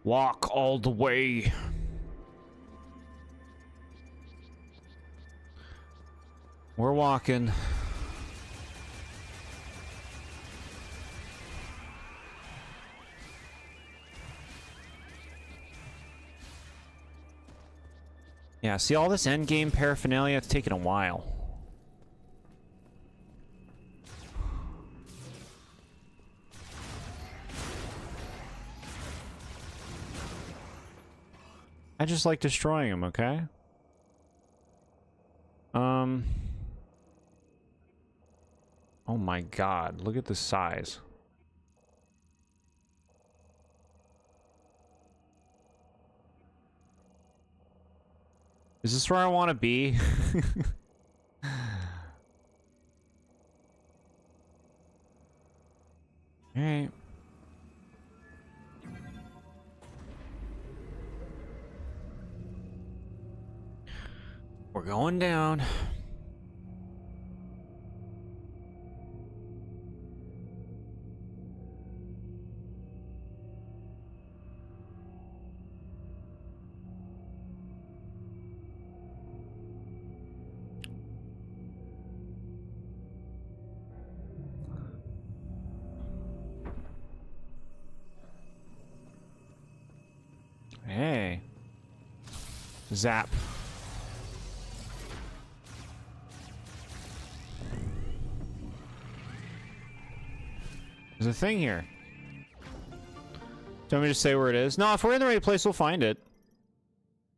Walk all the way. We're walking. Yeah, see all this endgame paraphernalia? It's taking a while. I just like destroying them, okay? Oh my god, look at the size. Is this where I want to be? Alright. We're going down. Hey. Zap. There's a thing here. Do you want me to say where it is? No, if we're in the right place, we'll find it.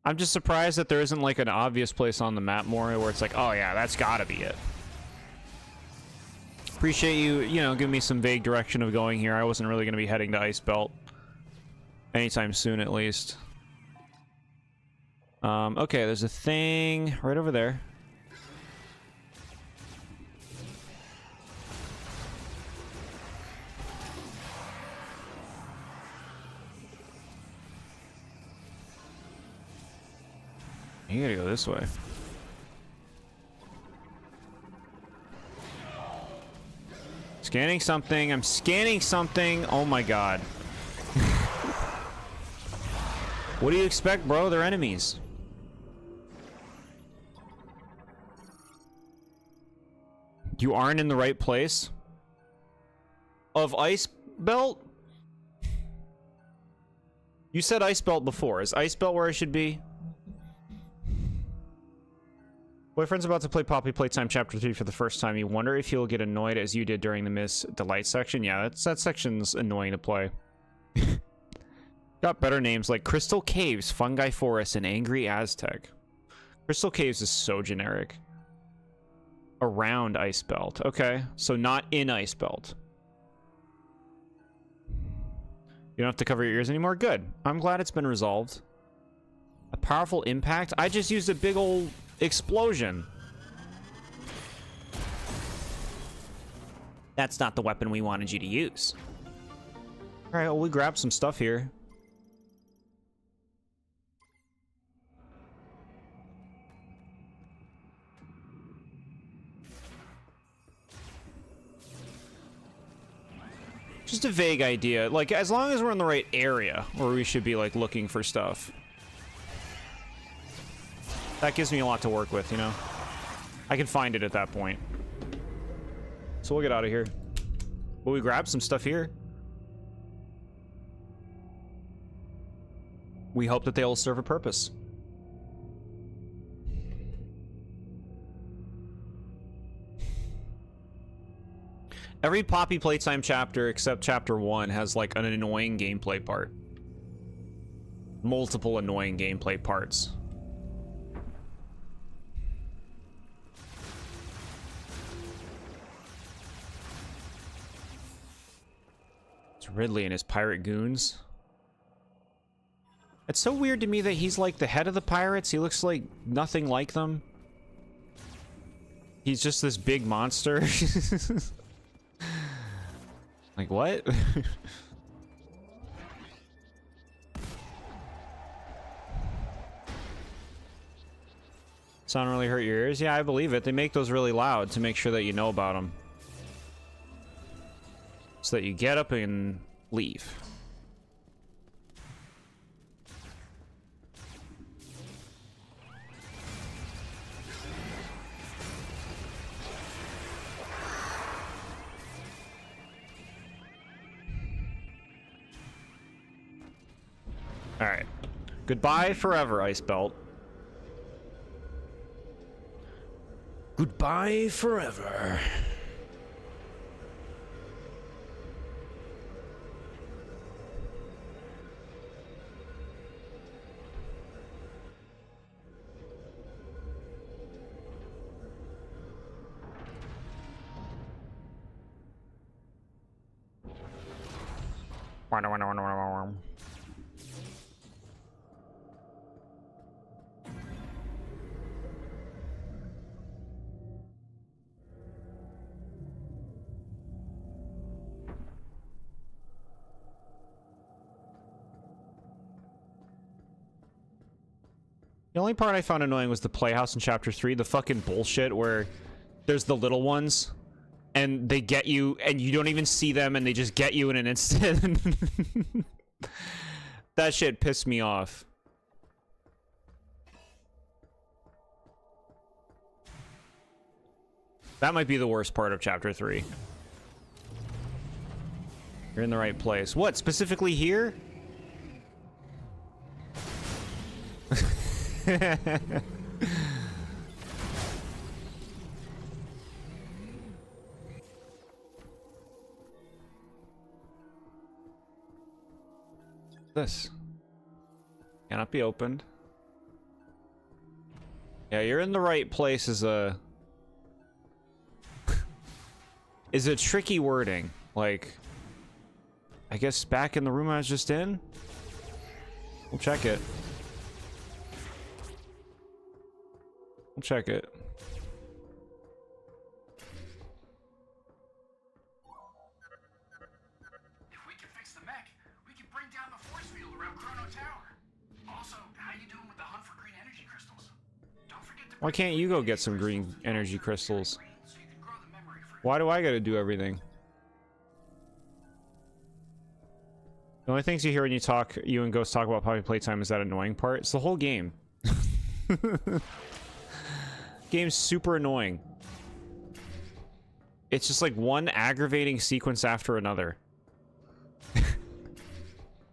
I'm just surprised that there isn't like an obvious place on the map more where it's like, oh yeah, that's gotta be it. Appreciate you, you know, giving me some vague direction of going here. I wasn't really gonna be heading to Ice Belt. Anytime soon, at least. Okay, there's a thing right over there. You gotta go this way. Scanning something. I'm scanning something. Oh my god. What do you expect, bro? They're enemies. You aren't in the right place? Of Ice Belt? You said Ice Belt before. Is Ice Belt where I should be? Boyfriend's about to play Poppy Playtime Chapter 3 for the first time. You wonder if he'll get annoyed as you did during the Miss Delight section? Yeah, that section's annoying to play. Got better names like Crystal Caves, Fungi Forest, and Angry Aztec. Crystal Caves is so generic. Around Ice Belt. Okay, so not in Ice Belt. You don't have to cover your ears anymore? Good. I'm glad it's been resolved. A powerful impact? I just used a big old explosion. That's not the weapon we wanted you to use. Alright, well, we grabbed some stuff here. Just a vague idea. Like, as long as we're in the right area where we should be, like, looking for stuff. That gives me a lot to work with, you know? I can find it at that point. So we'll get out of here. Will we grab some stuff here? We hope that they'll serve a purpose. Every Poppy Playtime chapter except chapter 1 has like an annoying gameplay part. Multiple annoying gameplay parts. It's Ridley and his pirate goons. It's so weird to me that he's like the head of the pirates. He looks like nothing like them. He's just this big monster. Like, what? Sound really hurt your ears? Yeah, I believe it. They make those really loud to make sure that you know about them. So that you get up and leave. Alright. Goodbye forever, Ice Belt. Goodbye forever. The only part I found annoying was the playhouse in chapter 3, the fucking bullshit where there's the little ones and they get you and you don't even see them and they just get you in an instant. That shit pissed me off. That might be the worst part of chapter 3. You're in the right place. What, specifically here? This cannot be opened. Yeah, you're in the right place is a tricky wording. Like, I guess back in the room I was just in? We'll check it. We'll check it. If we can fix the mech, we can bring down the force field around Chrono Tower. Also, how you doing with the hunt for green energy crystals? Don't forget to Why can't you go get some green energy crystals? so you can grow the memory for Why do I gotta do everything? The only things you hear when you and Ghost talk about Poppy Playtime is that annoying part. It's the whole game. Game's super annoying. It's just like one aggravating sequence after another.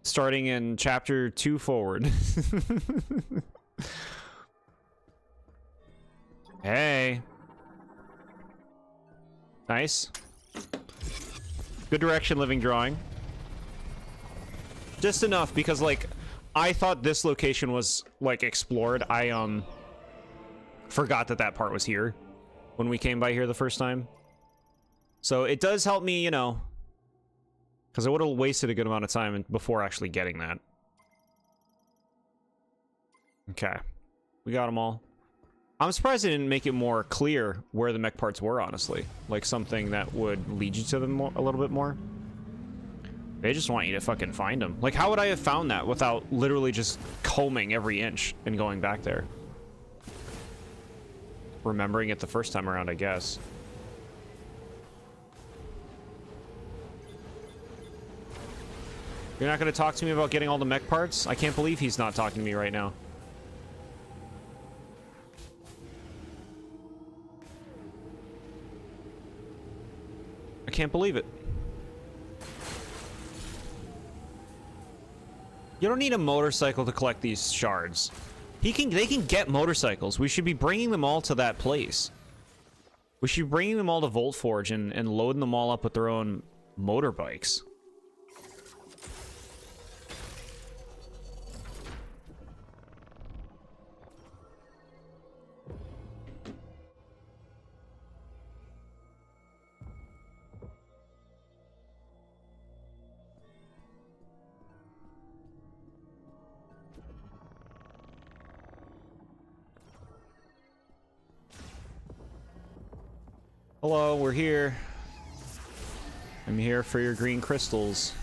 Starting in chapter 2 forward. Hey. Nice. Good direction, living drawing. Just enough because, like, I thought this location was, like, explored. I, forgot that part was here when we came by here the first time. So it does help me, you know, because I would have wasted a good amount of time before actually getting that. Okay. We got them all. I'm surprised they didn't make it more clear where the mech parts were, honestly. Like something that would lead you to them a little bit more. They just want you to fucking find them. Like, how would I have found that without literally just combing every inch and going back there? Remembering it the first time around, I guess. You're not going to talk to me about getting all the mech parts? I can't believe he's not talking to me right now. I can't believe it. You don't need a motorcycle to collect these shards. They can get motorcycles. We should be bringing them all to that place. We should be bringing them all to Voltforge and loading them all up with their own motorbikes. Hello, we're here. I'm here for your green crystals.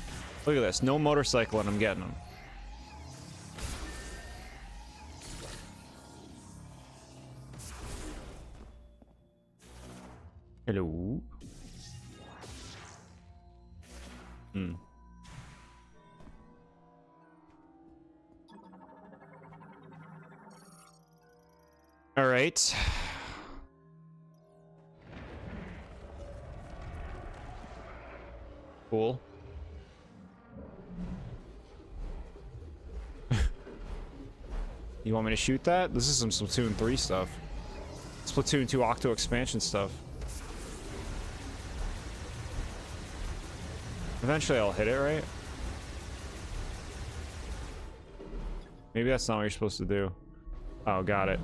Look at this. No motorcycle and I'm getting them. Hello. Hmm. All right. Cool. You want me to shoot that? This is some Splatoon 3 stuff. Splatoon 2 Octo expansion stuff. Eventually I'll hit it, right? Maybe that's not what you're supposed to do. Oh, got it.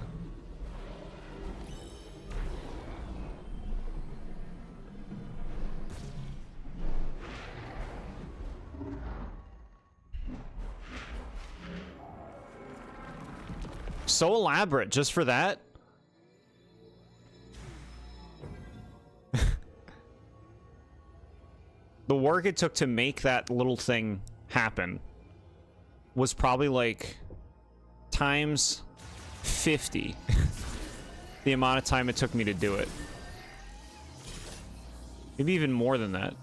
So elaborate just for that. The work it took to make that little thing happen was probably like times 50 the amount of time it took me to do it. Maybe even more than that.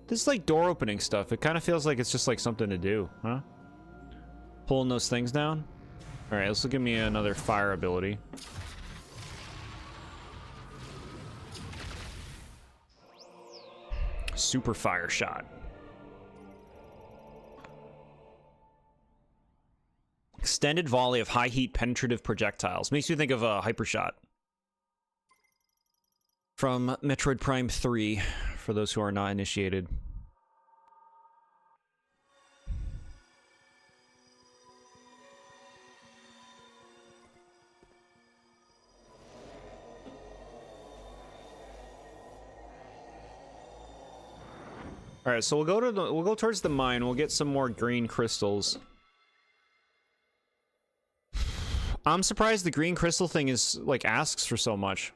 This is like door opening stuff. It kind of feels like it's just like something to do, huh? Pulling those things down. All right, this will give me another fire ability. Super fire shot. Extended volley of high heat penetrative projectiles. Makes me think of a hyper shot from Metroid Prime 3, for those who are not initiated. All right, so we'll go towards the mine. We'll get some more green crystals. I'm surprised the green crystal thing is like asks for so much.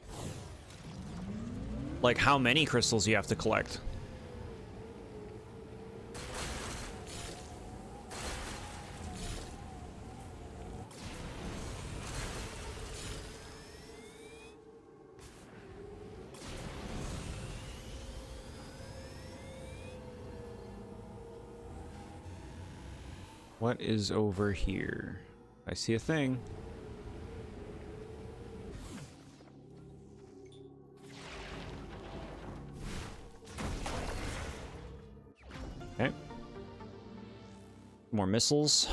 Like how many crystals you have to collect. What is over here? I see a thing. Okay. More missiles.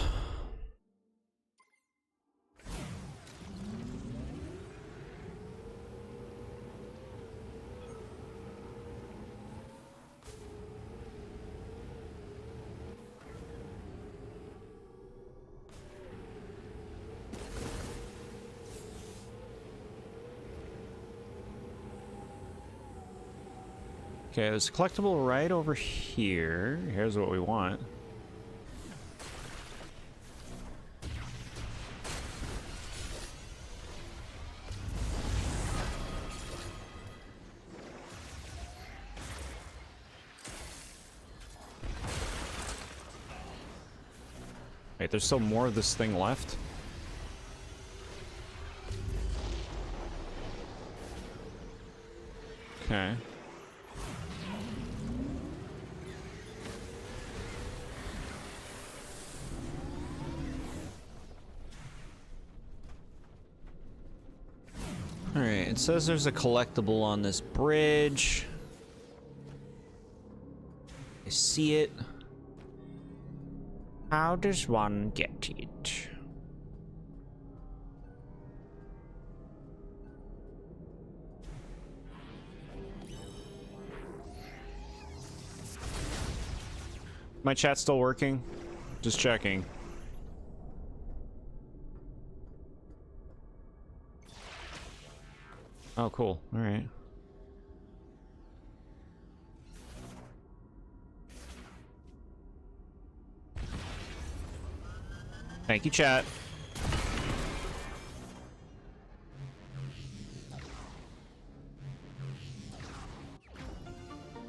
Okay, there's a collectible right over here. Here's what we want. Wait, there's still more of this thing left? Okay. Alright, it says there's a collectible on this bridge. I see it. How does one get it? My chat's still working? Just checking. Oh, cool. All right. Thank you, chat.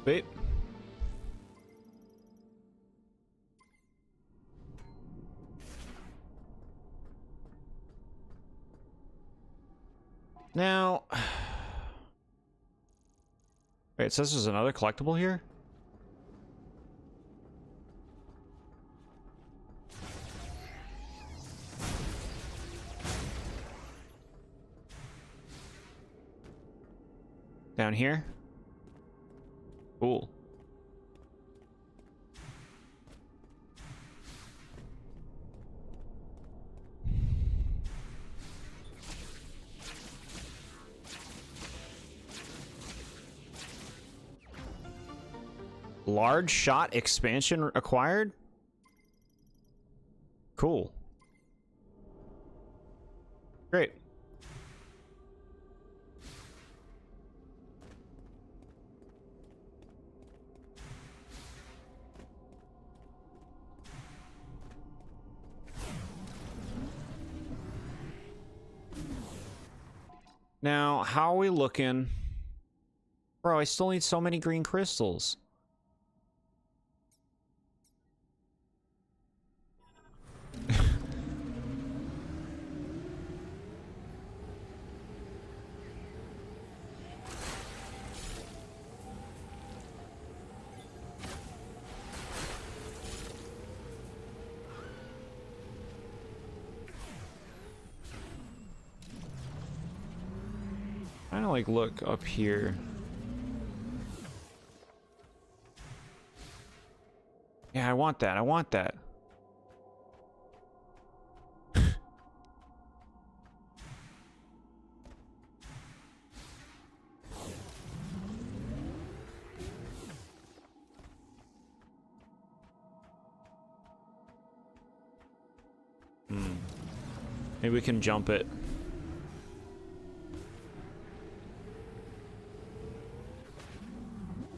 Wait. Now, wait, it says there's another collectible here? Down here? Cool. Large shot expansion acquired? Cool. Great. Now, how are we looking? Bro, I still need so many green crystals. Kind of like look up here. Yeah, I want that. I want that. Maybe we can jump it.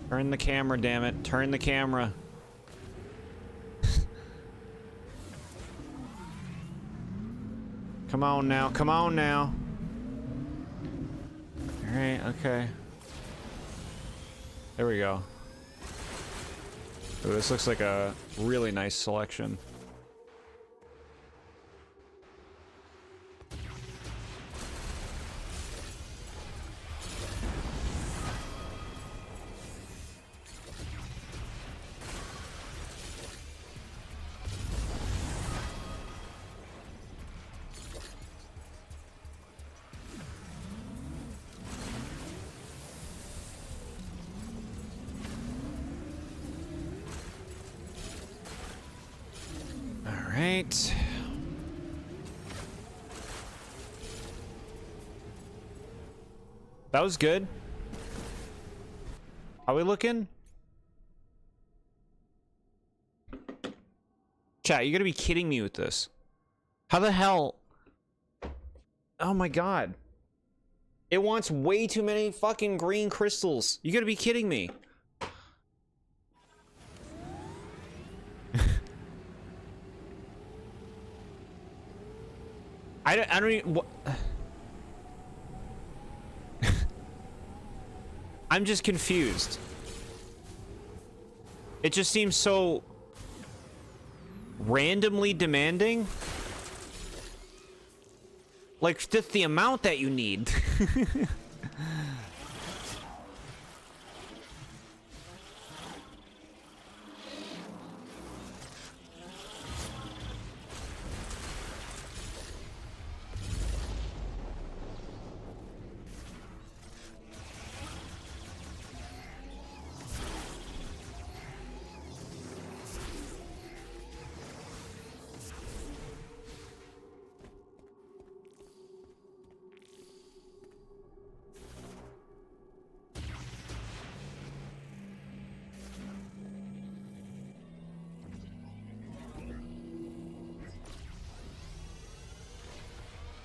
Turn the camera, damn it. Turn the camera. Come on now. Come on now. Alright, okay. There we go. Ooh, this looks like a really nice selection. Alright. That was good. Are we looking? Chat, you gotta be kidding me with this. How the hell? Oh my god. It wants way too many fucking green crystals. You gotta be kidding me. I don't even, what? I'm just confused. It just seems so randomly demanding. Like, just the amount that you need.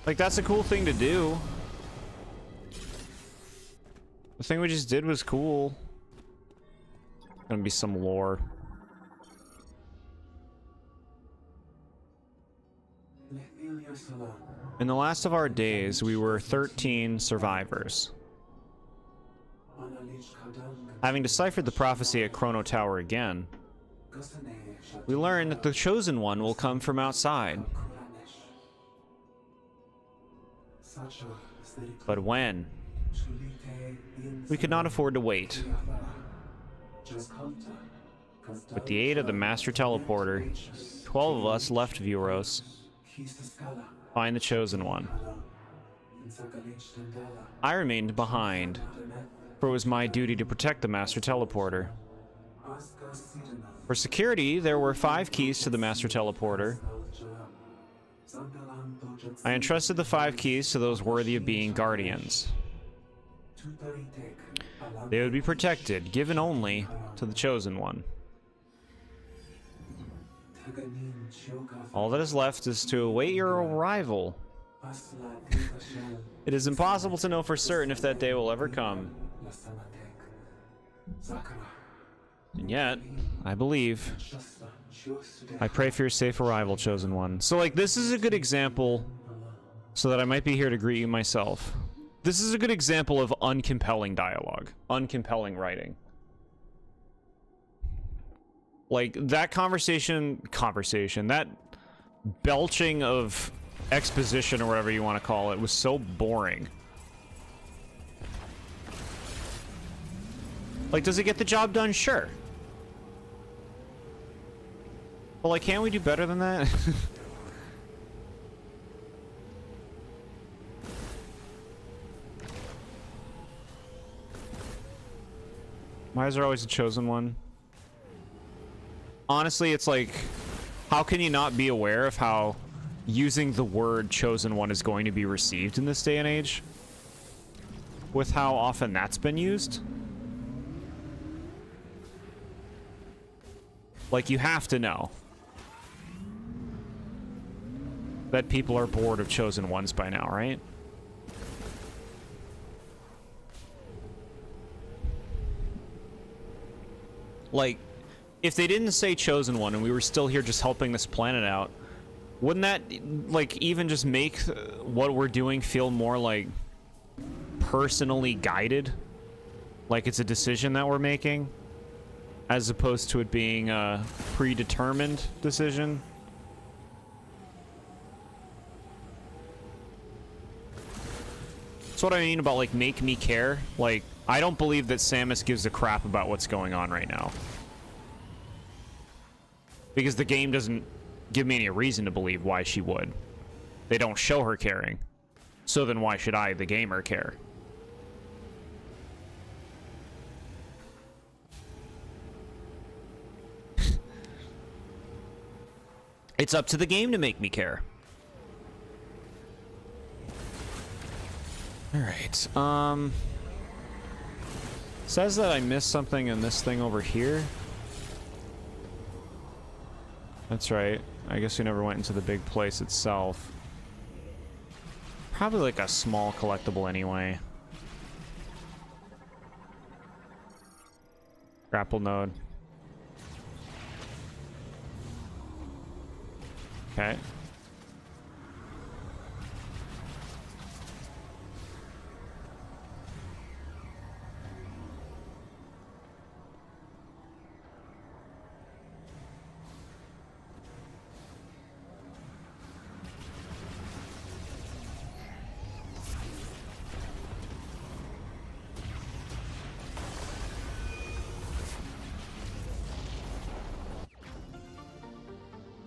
Like, that's a cool thing to do. The thing we just did was cool. Gonna be some lore. In the last of our days, we were 13 survivors. Having deciphered the prophecy at Chrono Tower again, we learned that the Chosen One will come from outside. But when? We could not afford to wait. With the aid of the Master Teleporter, 12 of us left Vuros. Find the Chosen One. I remained behind, for it was my duty to protect the Master Teleporter. For security, there were 5 keys to the Master Teleporter. I entrusted the 5 keys to those worthy of being guardians. They would be protected, given only to the Chosen One. All that is left is to await your arrival. It is impossible to know for certain if that day will ever come. And yet, I believe. I pray for your safe arrival, Chosen One. So, like, this is a good example, so that I might be here to greet you myself. This is a good example of uncompelling dialogue, uncompelling writing. Like, that that belching of exposition, or whatever you want to call it, was so boring. Like, does it get the job done? Sure. But, like, can't we do better than that? Why is there always a Chosen One? Honestly, it's like, how can you not be aware of how using the word Chosen One is going to be received in this day and age? With how often that's been used? Like, you have to know that people are bored of Chosen Ones by now, right? Like, if they didn't say Chosen One and we were still here just helping this planet out, wouldn't that, like, even just make what we're doing feel more, like, personally guided? Like it's a decision that we're making, as opposed to it being a predetermined decision? That's what I mean about, like, make me care. Like, I don't believe that Samus gives a crap about what's going on right now. Because the game doesn't give me any reason to believe why she would. They don't show her caring. So then why should I, the gamer, care? It's up to the game to make me care. Alright, says that I missed something in this thing over here. That's right. I guess we never went into the big place itself. Probably like a small collectible anyway. Grapple node. Okay.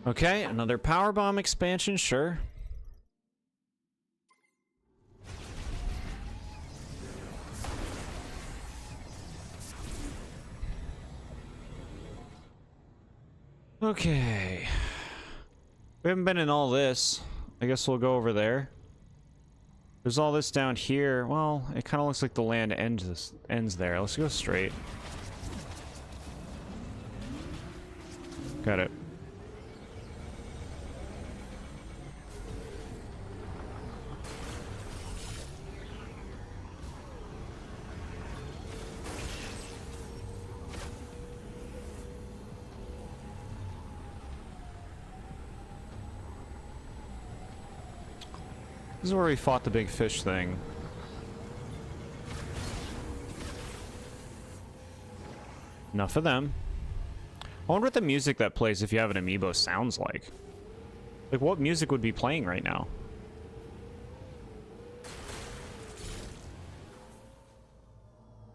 Okay, another power bomb expansion, sure. Okay. We haven't been in all this. I guess we'll go over there. There's all this down here. Well, it kind of looks like the land ends there. Let's go straight. Got it. This is where we fought the big fish thing. Enough of them. I wonder what the music that plays if you have an amiibo sounds like. Like, what music would be playing right now?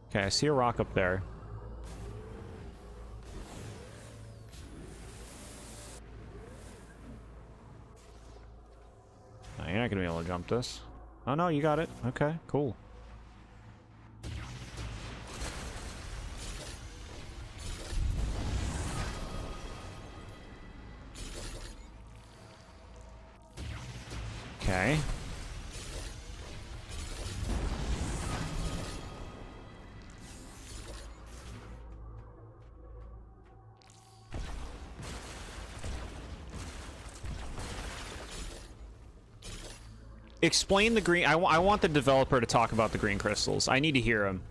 Okay, I see a rock up there. No, you're not gonna be able to jump this. Oh no, you got it. Okay, cool. Okay. Explain the green. I want the developer to talk about the green crystals. I need to hear him.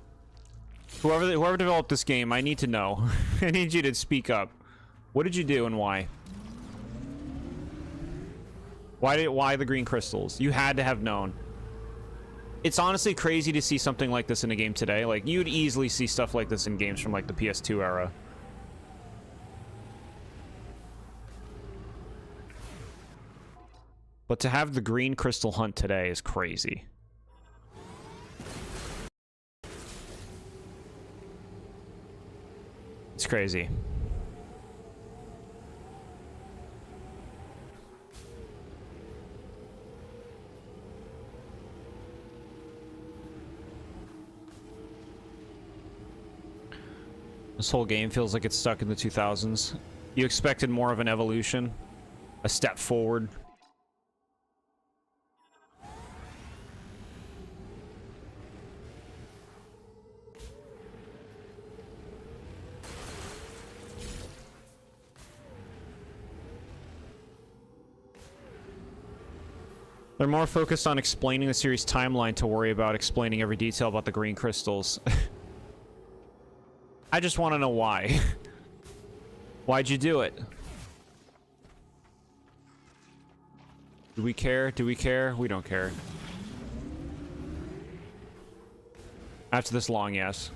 Whoever developed this game, I need to know. I need you to speak up. What did you do and why? Why the green crystals? You had to have known. It's honestly crazy to see something like this in a game today. Like, you'd easily see stuff like this in games from like the PS2 era. But to have the green crystal hunt today is crazy. It's crazy. This whole game feels like it's stuck in the 2000s. You expected more of an evolution, a step forward. They're more focused on explaining the series timeline to worry about explaining every detail about the green crystals. I just want to know why. Why'd you do it? Do we care? Do we care? We don't care. After this long, yes.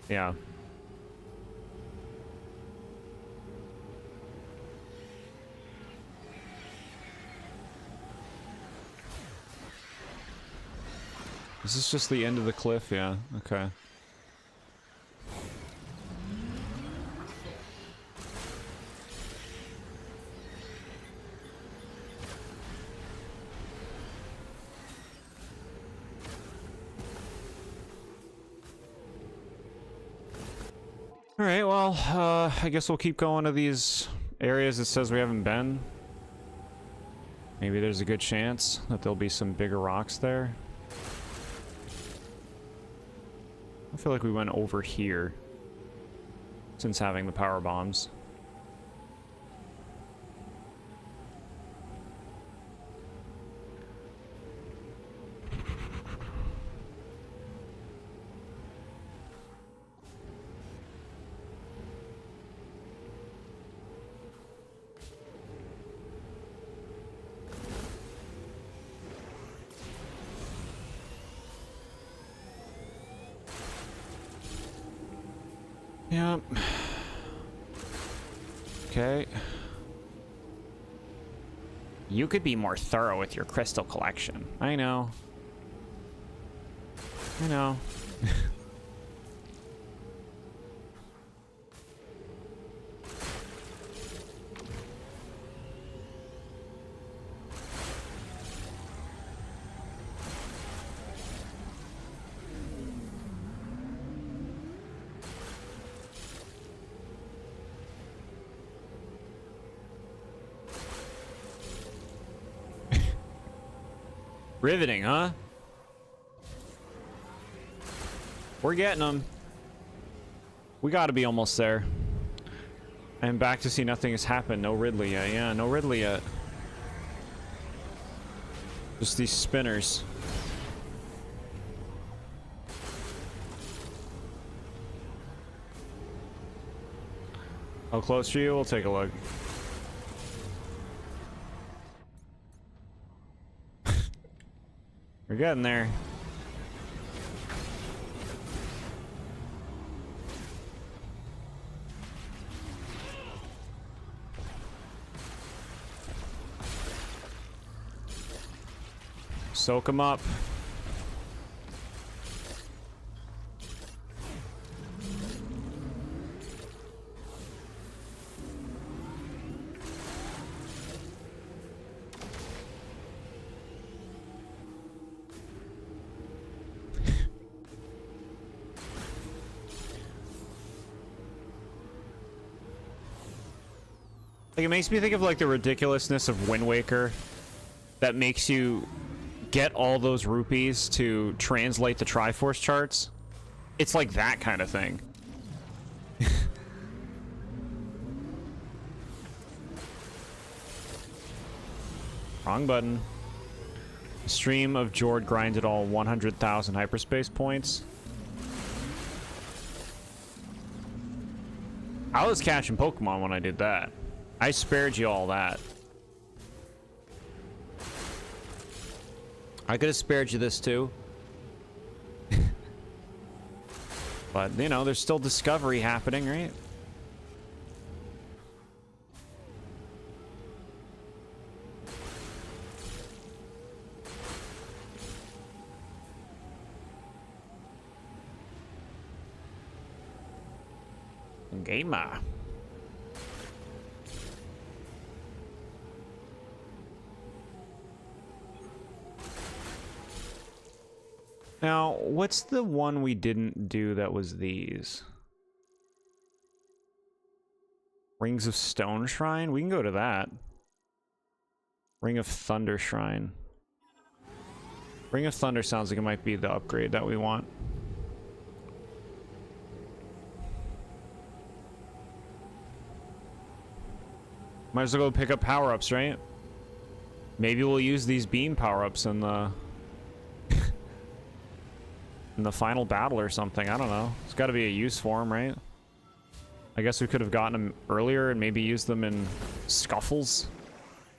Yeah. Is this just the end of the cliff? Yeah, okay. Alright, well, I guess we'll keep going to these areas it says we haven't been. Maybe there's a good chance that there'll be some bigger rocks there. I feel like we went over here since having the power bombs. Yep. Okay. You could be more thorough with your crystal collection. I know. I know. Riveting, huh? We're getting them. We gotta be almost there. I'm back to see nothing has happened. No Ridley yet. Yeah, no Ridley yet. Just these spinners. How close are you? We'll take a look. getting there. Soak him up. Like, it makes me think of, like, the ridiculousness of Wind Waker that makes you get all those rupees to translate the Triforce charts. It's like that kind of thing. Wrong button. Stream of Jord grinded all 100,000 hyperspace points. I was catching Pokemon when I did that. I spared you all that. I could have spared you this too. But, you know, there's still discovery happening, right? Gamer. Now, what's the one we didn't do that was these? Rings of Stone Shrine? We can go to that. Ring of Thunder Shrine. Ring of Thunder sounds like it might be the upgrade that we want. Might as well go pick up power-ups, right? Maybe we'll use these beam power-ups in the... in the final battle or something. I don't know. There's got to be a use for them, right? I guess we could have gotten them earlier and maybe used them in scuffles.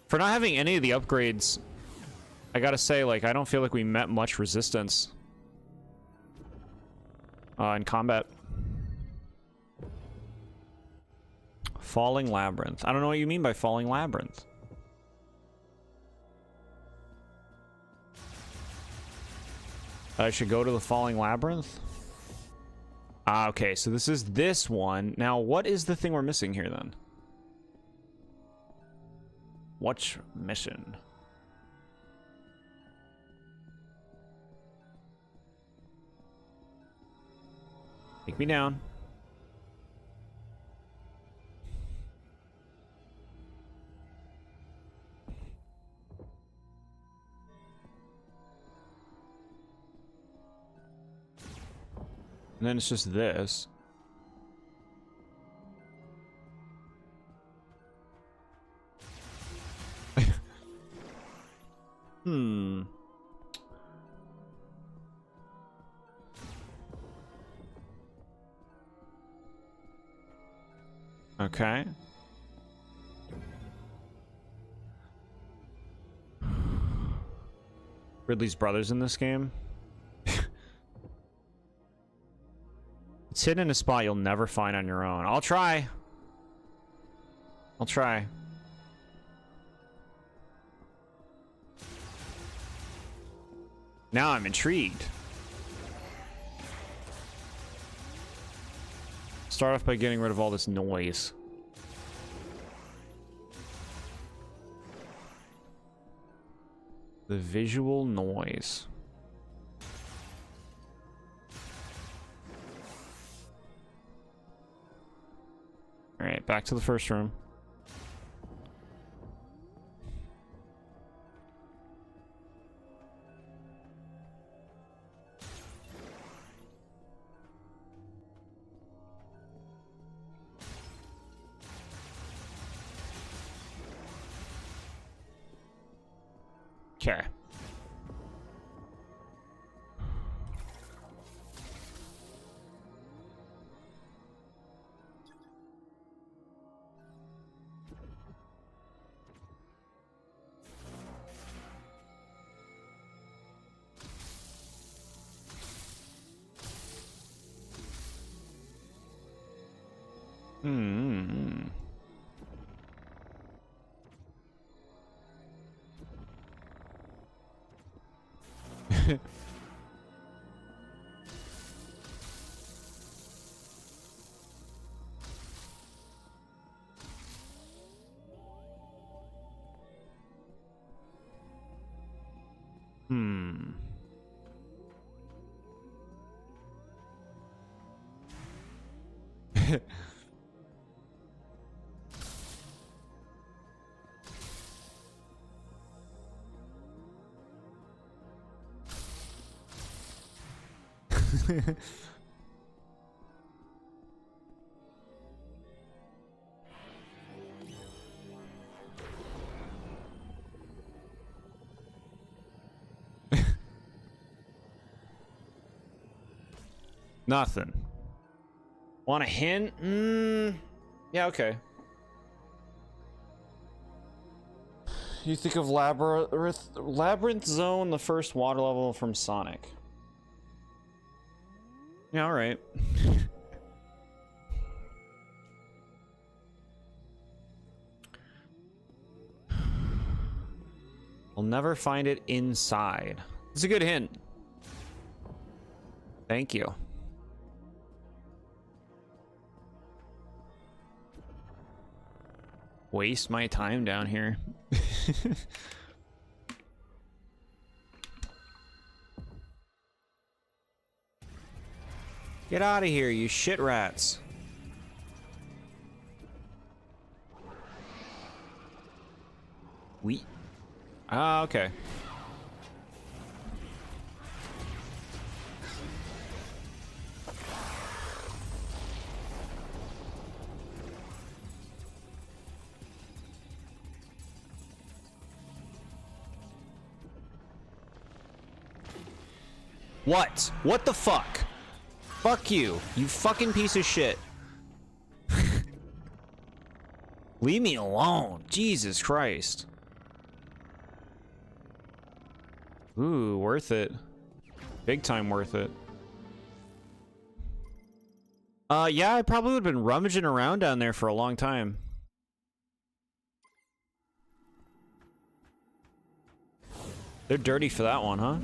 For not having any of the upgrades, I gotta say, like, I don't feel like we met much resistance in combat. Falling Labyrinth. I don't know what you mean by Falling Labyrinth. I should go to the Falling Labyrinth? Ah, okay, so this is this one. Now, what is the thing we're missing here, then? What's missing? Take me down. And then it's just this. Hmm. Okay. Ridley's brother's in this game. It's hidden in a spot you'll never find on your own. I'll try. I'll try. Now I'm intrigued. Start off by getting rid of all this noise. The visual noise. Alright, back to the first room. Okay. Hmm. Hmm. Nothing. Want a hint? Yeah, okay. You think of Labyrinth Zone, the first water level from Sonic. Yeah, alright. I'll never find it inside. It's a good hint. Thank you. Waste my time down here. Get out of here, you shit rats. We. Ah, okay. What? What the fuck? Fuck you, you fucking piece of shit. Leave me alone. Jesus Christ. Ooh, worth it. Big time worth it. Yeah, I probably would have been rummaging around down there for a long time. They're dirty for that one, huh?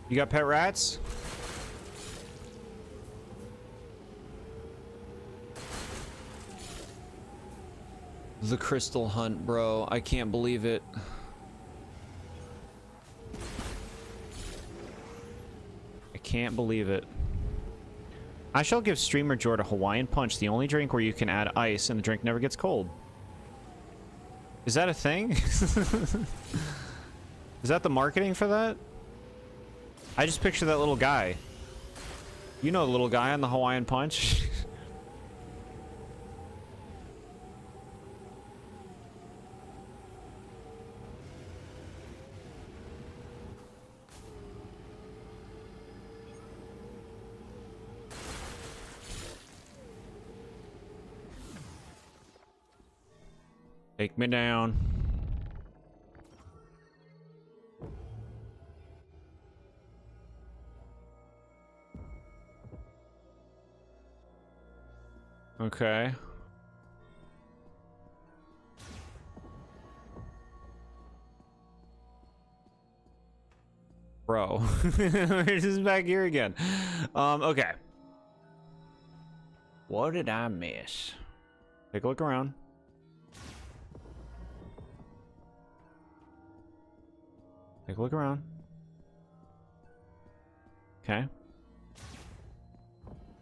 You got pet rats? The crystal hunt, bro. I can't believe it. I can't believe it. I shall give TheBoredJord a Hawaiian Punch, the only drink where you can add ice and the drink never gets cold. Is that a thing? Is that the marketing for that? I just picture that little guy. You know the little guy on the Hawaiian Punch? Take me down. Okay. Bro. We're just back here again. Okay. What did I miss? Take a look around. Take a look around. Okay.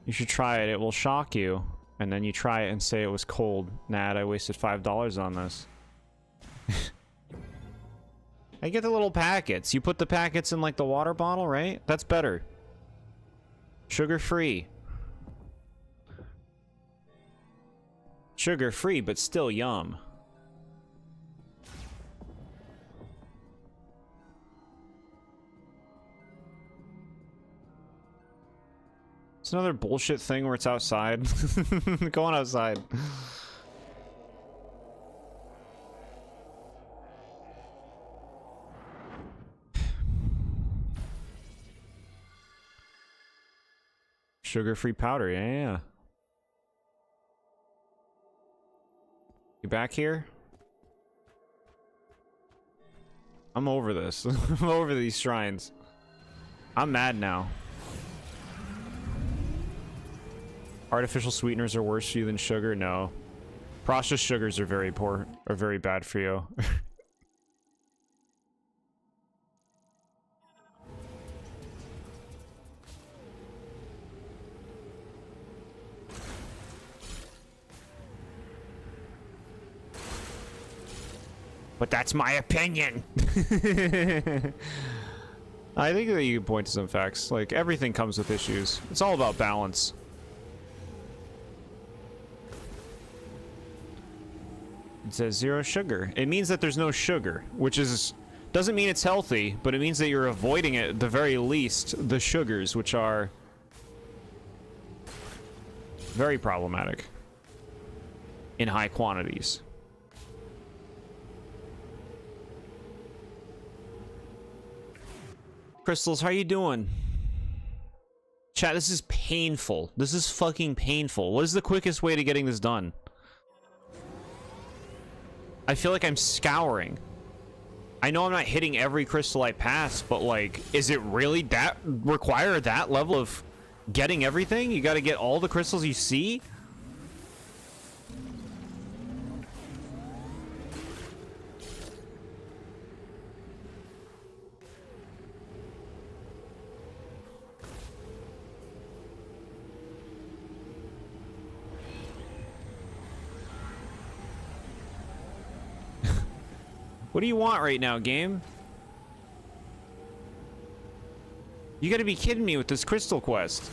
You should try it. It will shock you. And then you try it and say it was cold. Nah, I wasted $5 on this. I get the little packets. You put the packets in like the water bottle, right? That's better. Sugar-free. Sugar-free, but still yum. It's another bullshit thing where it's outside. Going outside. Sugar-free powder, yeah. You back here? I'm over this. I'm over these shrines. I'm mad now. Artificial sweeteners are worse for you than sugar? No. Processed sugars are very poor, are very bad for you. But that's my opinion. I think that you can point to some facts. Like, everything comes with issues. It's all about balance. It says 0 sugar. It means that there's no sugar, which is doesn't mean it's healthy, but it means that you're avoiding at the very least the sugars, which are very problematic in high quantities. Crystals, how you doing? Chat, this is painful. This is fucking painful. What is the quickest way to getting this done? I feel like I'm scouring. I know I'm not hitting every crystal I pass, but like, is it really that require that level of getting everything? You gotta get all the crystals you see? What do you want right now, game? You gotta be kidding me with this crystal quest.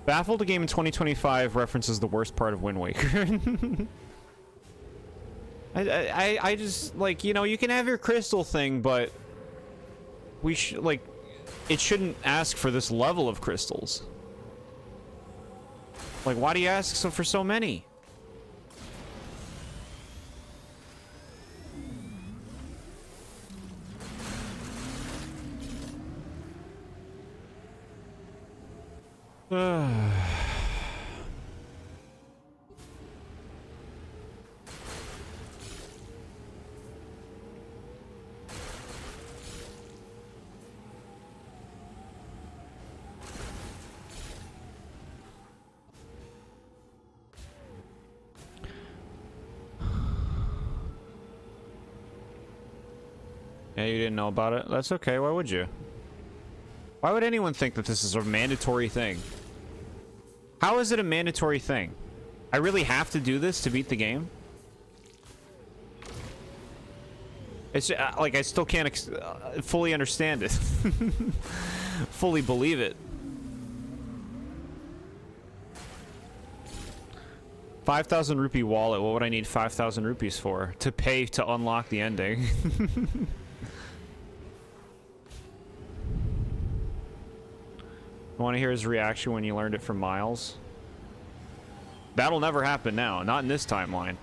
Baffled a game in 2025 references the worst part of Wind Waker. I just, like, you know, you can have your crystal thing, but we should, like, it shouldn't ask for this level of crystals. Like, why do you ask for so many? Yeah, you didn't know about it? That's okay, why would you? Why would anyone think that this is a mandatory thing? How is it a mandatory thing? I really have to do this to beat the game? It's like, I still can't fully understand it. Fully believe it. 5,000 rupee wallet, what would I need 5,000 rupees for? To pay to unlock the ending. I want to hear his reaction when you learned it from Miles. That'll never happen now, not in this timeline.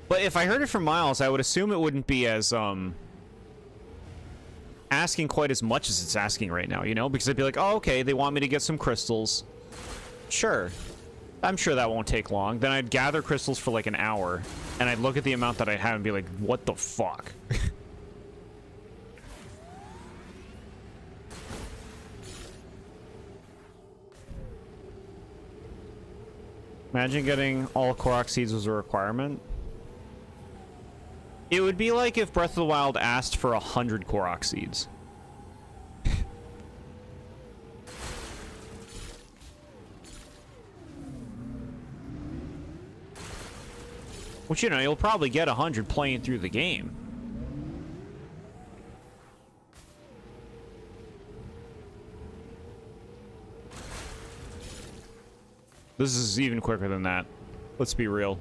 But if I heard it from Miles, I would assume it wouldn't be as, asking quite as much as it's asking right now, you know? Because I'd be like, oh, okay, they want me to get some crystals. Sure. I'm sure that won't take long. Then I'd gather crystals for like an hour, and I'd look at the amount that I have and be like, what the fuck? Imagine getting all Korok seeds was a requirement. It would be like if Breath of the Wild asked for 100 Korok seeds. Which, you know, you'll probably get 100 playing through the game. This is even quicker than that. Let's be real.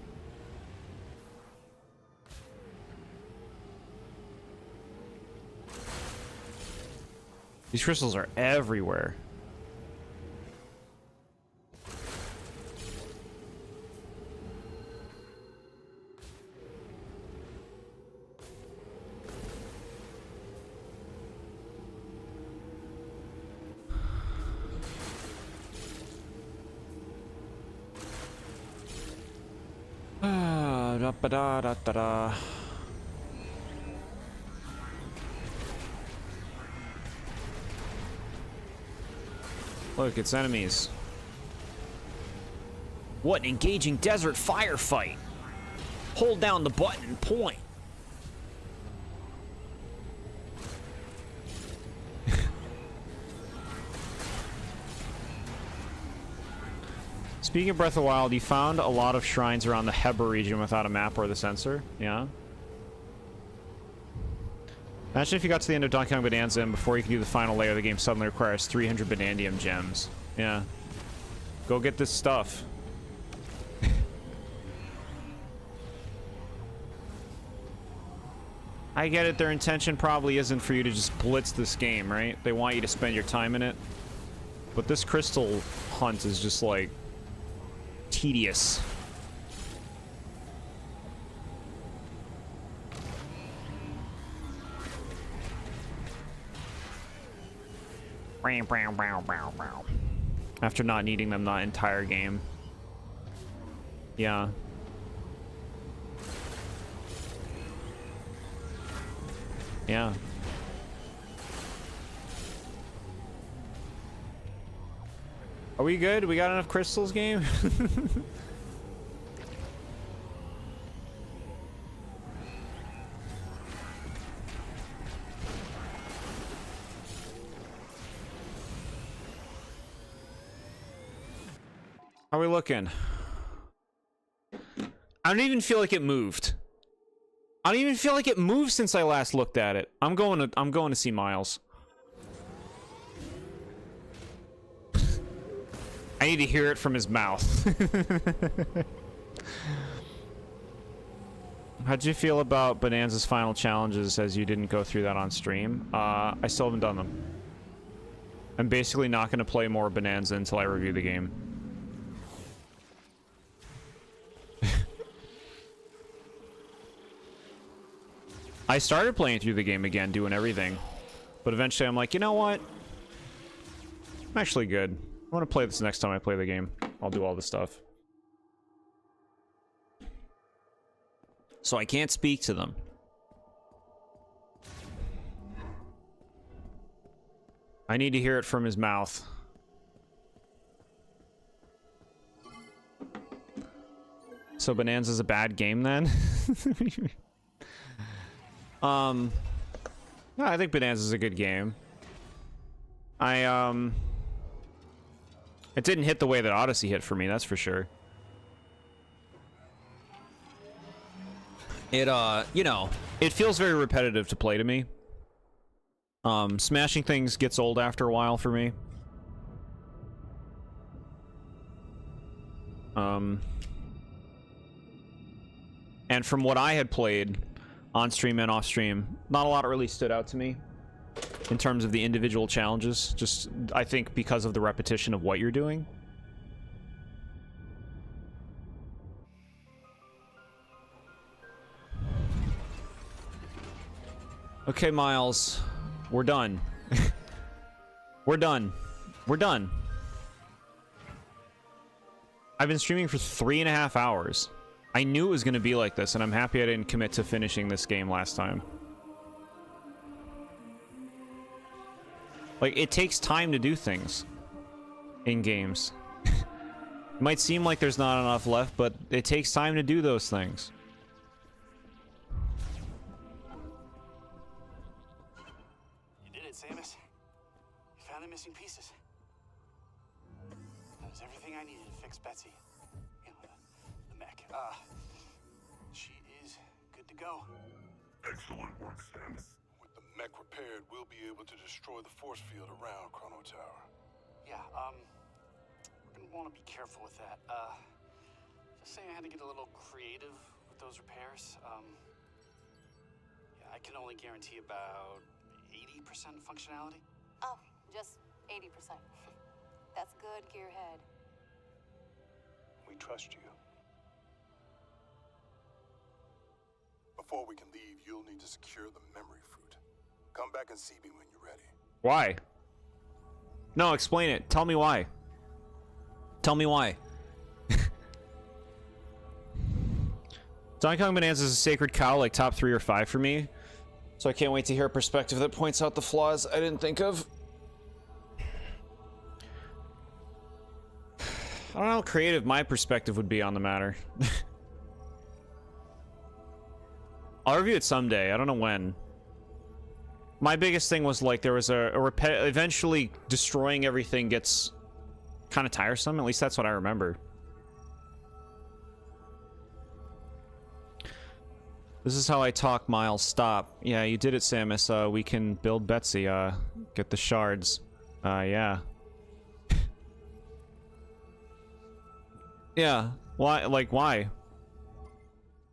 These crystals are everywhere. Da-ba-da-da-da-da. Look, it's enemies. What an engaging desert firefight. Hold down the button and point. Speaking of Breath of the Wild, you found a lot of shrines around the Heber region without a map or the sensor. Yeah. Imagine if you got to the end of Donkey Kong Bonanza and before you can do the final layer, the game suddenly requires 300 Bonandium gems. Yeah. Go get this stuff. I get it, their intention probably isn't for you to just blitz this game, right? They want you to spend your time in it. But this crystal hunt is just like tedious. After not needing them the entire game. Yeah. Yeah. Are we good? We got enough crystals, game? How are we looking? I don't even feel like it moved. I don't even feel like it moved since I last looked at it. I'm going to see Miles. I need to hear it from his mouth. How'd you feel about Bonanza's final challenges as you didn't go through that on stream? I still haven't done them. I'm basically not going to play more Bonanza until I review the game. I started playing through the game again, doing everything. But eventually I'm like, you know what? I'm actually good. I want to play this next time I play the game. I'll do all this stuff. So I can't speak to them. I need to hear it from his mouth. So Bonanza's a bad game then? No, I think Bonanza's a good game. It didn't hit the way that Odyssey hit for me, that's for sure. It, you know, it feels very repetitive to play to me. Smashing things gets old after a while for me. And from what I had played on stream and off stream, not a lot really stood out to me in terms of the individual challenges. Just, I think, because of the repetition of what you're doing. Okay, Miles. We're done. We're done. We're done. I've been streaming for 3.5 hours. I knew it was going to be like this, and I'm happy I didn't commit to finishing this game last time. Like, it takes time to do things in games. It might seem like there's not enough left, but it takes time to do those things. You did it, Samus. You found the missing pieces. That was everything I needed to fix Betsy. You know, the mech. She is good to go. Excellent work, Samus. With the mech repaired, we'll be able to destroy the force field around Chrono Tower. Yeah, we're gonna want to be careful with that. Just saying I had to get a little creative with those repairs. Yeah, I can only guarantee about 80% functionality. Oh, just 80%. That's good, Gearhead. We trust you. Before we can leave, you'll need to secure the memory fruit. Come back and see me when you're ready. Why? No, explain it. Tell me why. Tell me why. Donkey Kong Bonanza is a sacred cow, like top 3 or 5 for me. So I can't wait to hear a perspective that points out the flaws I didn't think of. I don't know how creative my perspective would be on the matter. I'll review it someday. I don't know when. My biggest thing was like there was eventually destroying everything gets kind of tiresome. At least that's what I remember. This is how I talk, Miles. Stop. Yeah, you did it, Samus. We can build Betsy. Get the shards. Yeah. Yeah. Why? Like, why?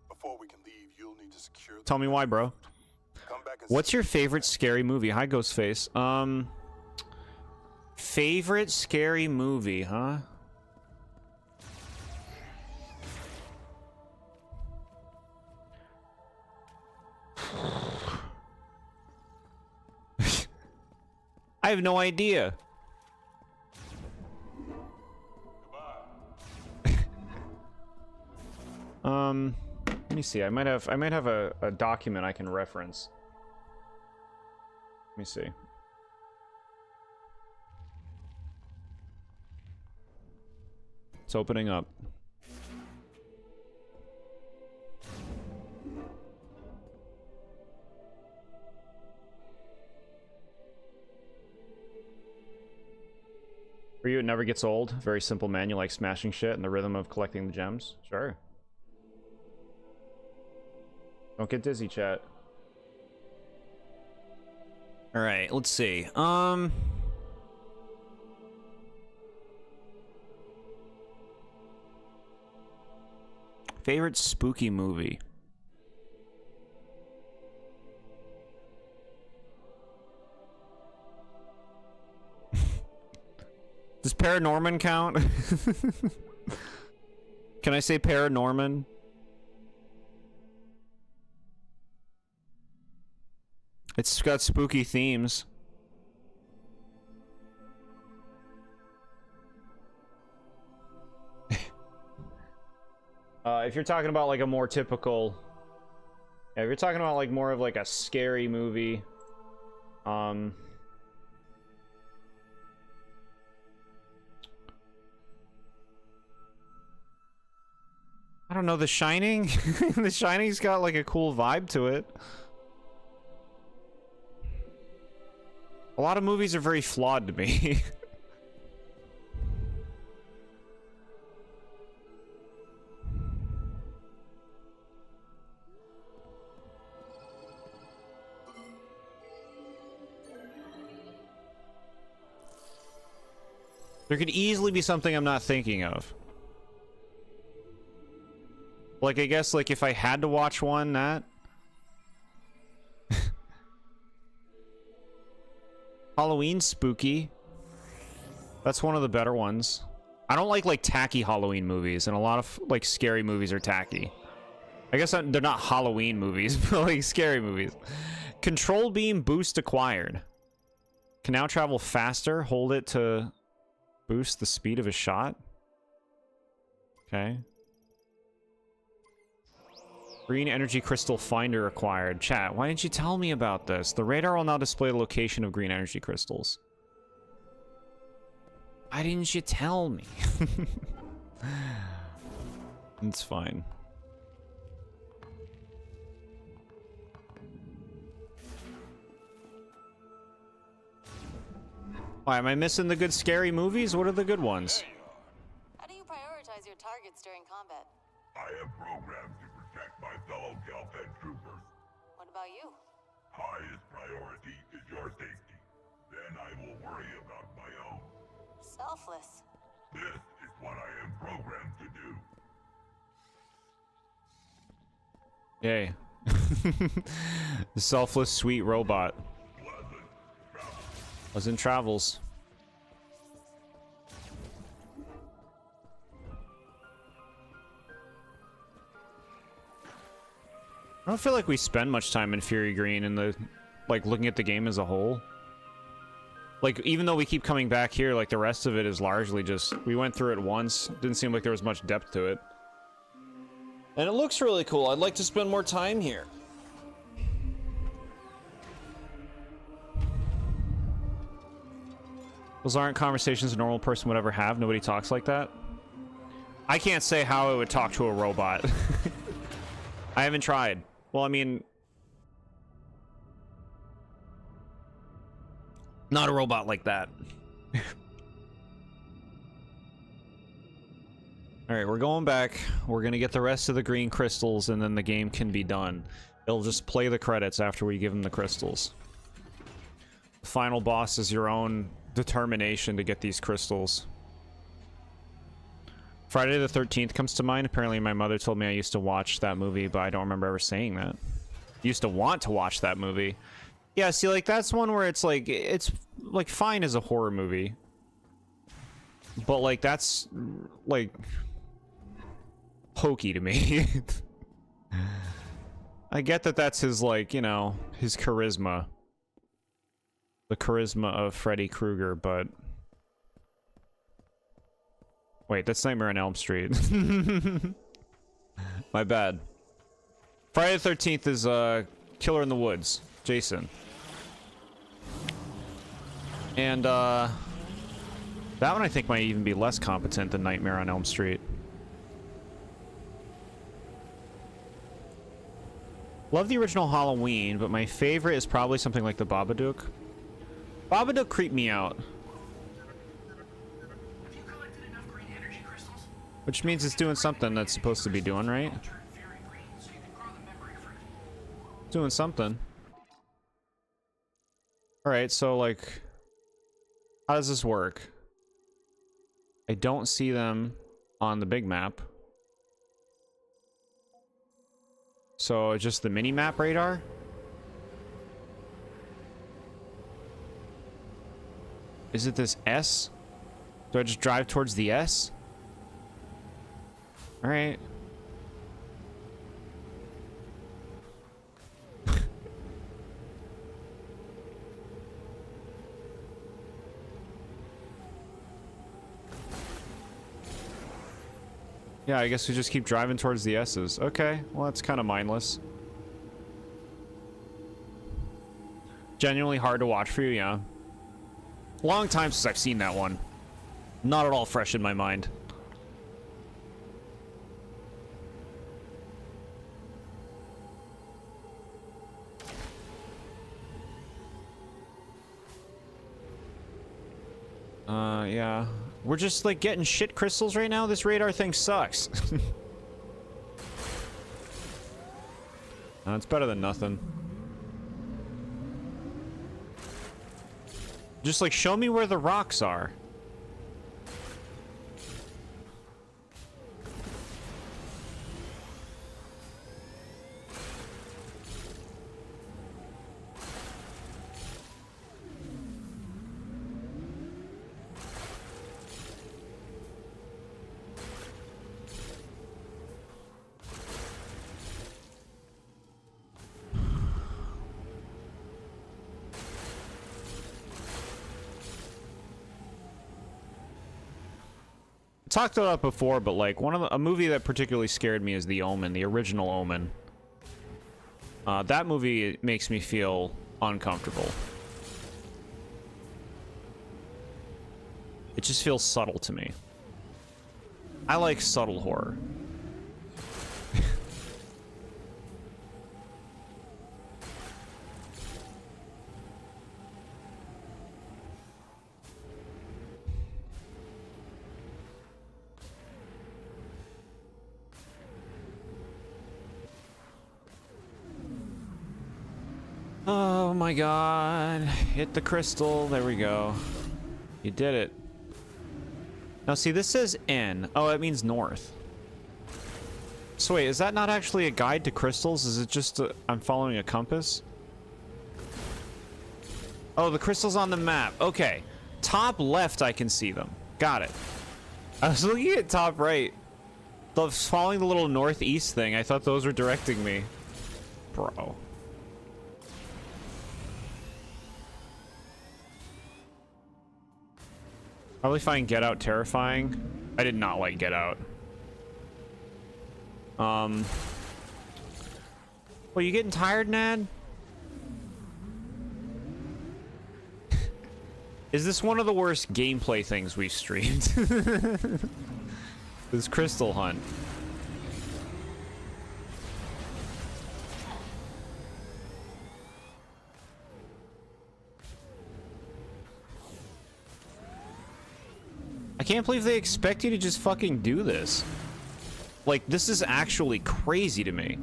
Before we can leave, you'll need to secure. Tell me why, bro. Come back and What's your favorite scary movie? Hi, Ghostface. Favorite scary movie, huh? I have no idea. Let me see. I might have a document I can reference. Let me see. It's opening up. For you, it never gets old. Very simple man. You like smashing shit and the rhythm of collecting the gems. Sure. Don't get dizzy, chat. All right, let's see. Favorite spooky movie. Does Paranorman count? Can I say Paranorman? It's got spooky themes. If you're talking about like a more typical, yeah, if you're talking about like more of like a scary movie, I don't know, The Shining. The Shining's got like a cool vibe to it. A lot of movies are very flawed to me. There could easily be something I'm not thinking of. Like, I guess, like, if I had to watch one, that... Halloween spooky. That's one of the better ones. I don't like tacky Halloween movies, and a lot of, like, scary movies are tacky. I guess they're not Halloween movies, but, like, scary movies. Control beam boost acquired. Can now travel faster. Hold it to boost the speed of a shot. Okay. Green energy crystal finder acquired. Chat, why didn't you tell me about this? The radar will now display the location of green energy crystals. Why didn't you tell me? It's fine. Why, am I missing the good scary movies? What are the good ones? How do you prioritize your targets during combat? I have programmed to protect my fellow Galfed troopers. What about you? Highest priority is your safety. Then I will worry about my own. Selfless. This what I am programmed to do. Yay. The selfless, sweet robot. Pleasant travels. I don't feel like we spend much time in Fury Green in the, like, looking at the game as a whole. Like, even though we keep coming back here, like, the rest of it is largely just, we went through it once. Didn't seem like there was much depth to it. And it looks really cool. I'd like to spend more time here. Those aren't conversations a normal person would ever have. Nobody talks like that. I can't say how I would talk to a robot. I haven't tried. Well, I mean... not a robot like that. Alright, we're going back. We're gonna get the rest of the green crystals, and then the game can be done. It'll just play the credits after we give them the crystals. The final boss is your own determination to get these crystals. Friday the 13th comes to mind. Apparently my mother told me I used to watch that movie, but I don't remember ever saying that. I used to want to watch that movie. Yeah, see, like, that's one where it's like fine as a horror movie. But, like, that's, like, hokey to me. I get that that's his, like, you know, his charisma. The charisma of Freddy Krueger, but... wait, that's Nightmare on Elm Street. My bad. Friday the 13th is, Killer in the Woods. Jason. And, that one I think might even be less competent than Nightmare on Elm Street. Love the original Halloween, but my favorite is probably something like the Babadook. Babadook creeped me out. Which means it's doing something that's supposed to be doing, right? Doing something. Alright, so, like... how does this work? I don't see them on the big map. So, just the mini-map radar? Is it this S? Do I just drive towards the S? Alright. Yeah, I guess we just keep driving towards the S's. Okay, well, that's kind of mindless. Genuinely hard to watch for you, yeah. Long time since I've seen that one. Not at all fresh in my mind. Yeah. We're just, like, getting shit crystals right now? This radar thing sucks. It's better than nothing. Just, like, show me where the rocks are. Talked about it before, but like a movie that particularly scared me is The Omen, the original Omen. That movie makes me feel uncomfortable. It just feels subtle to me. I like subtle horror. Oh my god. Hit the crystal. There we go. You did it. Now see, this says N. Oh, it means north. So wait, is that not actually a guide to crystals? Is it just I'm following a compass? Oh, the crystals on the map. Okay. Top left, I can see them. Got it. I was looking at top right. Following the little northeast thing. I thought those were directing me. Bro. Probably find Get Out terrifying. I did not like Get Out. Well, you getting tired, Nad? Is this one of the worst gameplay things we've streamed? This crystal hunt. I can't believe they expect you to just fucking do this. Like, this is actually crazy to me.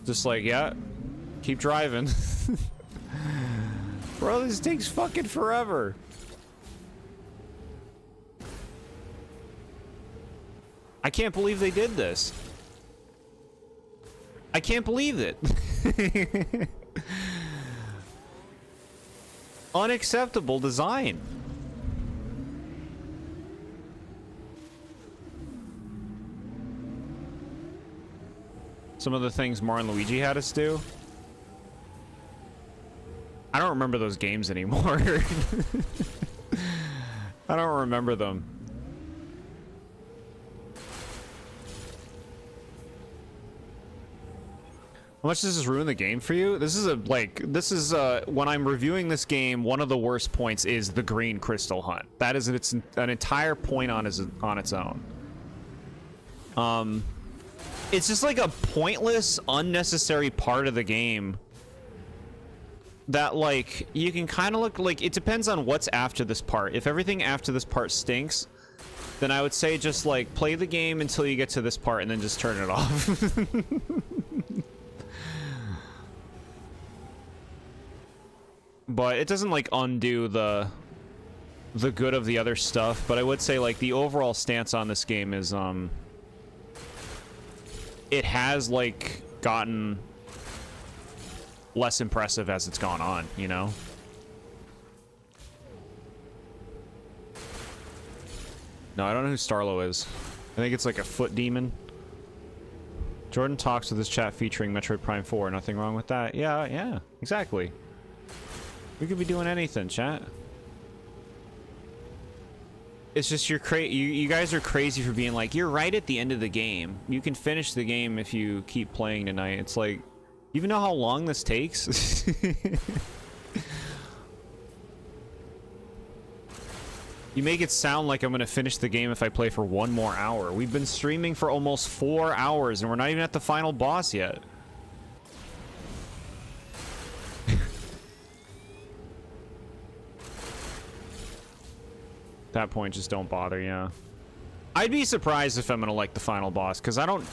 Just like, yeah, keep driving. Bro, this takes fucking forever. I can't believe they did this. I can't believe it. Unacceptable design. Some of the things Mario and Luigi had us do. I don't remember those games anymore. I don't remember them. How much does this ruin the game for you? This is when I'm reviewing this game, one of the worst points is the green crystal hunt. That is an entire point on its own. It's just like a pointless, unnecessary part of the game that, like, you can kind of look like it depends on what's after this part. If everything after this part stinks, then I would say just like play the game until you get to this part and then just turn it off. But it doesn't like undo the good of the other stuff. But I would say like the overall stance on this game is it has like gotten less impressive as it's gone on, you know? No, I don't know who Starlo is. I think it's like a foot demon. Jordan talks with his chat featuring Metroid Prime 4. Nothing wrong with that. Yeah, exactly. We could be doing anything, chat. It's just you guys are crazy for being like, you're right at the end of the game. You can finish the game if you keep playing tonight. It's like, you even know how long this takes? You make it sound like I'm gonna finish the game if I play for 1 more hour. We've been streaming for almost 4 hours and we're not even at the final boss yet. That point, just don't bother, yeah. I'd be surprised if I'm gonna like the final boss, because I don't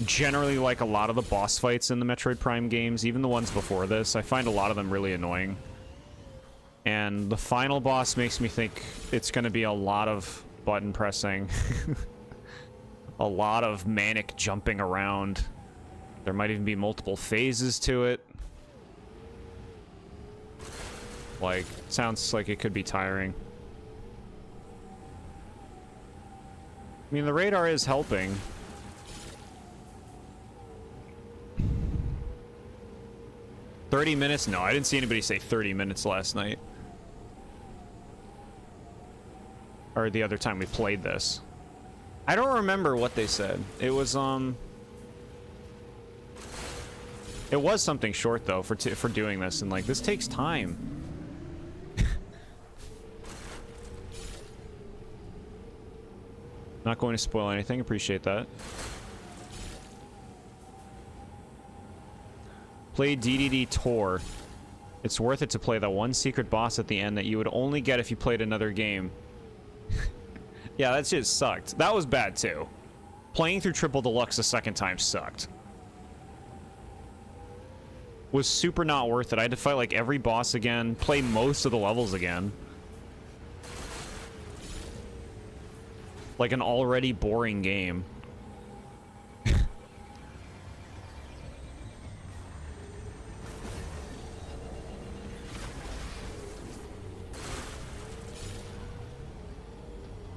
generally like a lot of the boss fights in the Metroid Prime games, even the ones before this. I find a lot of them really annoying. And the final boss makes me think it's gonna be a lot of button pressing. A lot of manic jumping around. There might even be multiple phases to it. Like, sounds like it could be tiring. I mean, the radar is helping. $30 minutes? No, I didn't see anybody say 30 minutes last night. Or the other time we played this. I don't remember what they said. It was something short though for doing this, and like this takes time. Not going to spoil anything. Appreciate that. Play DDD Tour. It's worth it to play that one secret boss at the end that you would only get if you played another game. Yeah, that shit sucked. That was bad too. Playing through Triple Deluxe a second time sucked. was super not worth it. I had to fight like every boss again, play most of the levels again. Like an already boring game.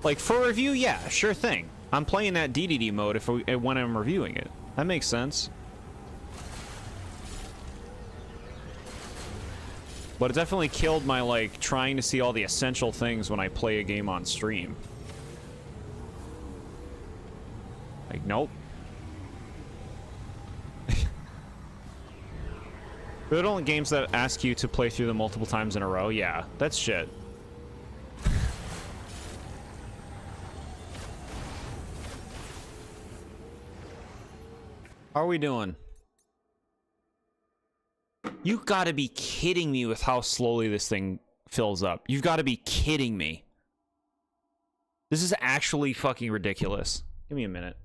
Like, for review, yeah, sure thing. I'm playing that DDD mode when I'm reviewing it. That makes sense. But it definitely killed my, like, trying to see all the essential things when I play a game on stream. Like, nope. They're the only games that ask you to play through them multiple times in a row. Yeah, that's shit. How are we doing? You gotta be kidding me with how slowly this thing fills up. You've gotta be kidding me. This is actually fucking ridiculous. Give me a minute.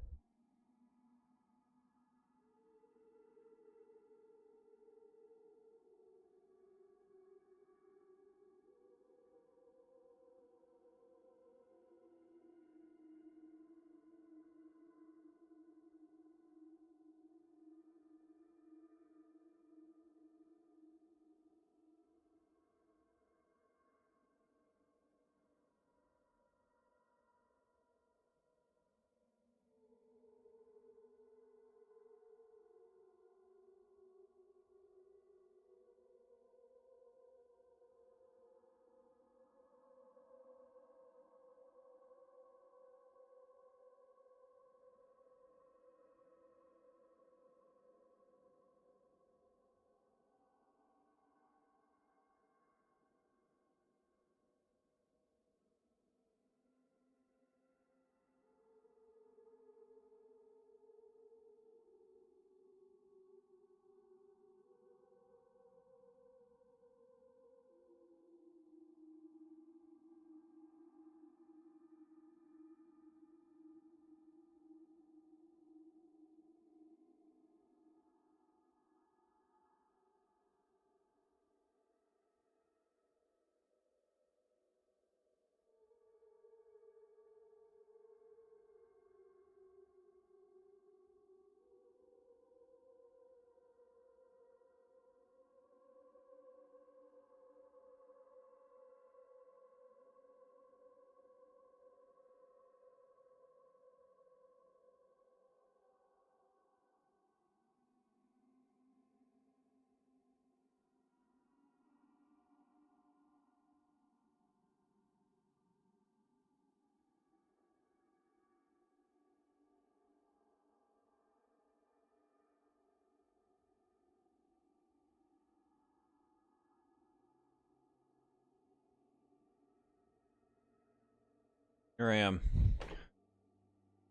Here I am.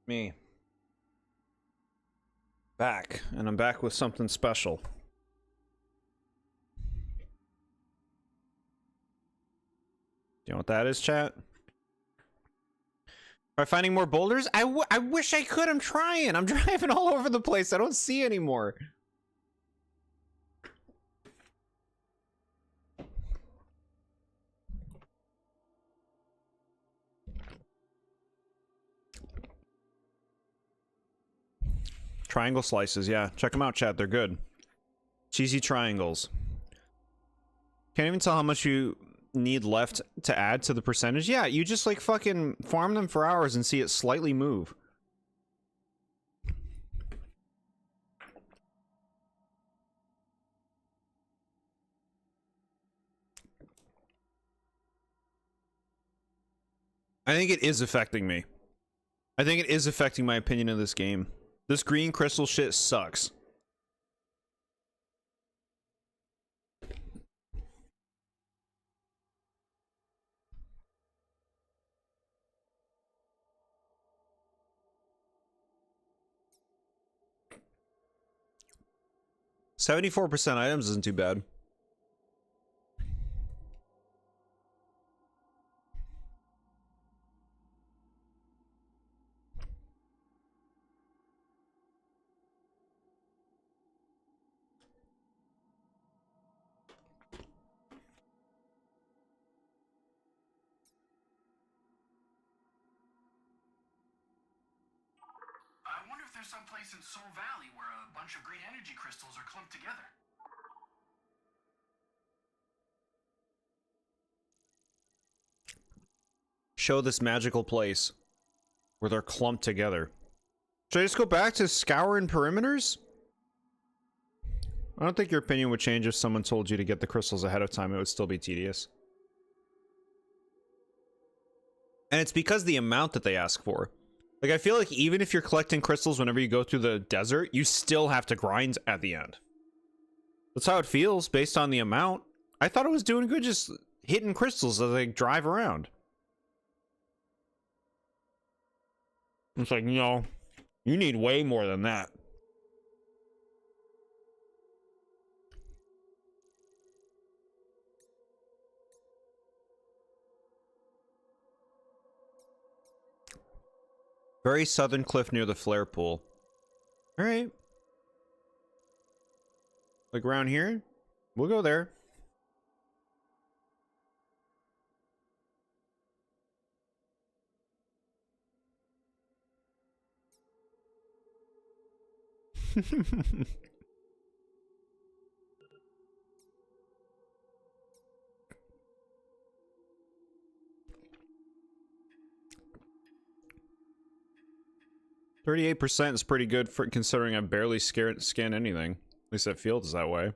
Me. Back. And I'm back with something special. Do you know what that is, chat? Am I finding more boulders? I wish I could. I'm trying. I'm driving all over the place. I don't see anymore. Triangle slices, yeah. Check them out, chat. They're good. Cheesy triangles. Can't even tell how much you need left to add to the percentage. Yeah, you just like fucking farm them for hours and see it slightly move. I think it is affecting me. I think it is affecting my opinion of this game. This green crystal shit sucks. %74 items isn't too bad. someplace in Soul Valley where a bunch of green energy crystals are clumped together. Show this magical place where they're clumped together. Should I just go back to scouring perimeters? I don't think your opinion would change if someone told you to get the crystals ahead of time. It would still be tedious. And it's because the amount that they ask for. Like, I feel like even if you're collecting crystals whenever you go through the desert, you still have to grind at the end. That's how it feels based on the amount. I thought it was doing good just hitting crystals as they drive around. It's like, no, you need way more than that. Very southern cliff near the flare pool. All right. Like around here? We'll go there. %38% is pretty good for considering I barely scan anything. At least it feels that way.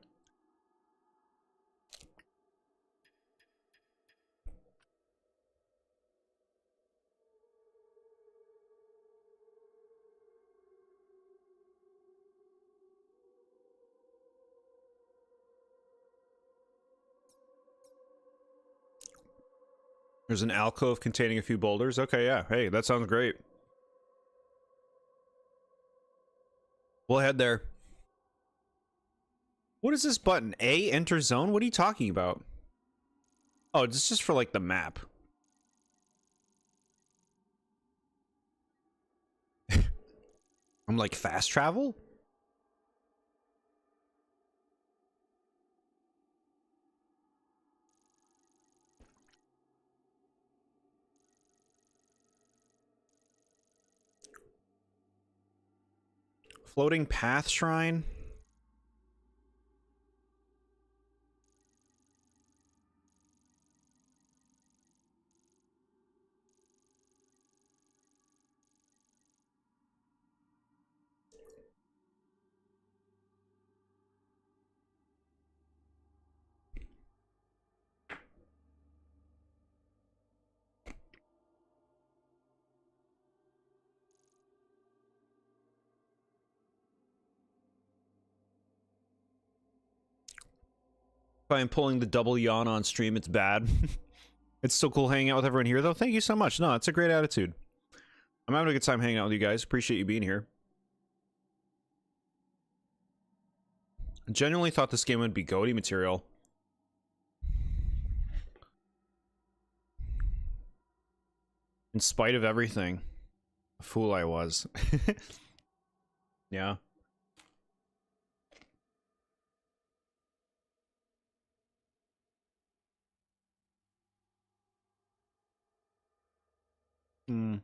There's an alcove containing a few boulders. Okay, yeah. Hey, that sounds great. We'll head there. What is this button? A, enter zone? What are you talking about? Oh, it's just for, like, the map. I'm like, fast travel? Floating path shrine? If I am pulling the double yawn on stream, it's bad. It's still cool hanging out with everyone here, though. Thank you so much. No, it's a great attitude. I'm having a good time hanging out with you guys. Appreciate you being here. I genuinely thought this game would be GOTY material. In spite of everything. A fool I was. Yeah. Hmm.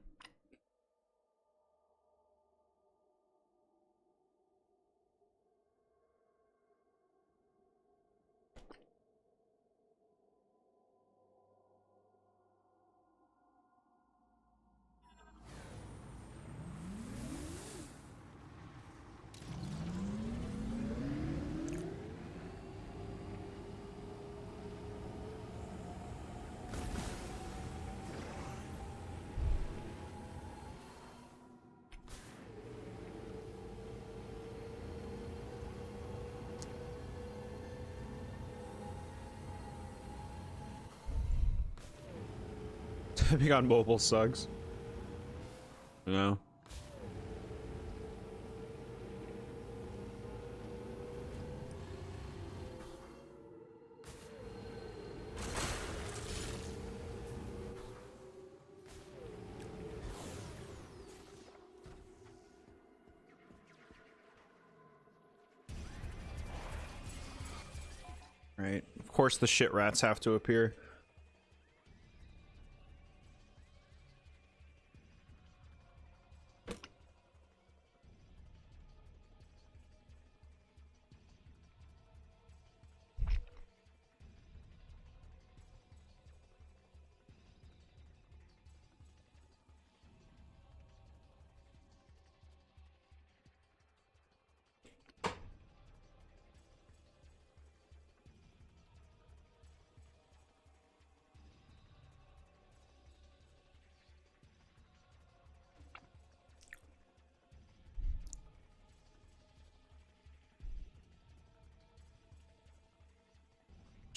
Typing on mobile sucks. No. Right. Of course the shit rats have to appear.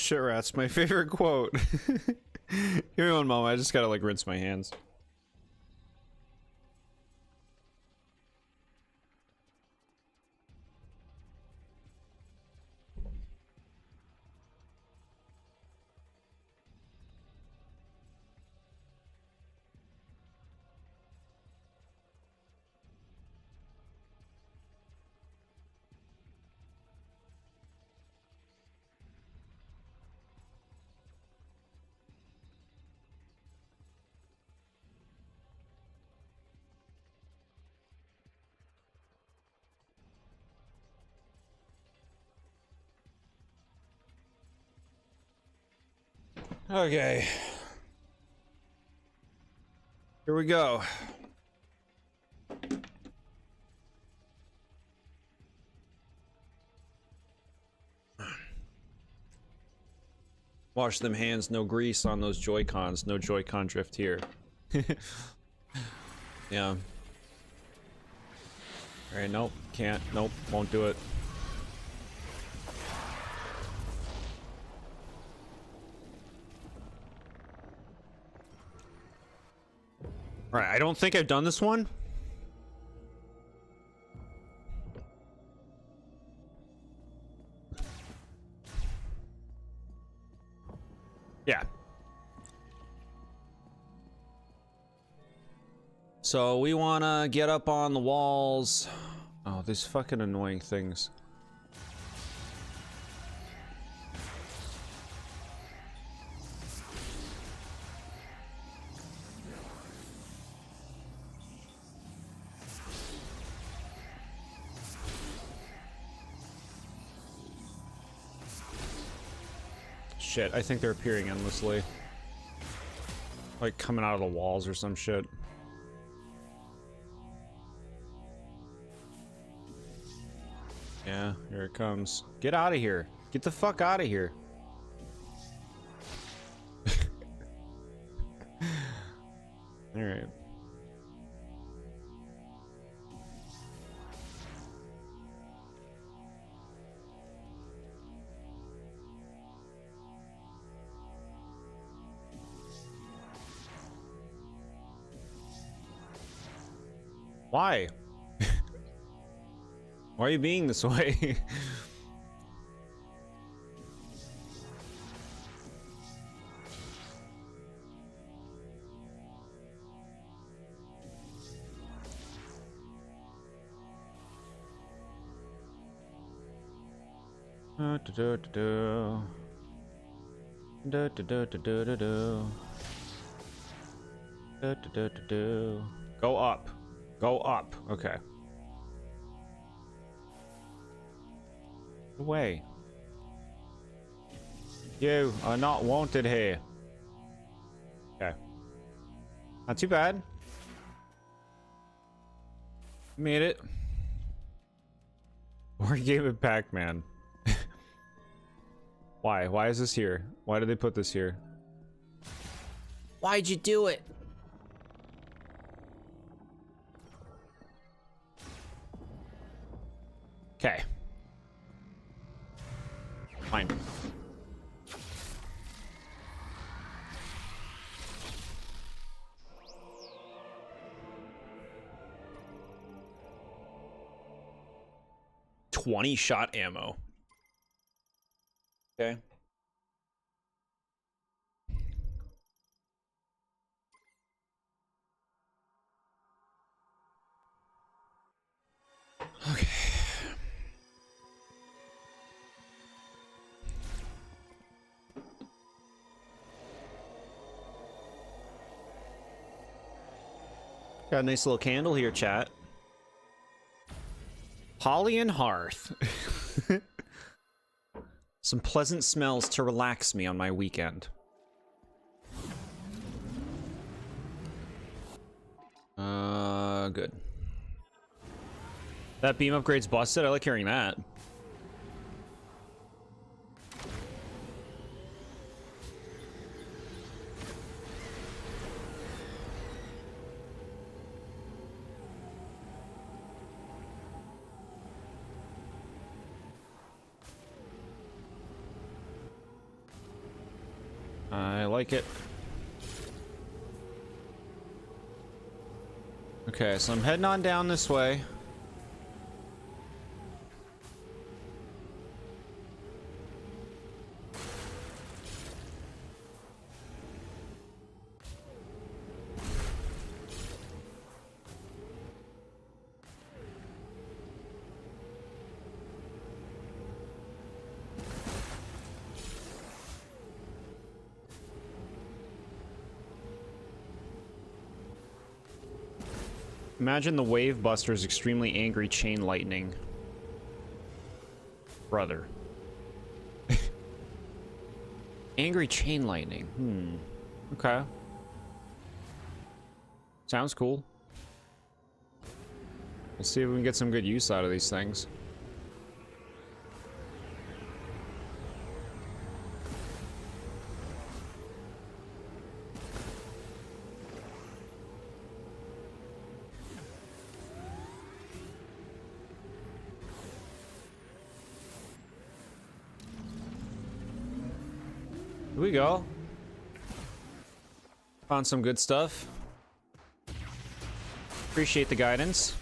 Shit rats, my favorite quote. Give me one moment, I just gotta like rinse my hands. Okay. Here we go. Wash them hands, no grease on those Joy-Cons, no Joy-Con drift here. Yeah. Alright, nope, can't, nope, won't do it. Alright, I don't think I've done this one. Yeah. So we wanna get up on the walls. Oh, these fucking annoying things. Shit, I think they're appearing endlessly. Like coming out of the walls or some shit. Yeah, here it comes. Get out of here. Get the fuck out of here. Alright. Why? Why are you being this way? Go up. Go up. Okay. Away. You are not wanted here. Okay. Not too bad. Made it. Or game of Pac-Man. Why? Why is this here? Why did they put this here? Why'd you do it? Okay. Fine. $20-shot ammo. Okay. Okay. Got a nice little candle here, chat. Holly and hearth. Some pleasant smells to relax me on my weekend. Good. That beam upgrade's busted. I like hearing that. like it. Okay, so I'm heading on down this way. Imagine the Wave Buster's extremely angry chain lightning. Brother. Angry chain lightning. Okay. Sounds cool. We'll see if we can get some good use out of these things. Here we go. Found some good stuff. Appreciate the guidance.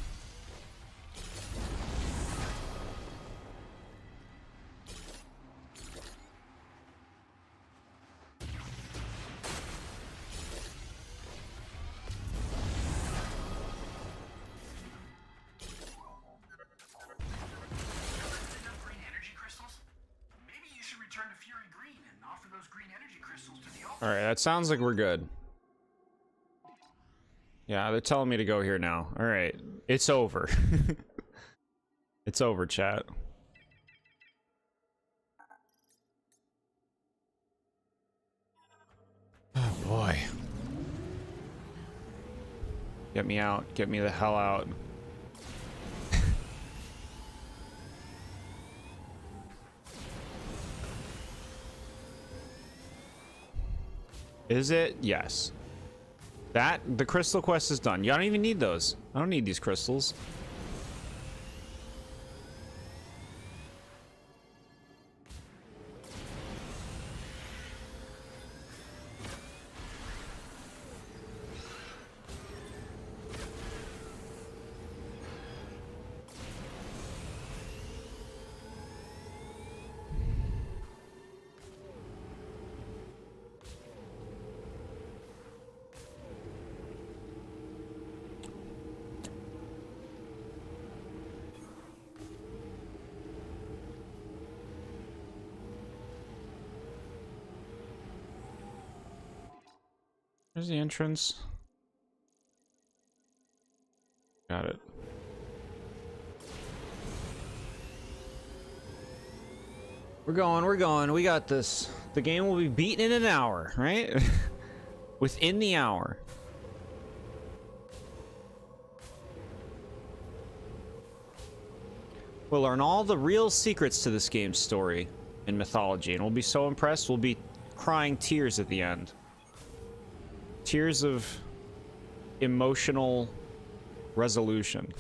Enough green energy crystals? Maybe you should return to Fury Green and offer those green energy crystals to the altar. Alright, that sounds like we're good. Yeah, they're telling me to go here now. Alright, it's over. It's over, chat. Oh boy. Get me out. Get me the hell out. Is it? Yes. The crystal quest is done. You don't even need those. I don't need these crystals. There's the entrance. Got it. We're going. We got this. The game will be beaten in an hour, right? Within the hour. We'll learn all the real secrets to this game's story and mythology, and we'll be so impressed we'll be crying tears at the end. Tears of emotional resolution.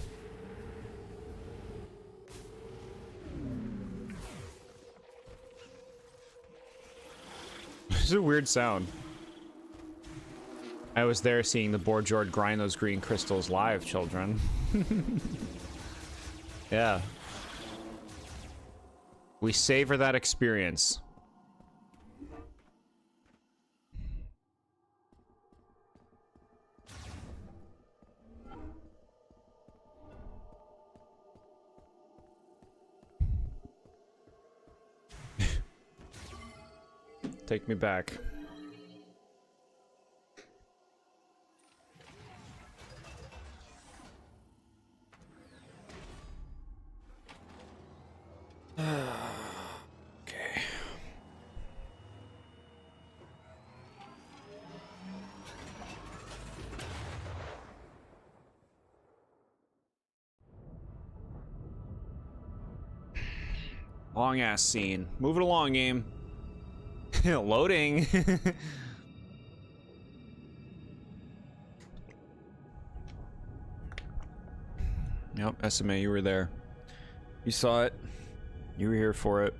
This is a weird sound. I was there seeing TheBoredJord grind those green crystals live, children. Yeah. We savor that experience. Take me back. Okay. Long ass scene. Move it along, game. Loading. Yep, SMA, you were there. You saw it. You were here for it.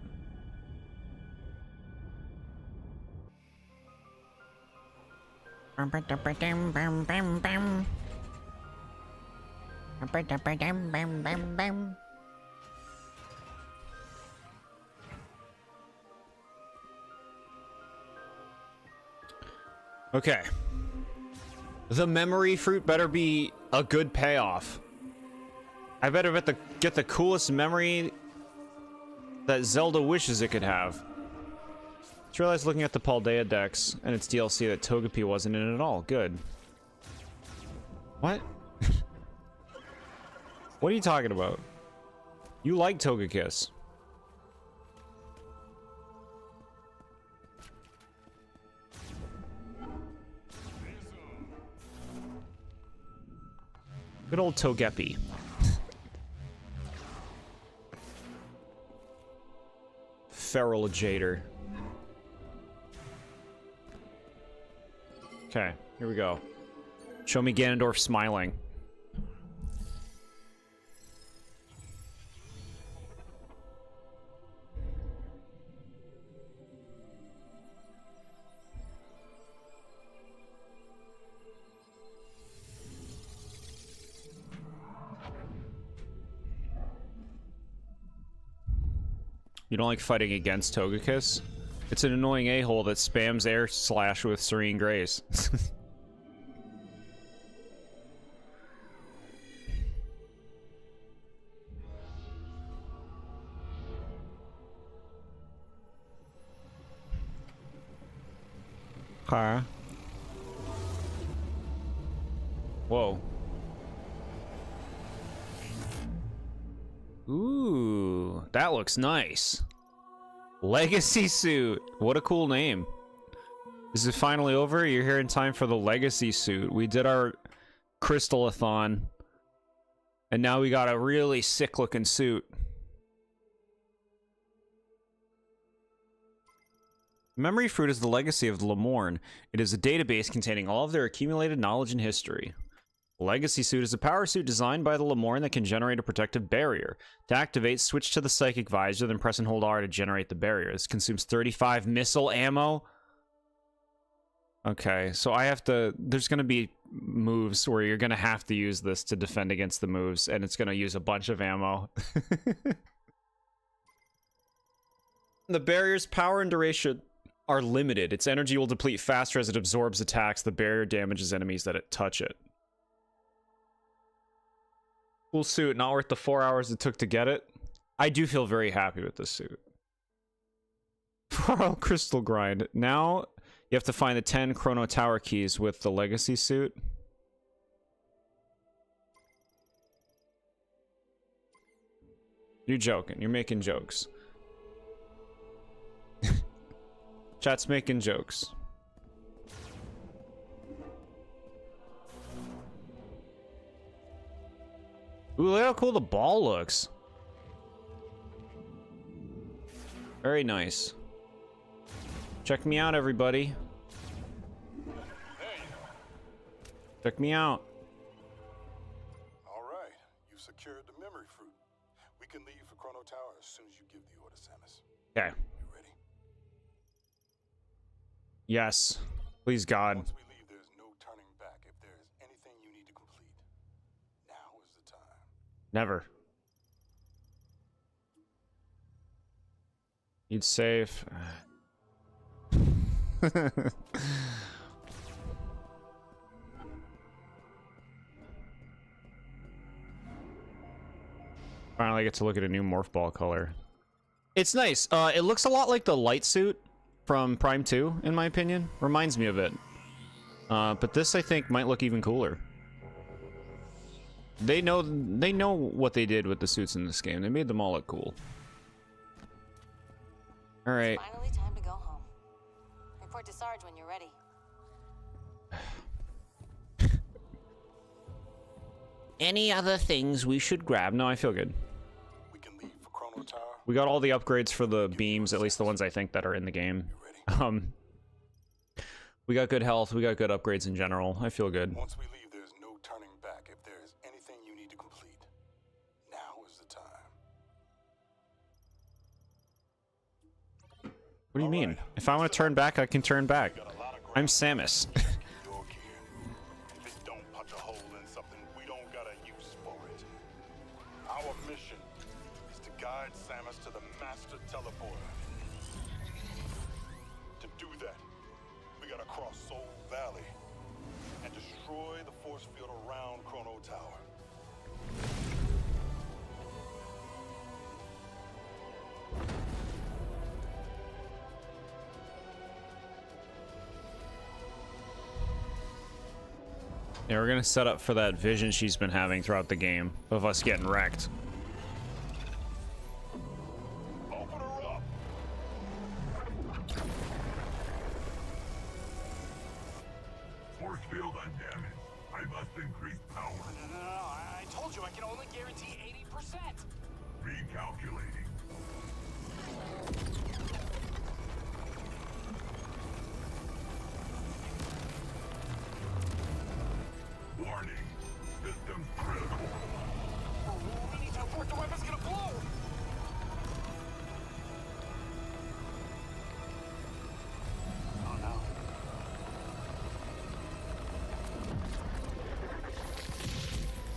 Okay. The memory fruit better be a good payoff. I better get the coolest memory that Zelda wishes it could have. Just realized looking at the Paldea Dex and its DLC that Togepi wasn't in it at all. Good. What? What are you talking about? You like Togekiss. Good old Togepi. Feral Jader. Okay, here we go. Show me Ganondorf smiling. You don't like fighting against Togekiss? It's an annoying a-hole that spams air slash with Serene Grace. Okay. Whoa. Ooh, that looks nice. Legacy suit. What a cool name. Is it finally over? You're here in time for the legacy suit. We did our crystalathon, and now we got a really sick looking suit. Memory Fruit is the legacy of the Lemorn. It is a database containing all of their accumulated knowledge and history. The Legacy Suit is a power suit designed by the Lemorn that can generate a protective barrier. To activate, switch to the Psychic Visor, then press and hold R to generate the barrier. This consumes 35 missile ammo. Okay, so I have to... There's going to be moves where you're going to have to use this to defend against the moves, and it's going to use a bunch of ammo. The barrier's power and duration are limited. Its energy will deplete faster as it absorbs attacks. The barrier damages enemies that touch it. Cool suit, not worth the 4 hours it took to get it. I do feel very happy with this suit. 4-hour crystal grind. Now you have to find the 10 Chrono Tower keys with the legacy suit. You're joking. You're making jokes. Chat's making jokes. Ooh, look how cool the ball looks. Very nice. Check me out, everybody. Check me out. All right, you've secured the memory fruit. We can leave for Chrono Tower as soon as you give the order, Samus. Okay. You ready? Yes. Please, God. Once we leave, there's no turning back. If there's anything you need to complete, now is the time. Never. You'd save. Finally get to look at a new morph ball color. It's nice. It looks a lot like the light suit from Prime 2, in my opinion. Reminds me of it. But this, I think, might look even cooler. They know what they did with the suits in this game. They made them all look cool. All right. It's finally time to go home. Report to Sarge when you're ready. Any other things we should grab? No, I feel good. We can leave for Chrono Tower. We got all the upgrades for the beams, at least the ones I think that are in the game. We got good health. We got good upgrades in general. I feel good. Once we leave, there's no turning back. If there's anything you need to complete, now is the time. What do you mean? If I want to turn back, I can turn back. I'm Samus. Your key. Our mission is to guide Samus to the Master Teleporter. To do that, we gotta cross Soul Valley and destroy the force field around Chrono Tower. Yeah, we're gonna set up for that vision she's been having throughout the game of us getting wrecked. Open her up! Force field undamaged. I must increase power. No, I told you I can only guarantee 80%. Recalculating. Warning. System critical. We need to abort, the weapon's gonna blow! Oh no.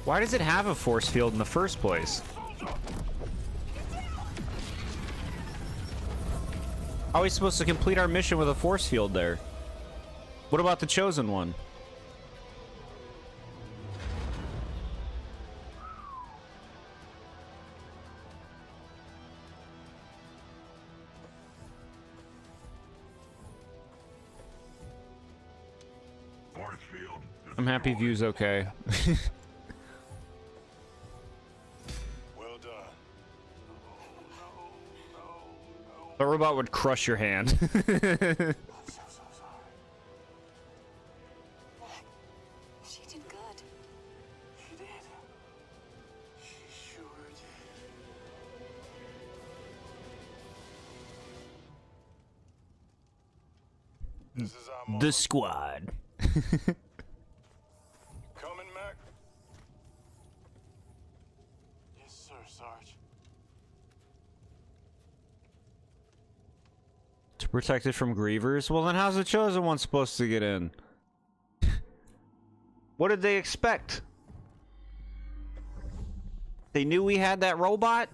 Why does it have a force field in the first place? How are we supposed to complete our mission with a force field there? What about the chosen one? Force field. I'm happy view's okay. Well done. The robot would crush your hand. So sorry. She did good. She did. She sure did. This is our moment. The squad. Coming, Mac? Yes, sir, Sarge. To protect it from grievers? Well, then how's the chosen one supposed to get in? What did they expect? They knew we had that robot?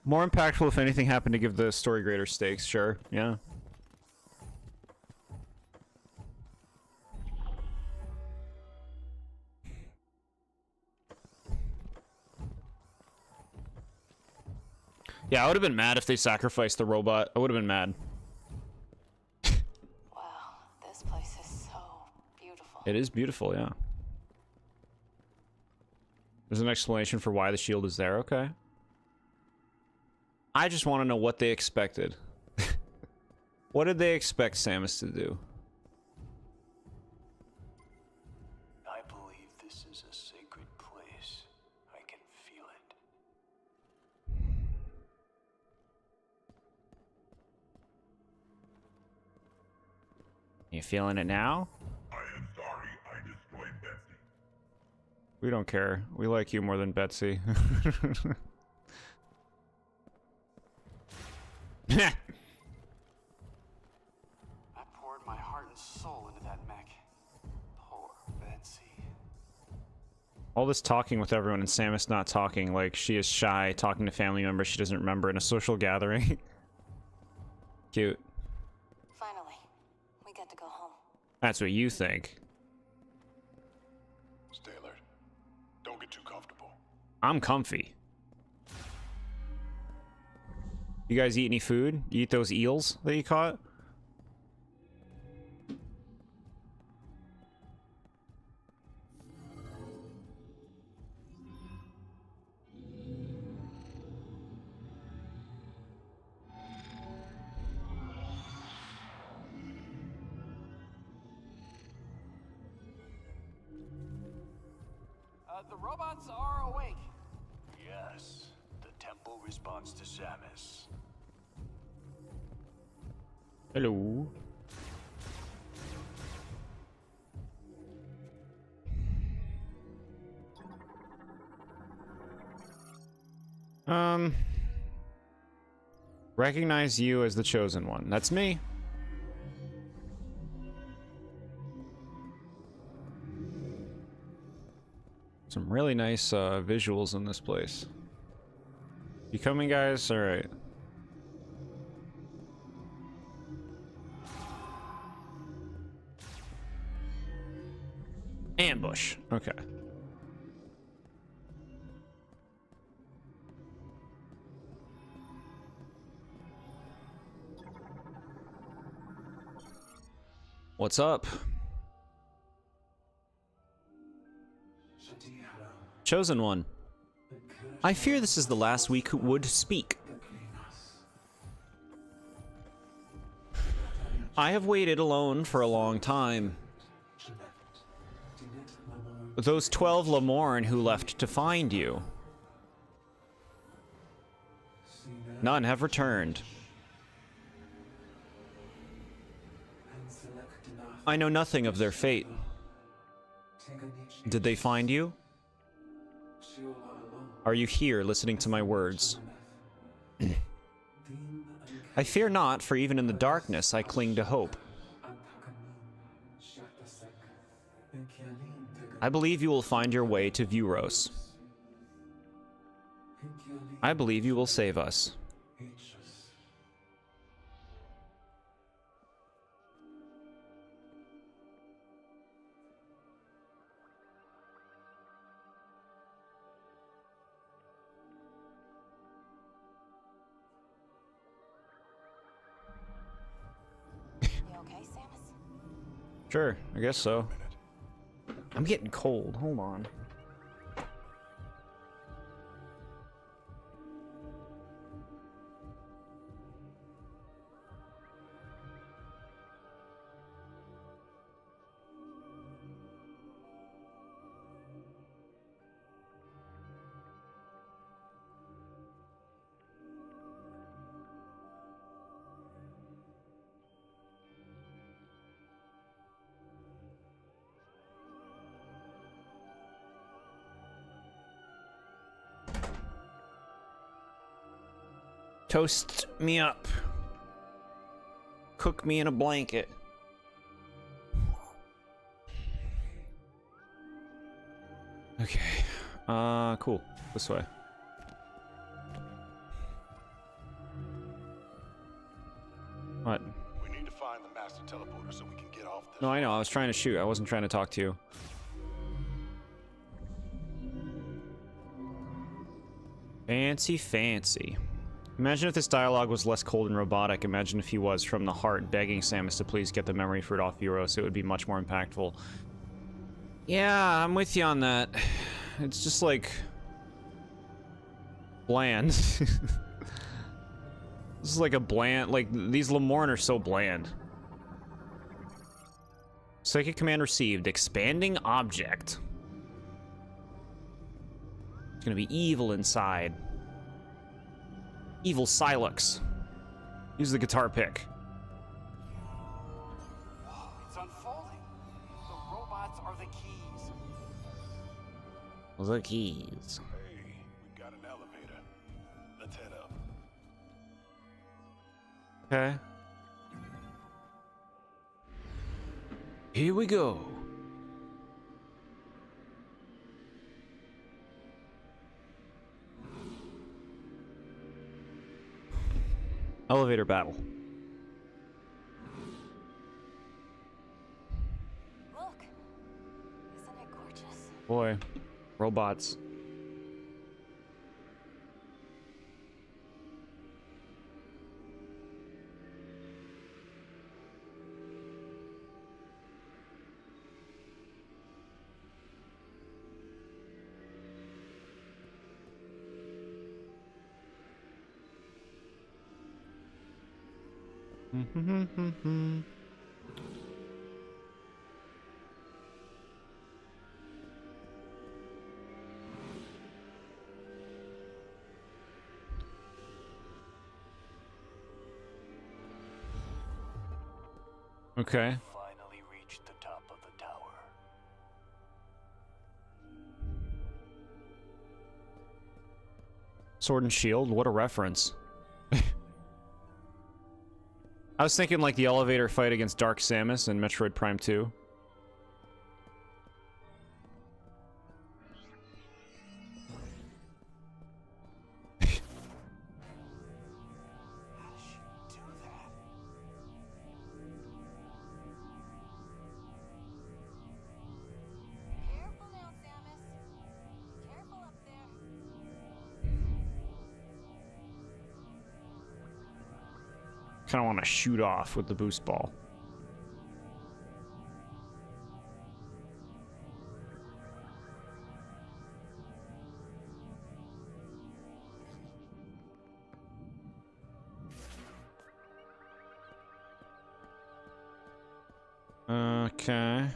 More impactful if anything happened to give the story greater stakes, sure, yeah. Yeah, I would have been mad if they sacrificed the robot. I would have been mad. Wow, this place is so beautiful. It is beautiful, yeah. There's an explanation for why the shield is there, okay. I just want to know what they expected. What did they expect Samus to do? I believe this is a sacred place. I can feel it. You feeling it now? I am sorry I destroyed Betsy. We don't care. We like you more than Betsy. I poured my heart and soul into that mech. Poor Betsy. All this talking with everyone and Samus not talking, like she is shy, talking to family members she doesn't remember in a social gathering. Cute. Finally, we get to go home. That's what you think. Stay alert. Don't get too comfortable. I'm comfy. You guys eat any food? You eat those eels that you caught? The robots are awake. Yes, the temple responds to Samus. Hello. Recognize you as the chosen one. That's me. Some really nice visuals in this place. You coming, guys? All right. Ambush. Okay. What's up? Chosen one. I fear this is the last we would speak. I have waited alone for a long time. Those 12 Lamorn who left to find you. None have returned. I know nothing of their fate. Did they find you? Are you here listening to my words? I fear not, for even in the darkness I cling to hope. I believe you will find your way to Vuros. I believe you will save us. You okay, Samus? Sure, I guess so. I'm getting cold. Hold on. Toast me up. Cook me in a blanket. Okay. Cool. This way. What? We need to find the master teleporter so we can get off this. No, I know. I was trying to shoot. I wasn't trying to talk to you. Fancy, fancy. Imagine if this dialogue was less cold and robotic. Imagine if he was from the heart begging Samus to please get the memory fruit off Vuros. It would be much more impactful. Yeah, I'm with you on that. It's just like... bland. This is like a bland... Like, these Lamorn are so bland. Psychic command received. Expanding object. It's gonna be evil inside. Evil Silux. Use the guitar pick. It's unfolding. The robots are the keys. The keys. Hey, we've got an elevator. Let's head up. Okay. Here we go. Elevator battle. Look. Isn't it gorgeous? Boy, robots. Okay. Finally reached the top of the tower. Sword and Shield, what a reference. I was thinking like the elevator fight against Dark Samus in Metroid Prime 2. Kind of want to shoot off with the boost ball. Okay.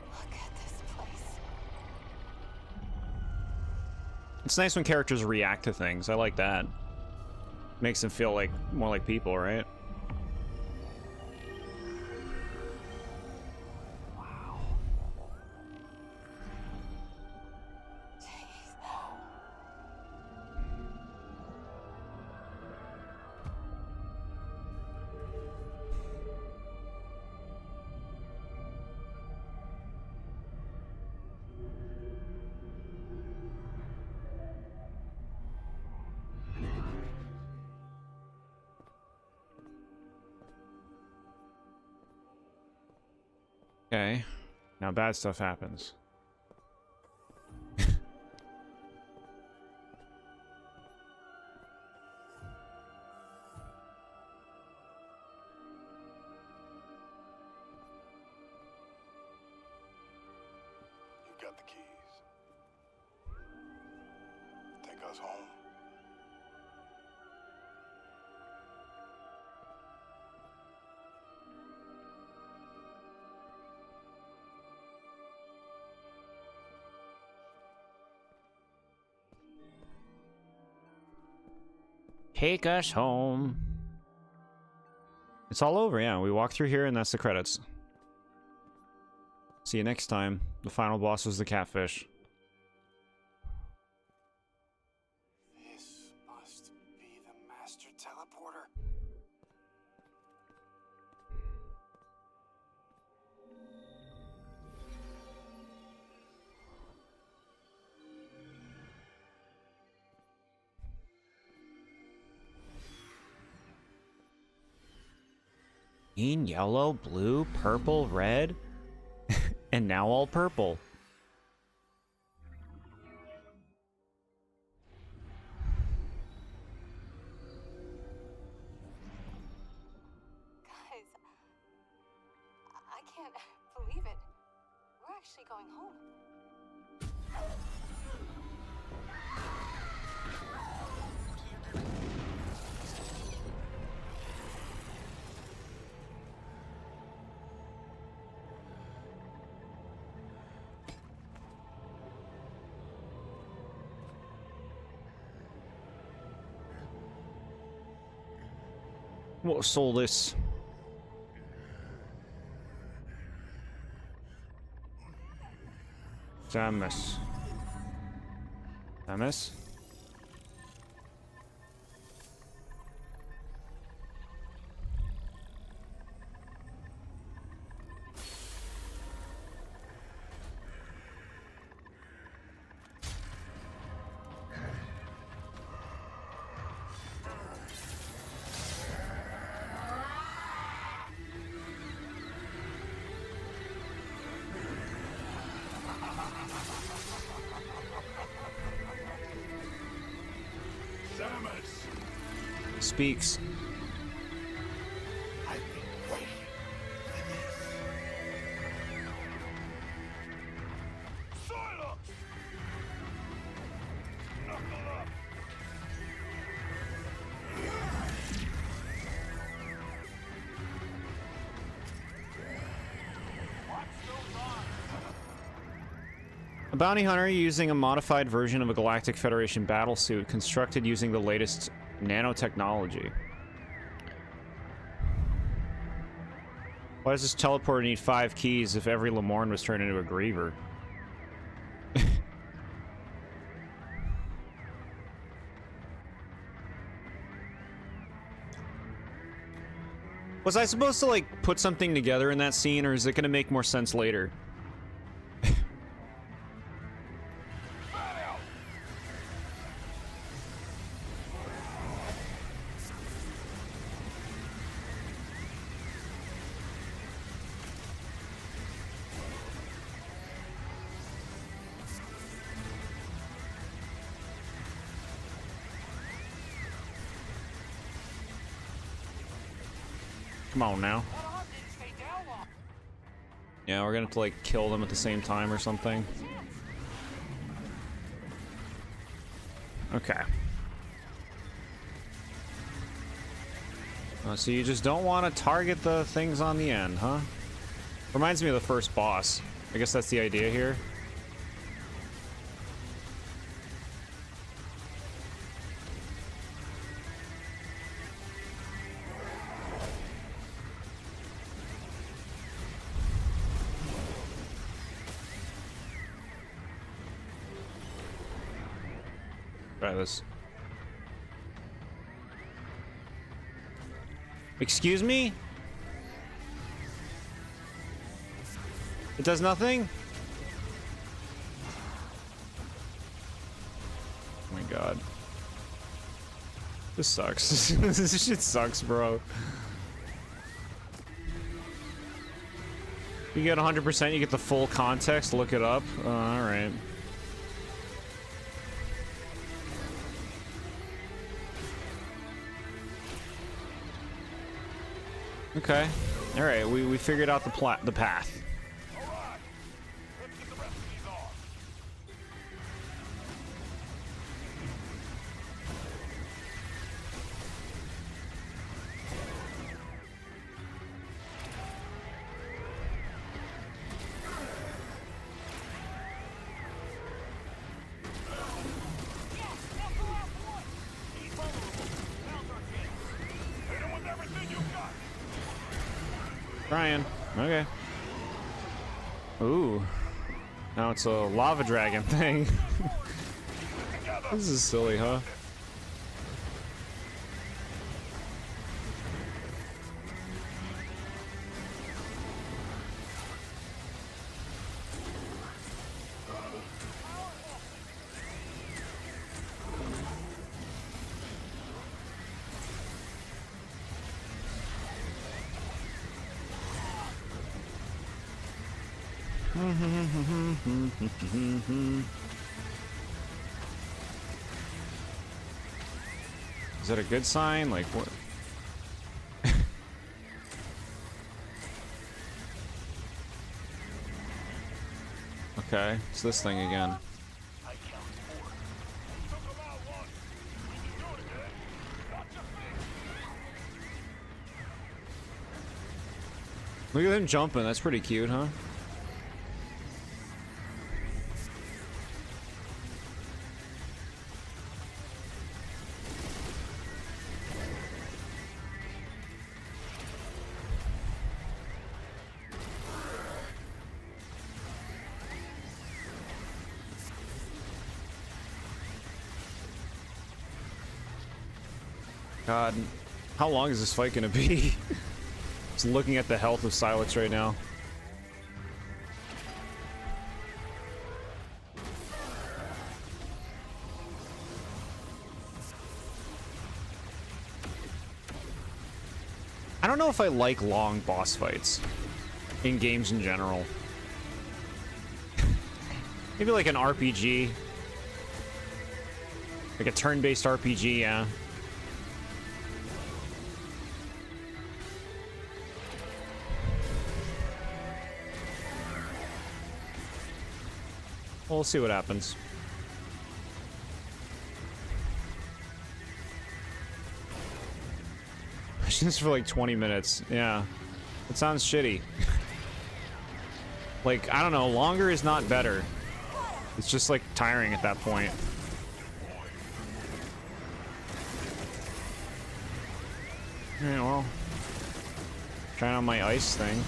Look at this place. It's nice when characters react to things. I like that. Makes them feel like more like people, right? Okay. Now bad stuff happens. You've got the keys. Take us home. Take us home. It's all over, yeah. We walk through here and that's the credits. See you next time. The final boss was the catfish. This must be the master teleporter. Green, yellow, blue, purple, red, and now all purple. Guys, I can't believe it. We're actually going home. What soul this? Samus. Samus? Speaks. I've been waiting for this. Silence! Knuckle up! A bounty hunter using a modified version of a Galactic Federation battlesuit constructed using the latest nanotechnology. Why does this teleporter need 5 keys if every Lemorne was turned into a Griever? Was I supposed to, like, put something together in that scene, or is it gonna make more sense later? Come on now. Yeah, we're gonna have to like kill them at the same time or something. Okay. So you just don't want to target the things on the end, huh? Reminds me of the first boss. I guess that's the idea here. Try this. Excuse me? It does nothing? Oh my god. This sucks. This shit sucks, bro. You get 100%, you get the full context, look it up. Alright. Okay. Alright, we figured out the path. Trying. Okay. Ooh. Now it's a lava dragon thing. This is silly, huh? Is that a good sign? Like, what? Okay, it's this thing again. Look at him jumping, that's pretty cute, huh? God, how long is this fight gonna be? Just looking at the health of Silex right now. I don't know if I like long boss fights in games in general. Maybe like an RPG. Like a turn-based RPG, yeah. We'll see what happens. Just for like 20 minutes. Yeah. It sounds shitty. Like, I don't know, longer is not better. It's just like tiring at that point. Alright, well. Trying on my ice thing.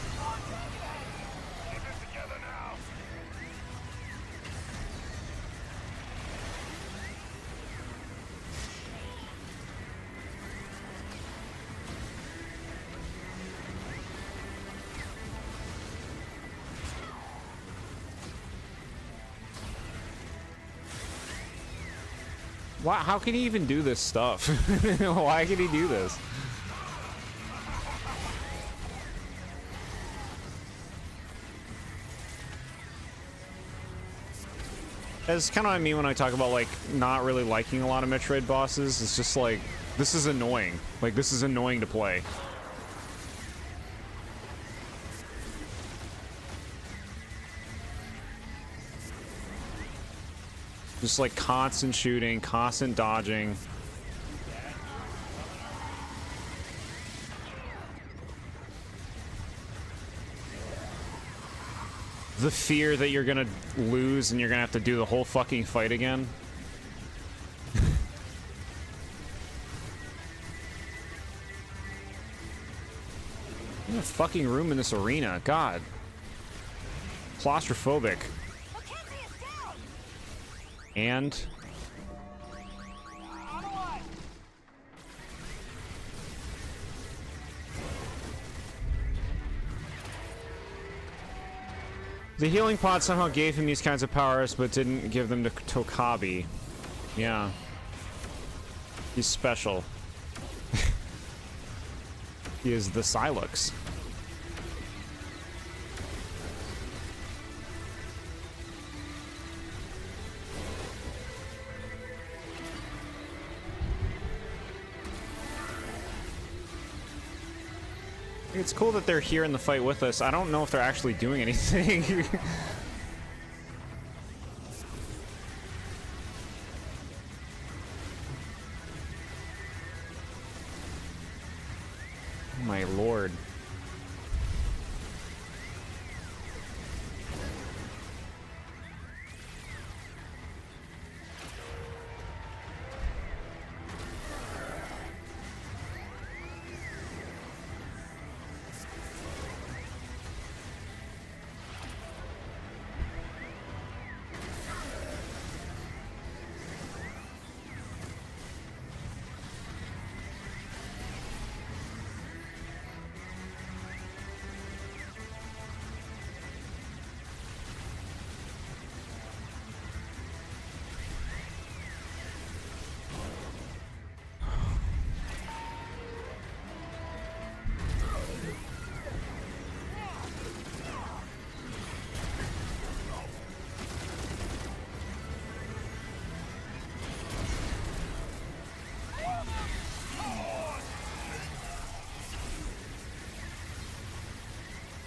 Why, how can he even do this stuff? Why can he do this? That's kind of what I mean when I talk about, like, not really liking a lot of Metroid bosses. It's just like, this is annoying. Like, this is annoying to play. Just like constant shooting, constant dodging. The fear that you're gonna lose and you're gonna have to do the whole fucking fight again. There's a fucking room in this arena. God. Claustrophobic. And the healing pod somehow gave him these kinds of powers, but didn't give them to Tokabi. Yeah. He's special. He is the Silux. It's cool that they're here in the fight with us. I don't know if they're actually doing anything. Oh my lord.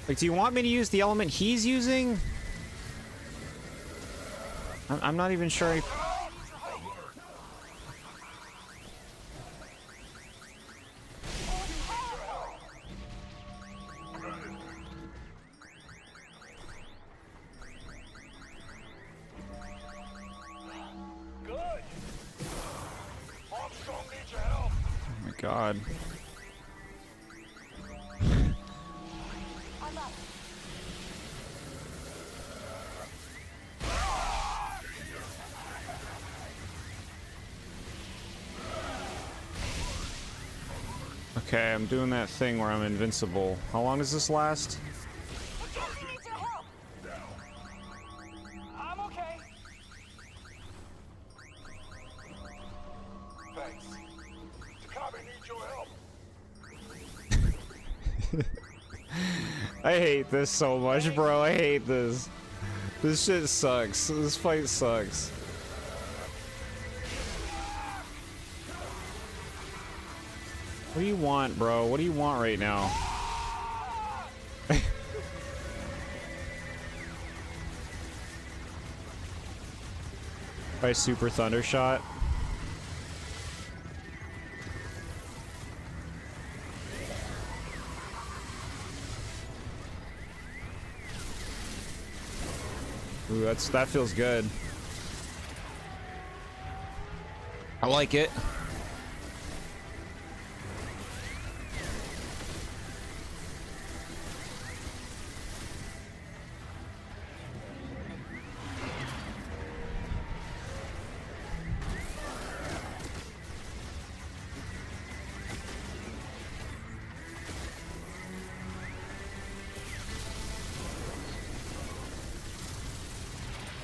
Like, do you want me to use the element he's using? I'm not even sure. Oh my god. Okay, I'm doing that thing where I'm invincible. How long does this last? I'm okay. Thanks. Takabe needs your help. I hate this so much, bro. I hate this. This shit sucks. This fight sucks. What do you want, bro? What do you want right now? By Super Thunder Shot. Ooh, that feels good. I like it.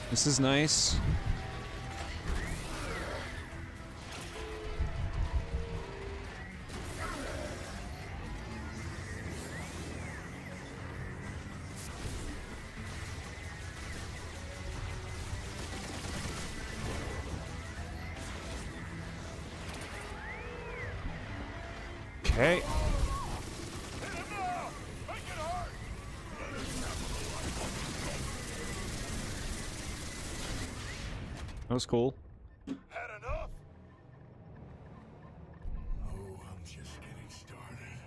This is nice. Okay. That was cool. Had enough? Oh, I'm just getting started.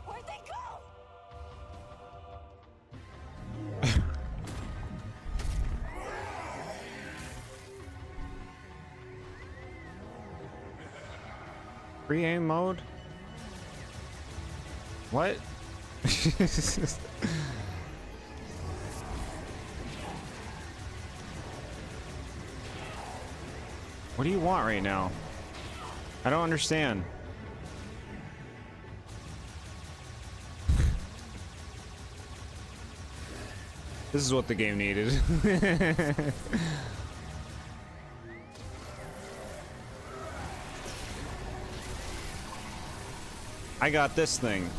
Where'd they go? Free aim mode? What? What do you want right now? I don't understand. This is what the game needed. I got this thing.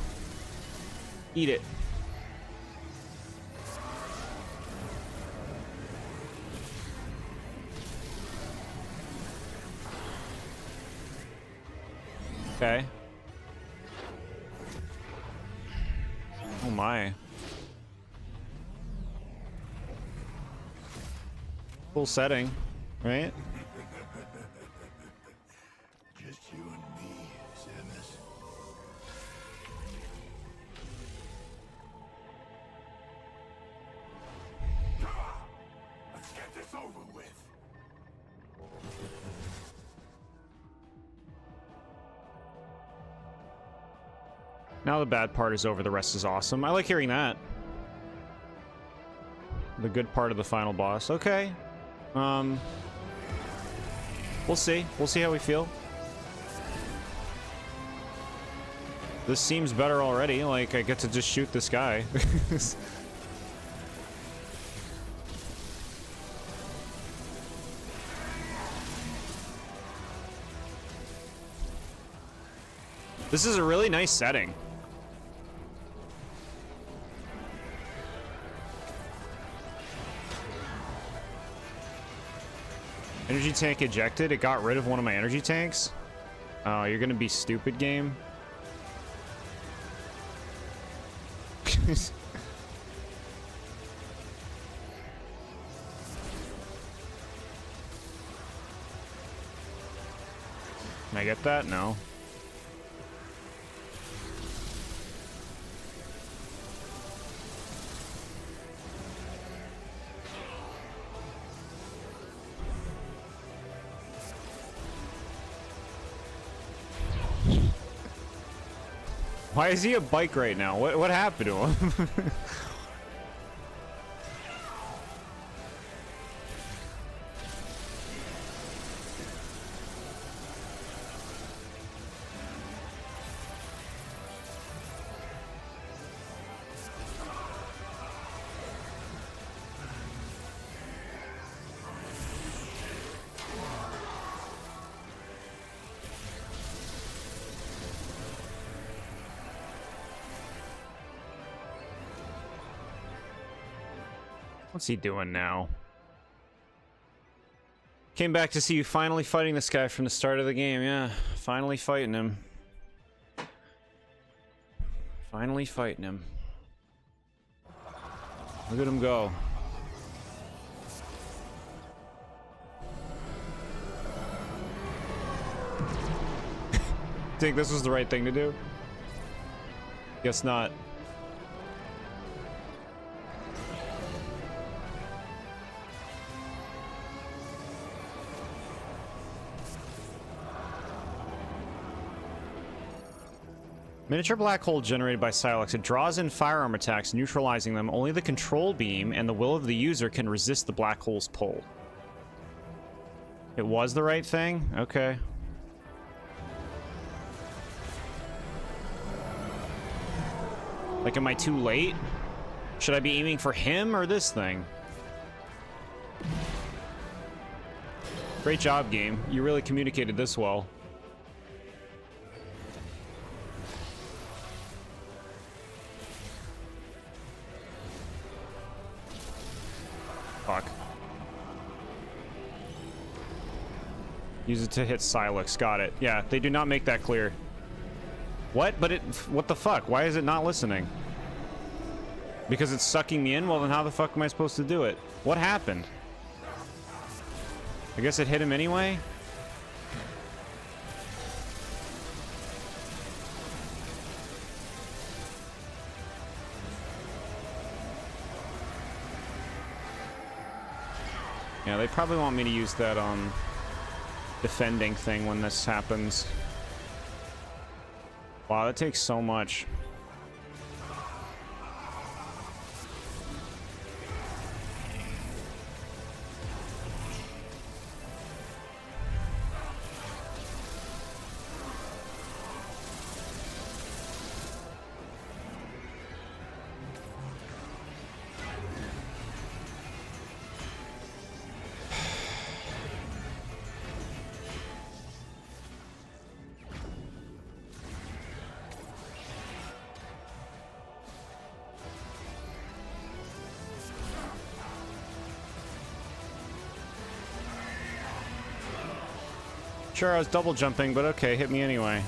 Eat it. Okay. Oh my. Cool setting, right? Just you and me, Samus. Come on! Let's get this over with. Now the bad part is over, the rest is awesome. I like hearing that. The good part of the final boss. Okay. We'll see. We'll see how we feel. This seems better already. Like, I get to just shoot this guy. This is a really nice setting. Energy tank ejected. It got rid of one of my energy tanks. Oh, you're gonna be stupid, game. Can I get that? No. Why is he a bike right now? What happened to him? What's he doing now? Came back to see you finally fighting this guy from the start of the game. Yeah, finally fighting him. Finally fighting him. Look at him go. Think this was the right thing to do? Guess not. Miniature black hole generated by Silex. It draws in firearm attacks, neutralizing them. Only the control beam and the will of the user can resist the black hole's pull. It was the right thing? Okay. Like, am I too late? Should I be aiming for him or this thing? Great job, game. You really communicated this well. Fuck. Use it to hit Silex. Got it. Yeah, they do not make that clear. What? But it... What the fuck? Why is it not listening? Because it's sucking me in? Well, then how the fuck am I supposed to do it? What happened? I guess it hit him anyway? Yeah, they probably want me to use that, defending thing when this happens. Wow, that takes so much. Sure, I was double jumping, but okay, hit me anyway.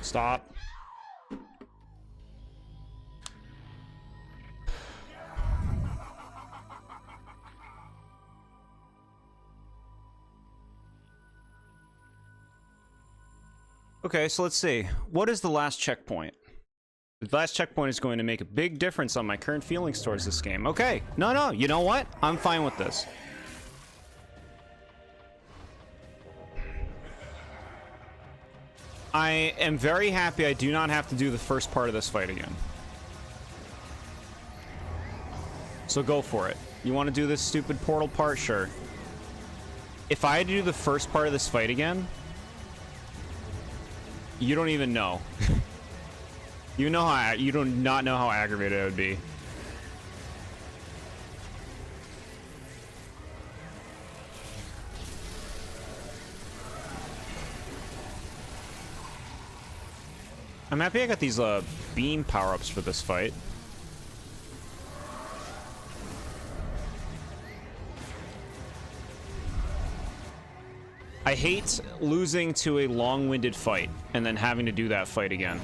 Stop. Okay, so let's see. What is the last checkpoint? The last checkpoint is going to make a big difference on my current feelings towards this game. Okay. No, you know what? I'm fine with this. I am very happy I do not have to do the first part of this fight again. So go for it. You want to do this stupid portal part? Sure. If I had to do the first part of this fight again, you don't even know. You do not know how aggravated it would be. I'm happy I got these beam power-ups for this fight. I hate losing to a long-winded fight and then having to do that fight again.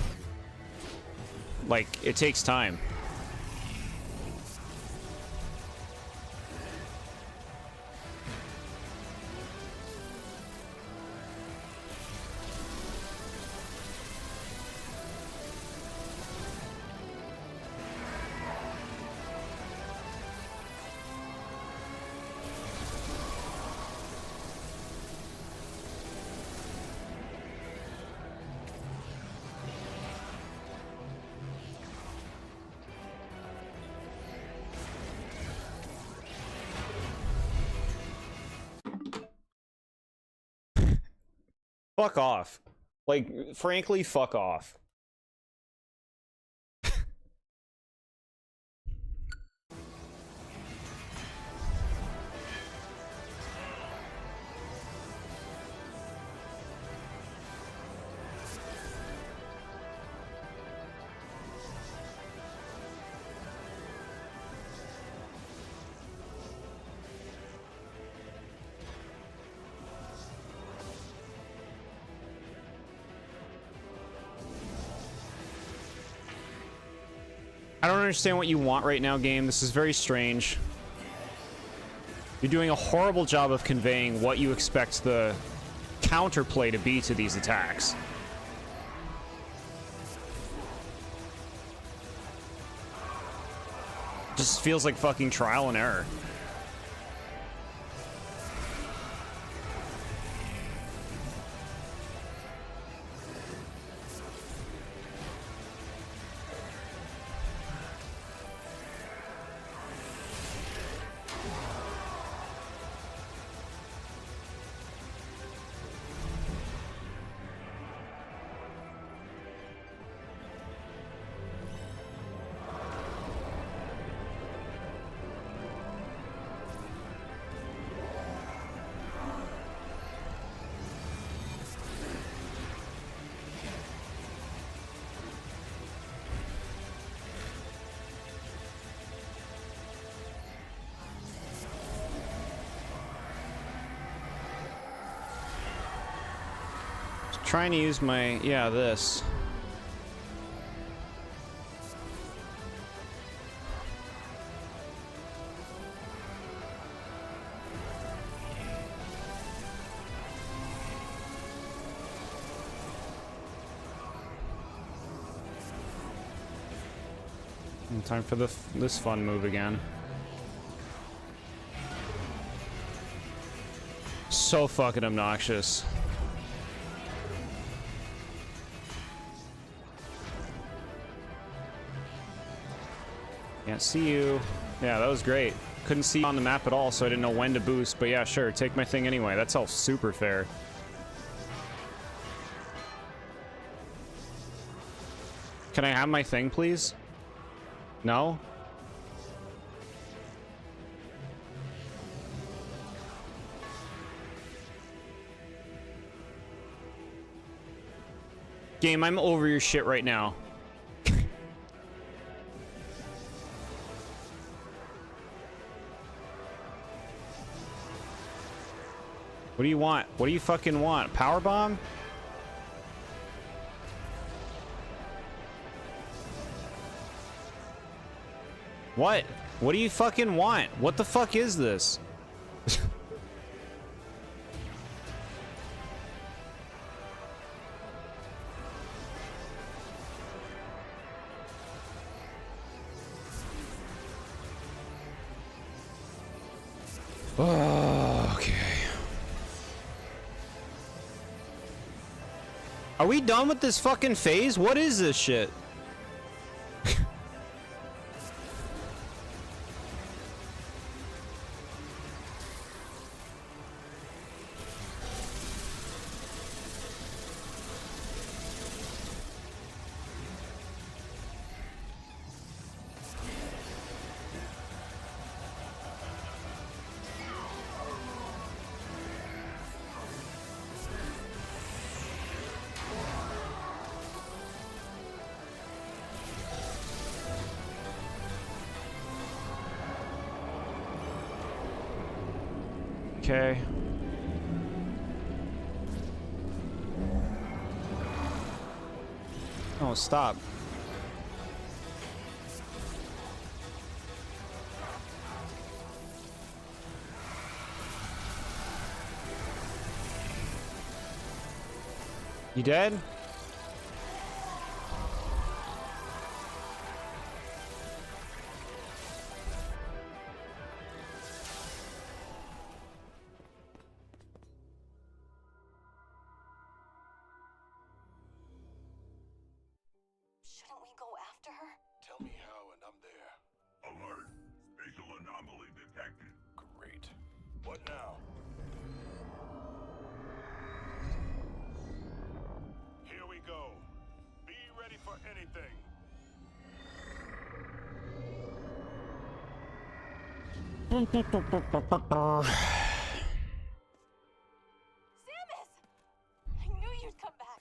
Like, it takes time. Fuck off. Like, frankly, fuck off. I don't understand what you want right now, game. This is very strange. You're doing a horrible job of conveying what you expect the counterplay to be to these attacks. Just feels like fucking trial and error. Trying to use my, yeah, this. And time for this fun move again. So fucking obnoxious. Can't see you. Yeah, that was great. Couldn't see you on the map at all, so I didn't know when to boost. But yeah, sure, take my thing anyway. That's all super fair. Can I have my thing, please? No? Game, I'm over your shit right now. What do you want? What do you fucking want? Power bomb? What? What do you fucking want? What the fuck is this? Oh, okay. Are we done with this fucking phase? What is this shit? Okay. Oh, stop. You dead? Shouldn't we go after her? Tell me how and I'm there. Alert. Spatial anomaly detected. Great. What now? Here we go. Be ready for anything. Samus! I knew you'd come back.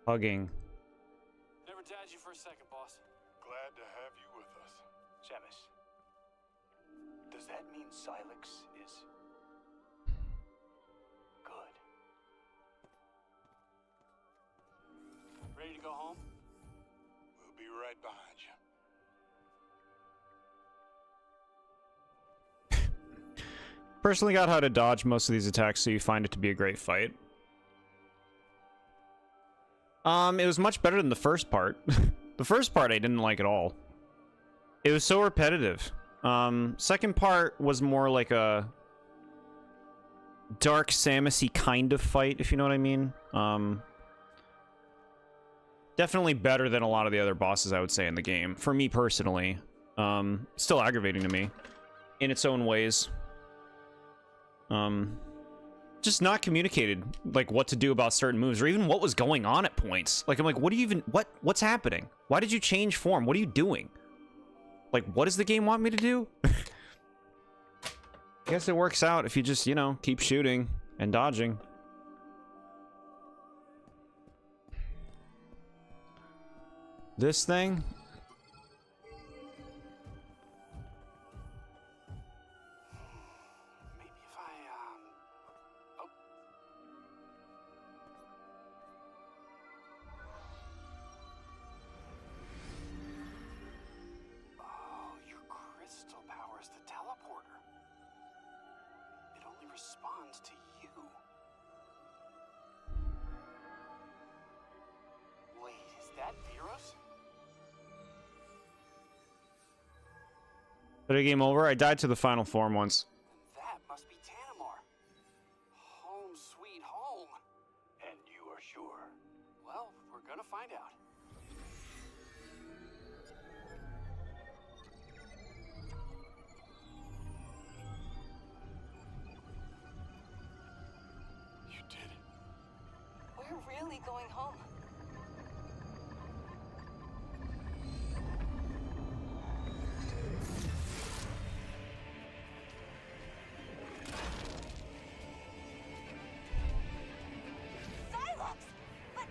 Hugging. Never doubted you for a second, boss. Glad to have you with us. Samus, does that mean Silex is good? Ready to go home? We'll be right behind you. Personally got how to dodge most of these attacks, so you find it to be a great fight. It was much better than the first part. The first part I didn't like at all. It was so repetitive. Second part was more like a Dark Samus-y kind of fight, if you know what I mean. Definitely better than a lot of the other bosses, I would say, in the game. For me personally. Still aggravating to me. In its own ways. Just not communicated, like, what to do about certain moves, or even what was going on at points. Like, I'm like, what do you even... What's happening? Why did you change form? What are you doing? Like, what does the game want me to do? I guess it works out if you just, you know, keep shooting and dodging. This thing? Maybe if I, oh. Oh, your crystal powers the teleporter. It only responds to you. Wait, is that Veros? But a game over? I died to the final form once. Then that must be Tanamar. Home sweet home. And you are sure? Well, we're gonna find out. You did it. We're really going home. Cylops! But!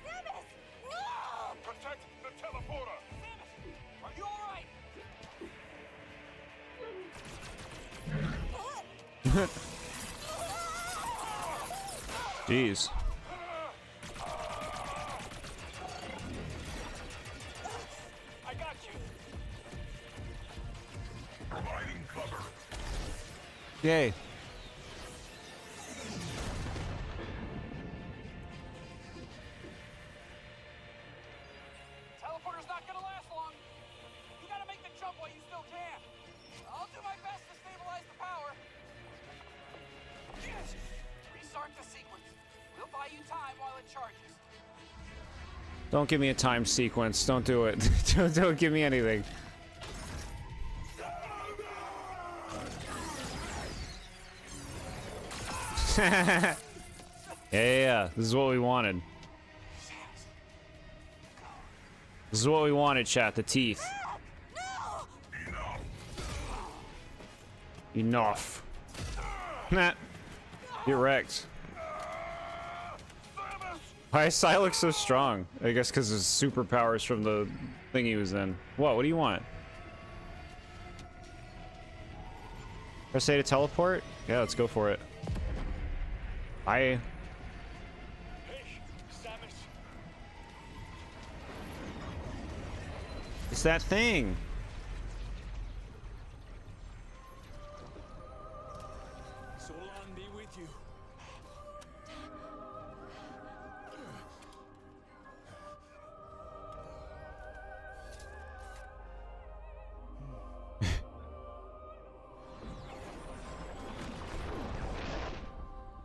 Samus! No! Protect the teleporter! Samus, are you alright? Jeez. I got you. Providing cover. Yay. Teleporter's not gonna last long. You gotta make the jump while you still can. I'll do my best to stabilize the power. Yes! Restart the sequence. We'll buy you time while it charges. Don't give me a time sequence. Don't do it. don't give me anything. Yeah. This is what we wanted. This is what we wanted, chat. The teeth. Enough. Nah. Get wrecked. Why is Silex so strong? I guess because his superpowers from the thing he was in. What do you want? Press A to teleport? Yeah, let's go for it. Hey, Samus. It's that thing. Solon be with you.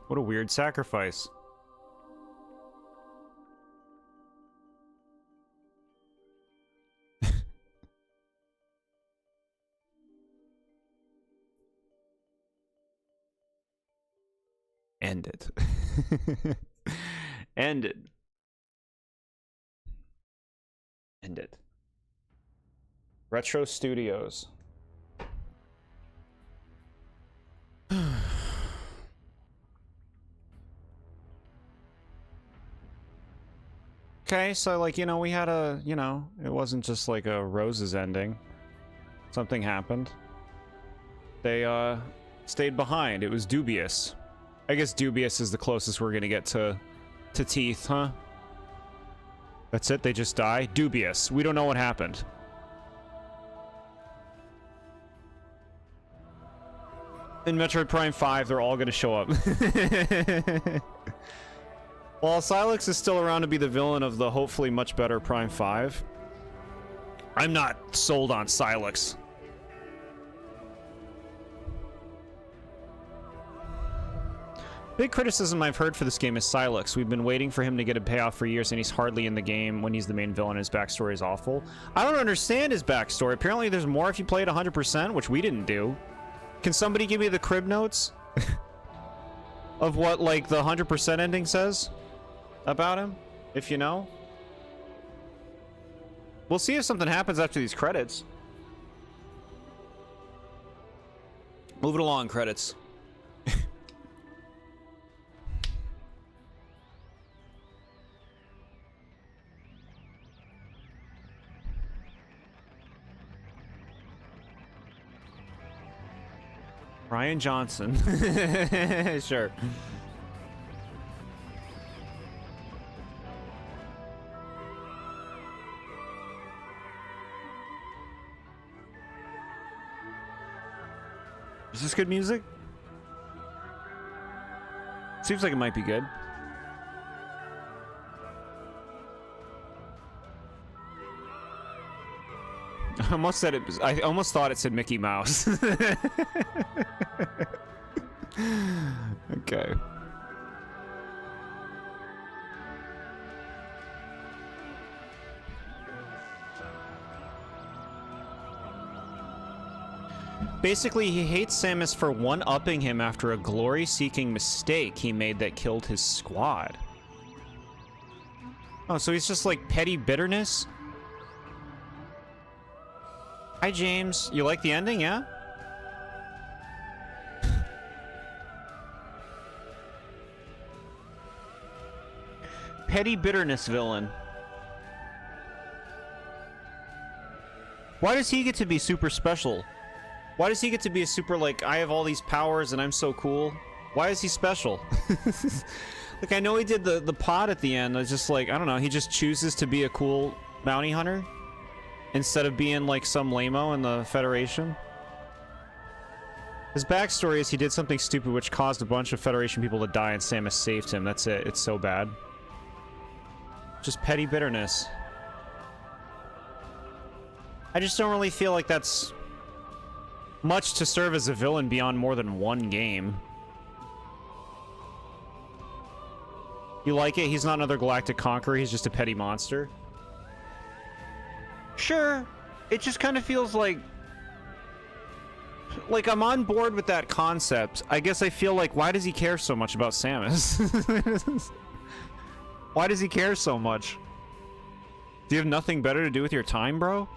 What a weird sacrifice. End it. End it. End it. Retro Studios. Okay, so like, you know, we had a, you know, it wasn't just like a roses ending. Something happened. They stayed behind. It was dubious. I guess dubious is the closest we're gonna get to teeth, huh? That's it? They just die? Dubious. We don't know what happened. In Metroid Prime 5, they're all going to show up. While Silex is still around to be the villain of the hopefully much better Prime 5, I'm not sold on Silex. Big criticism I've heard for this game is Silex. We've been waiting for him to get a payoff for years, and he's hardly in the game when he's the main villain. His backstory is awful. I don't understand his backstory. Apparently there's more if you play it 100%, which we didn't do. Can somebody give me the crib notes of what, like, the 100% ending says about him, if you know? We'll see if something happens after these credits. Move it along, credits. Ryan Johnson. Sure. Is this good music? Seems like it might be good. I almost said it. I almost thought it said Mickey Mouse. Okay. Basically, he hates Samus for one-upping him after a glory-seeking mistake he made that killed his squad. Oh, so he's just like petty bitterness? Hi, James. You like the ending, yeah? Petty bitterness villain. Why does he get to be super special? Why does he get to be a super, like, I have all these powers and I'm so cool? Why is he special? Like, I know he did the pod at the end. It's just like, I don't know, he just chooses to be a cool bounty hunter instead of being like some lame-o in the Federation. His backstory is he did something stupid which caused a bunch of Federation people to die and Samus saved him. That's it. It's so bad. Just petty bitterness. I just don't really feel like that's much to serve as a villain beyond more than one game. You like it? He's not another galactic conqueror, he's just a petty monster. Sure, it just kind of feels like I'm on board with that concept. I guess I feel like, why does he care so much about Samus? Why does he care so much? Do you have nothing better to do with your time, bro?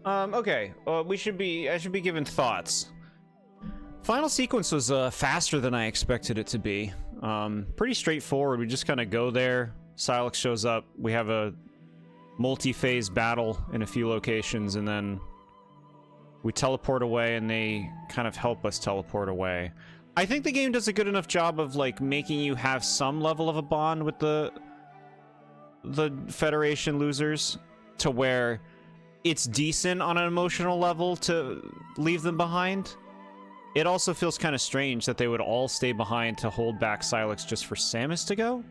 Okay. I should be given thoughts. Final sequence was faster than I expected it to be. Pretty straightforward. We just kind of go there. Silex shows up. We have a multi-phase battle in a few locations, and then we teleport away, and they kind of help us teleport away. I think the game does a good enough job of like making you have some level of a bond with the Federation losers, to where it's decent on an emotional level to leave them behind. It also feels kind of strange that they would all stay behind to hold back Silex just for Samus to go.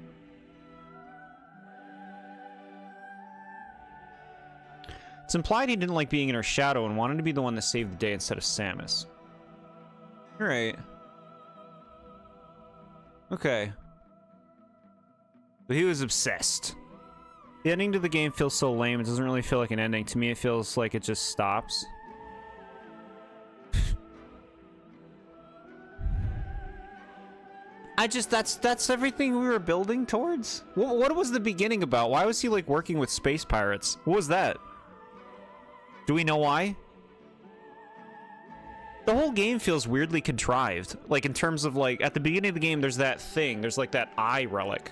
It's implied he didn't like being in her shadow and wanted to be the one that saved the day instead of Samus. Alright. Okay. But he was obsessed. The ending to the game feels so lame, it doesn't really feel like an ending. To me, it feels like it just stops. That's everything we were building towards? What was the beginning about? Why was he, like, working with space pirates? What was that? Do we know why? The whole game feels weirdly contrived. Like, in terms of, like, at the beginning of the game, there's that thing. There's, like, that eye relic.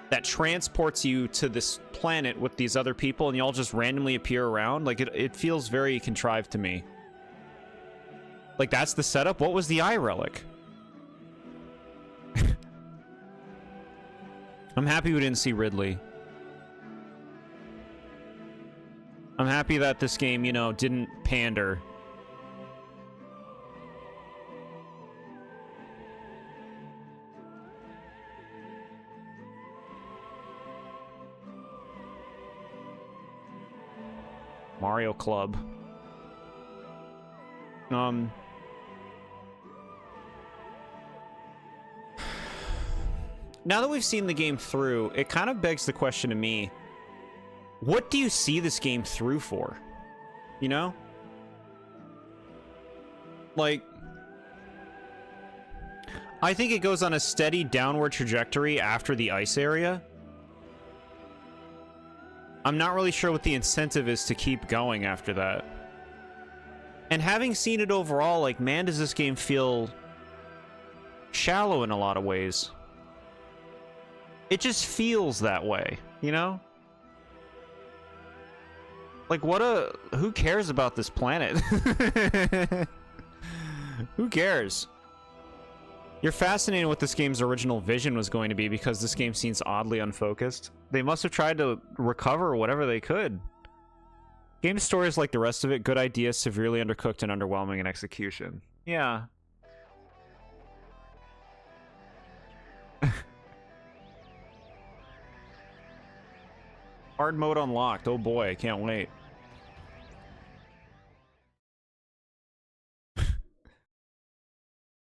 that transports you to this planet with these other people and you all just randomly appear around. Like, it feels very contrived to me. Like, that's the setup? What was the eye relic? I'm happy we didn't see Ridley. I'm happy that this game, you know, didn't pander. Mario Club. Now that we've seen the game through, it kind of begs the question to me, what do you see this game through for? You know? Like, I think it goes on a steady downward trajectory after the ice area. I'm not really sure what the incentive is to keep going after that. And having seen it overall, like, man, does this game feel shallow in a lot of ways. It just feels that way, you know? Like, who cares about this planet? Who cares? You're fascinated with this game's original vision was going to be because this game seems oddly unfocused. They must have tried to recover whatever they could. Game story is like the rest of it, good ideas, severely undercooked and underwhelming in execution. Yeah. Hard mode unlocked. Oh boy, I can't wait.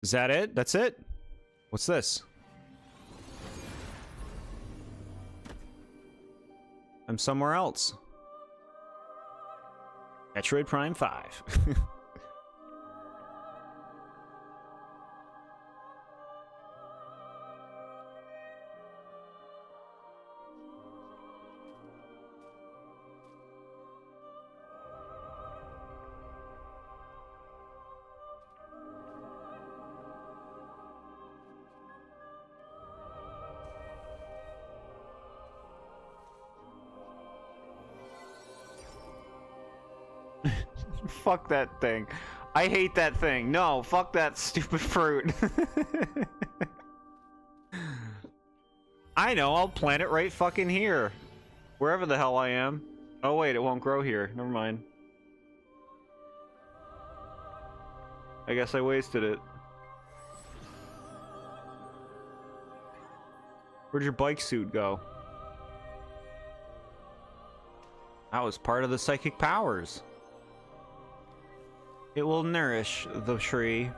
Is that it? That's it? What's this? I'm somewhere else. Metroid Prime 5. Fuck that thing. I hate that thing. No, fuck that stupid fruit. I know, I'll plant it right fucking here. Wherever the hell I am. Oh wait, it won't grow here. Never mind. I guess I wasted it. Where'd your bike suit go? That was part of the psychic powers. It will nourish the tree.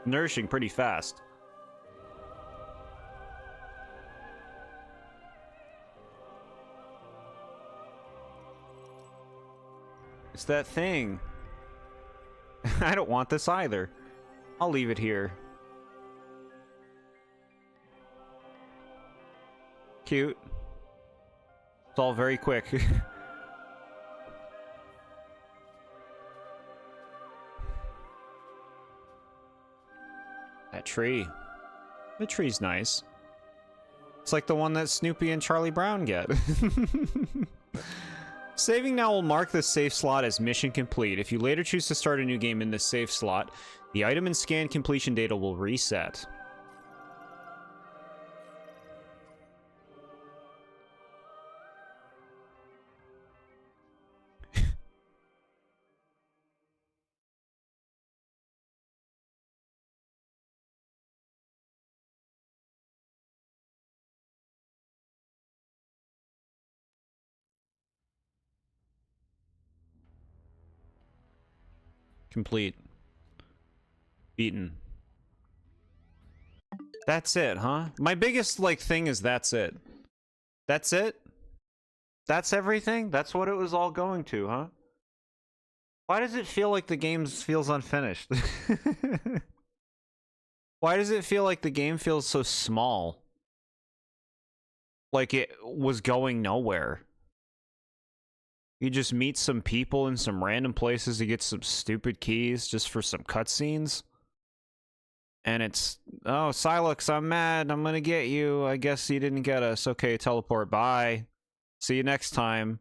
Nourishing pretty fast. It's that thing. I don't want this either. I'll leave it here. Cute. It's all very quick. That tree. The tree's nice. It's like the one that Snoopy and Charlie Brown get. Saving now will mark this save slot as mission complete. If you later choose to start a new game in this save slot, the item and scan completion data will reset. Complete. Beaten. That's it, huh? My biggest, like, thing is that's it. That's it? That's everything? That's what it was all going to, huh? Why does it feel like the game feels unfinished? Why does it feel like the game feels so small? Like it was going nowhere. You just meet some people in some random places to get some stupid keys just for some cutscenes. and it's, oh, Silex, I'm mad, I'm gonna get you. I guess you didn't get us. Okay, teleport. Bye. See you next time.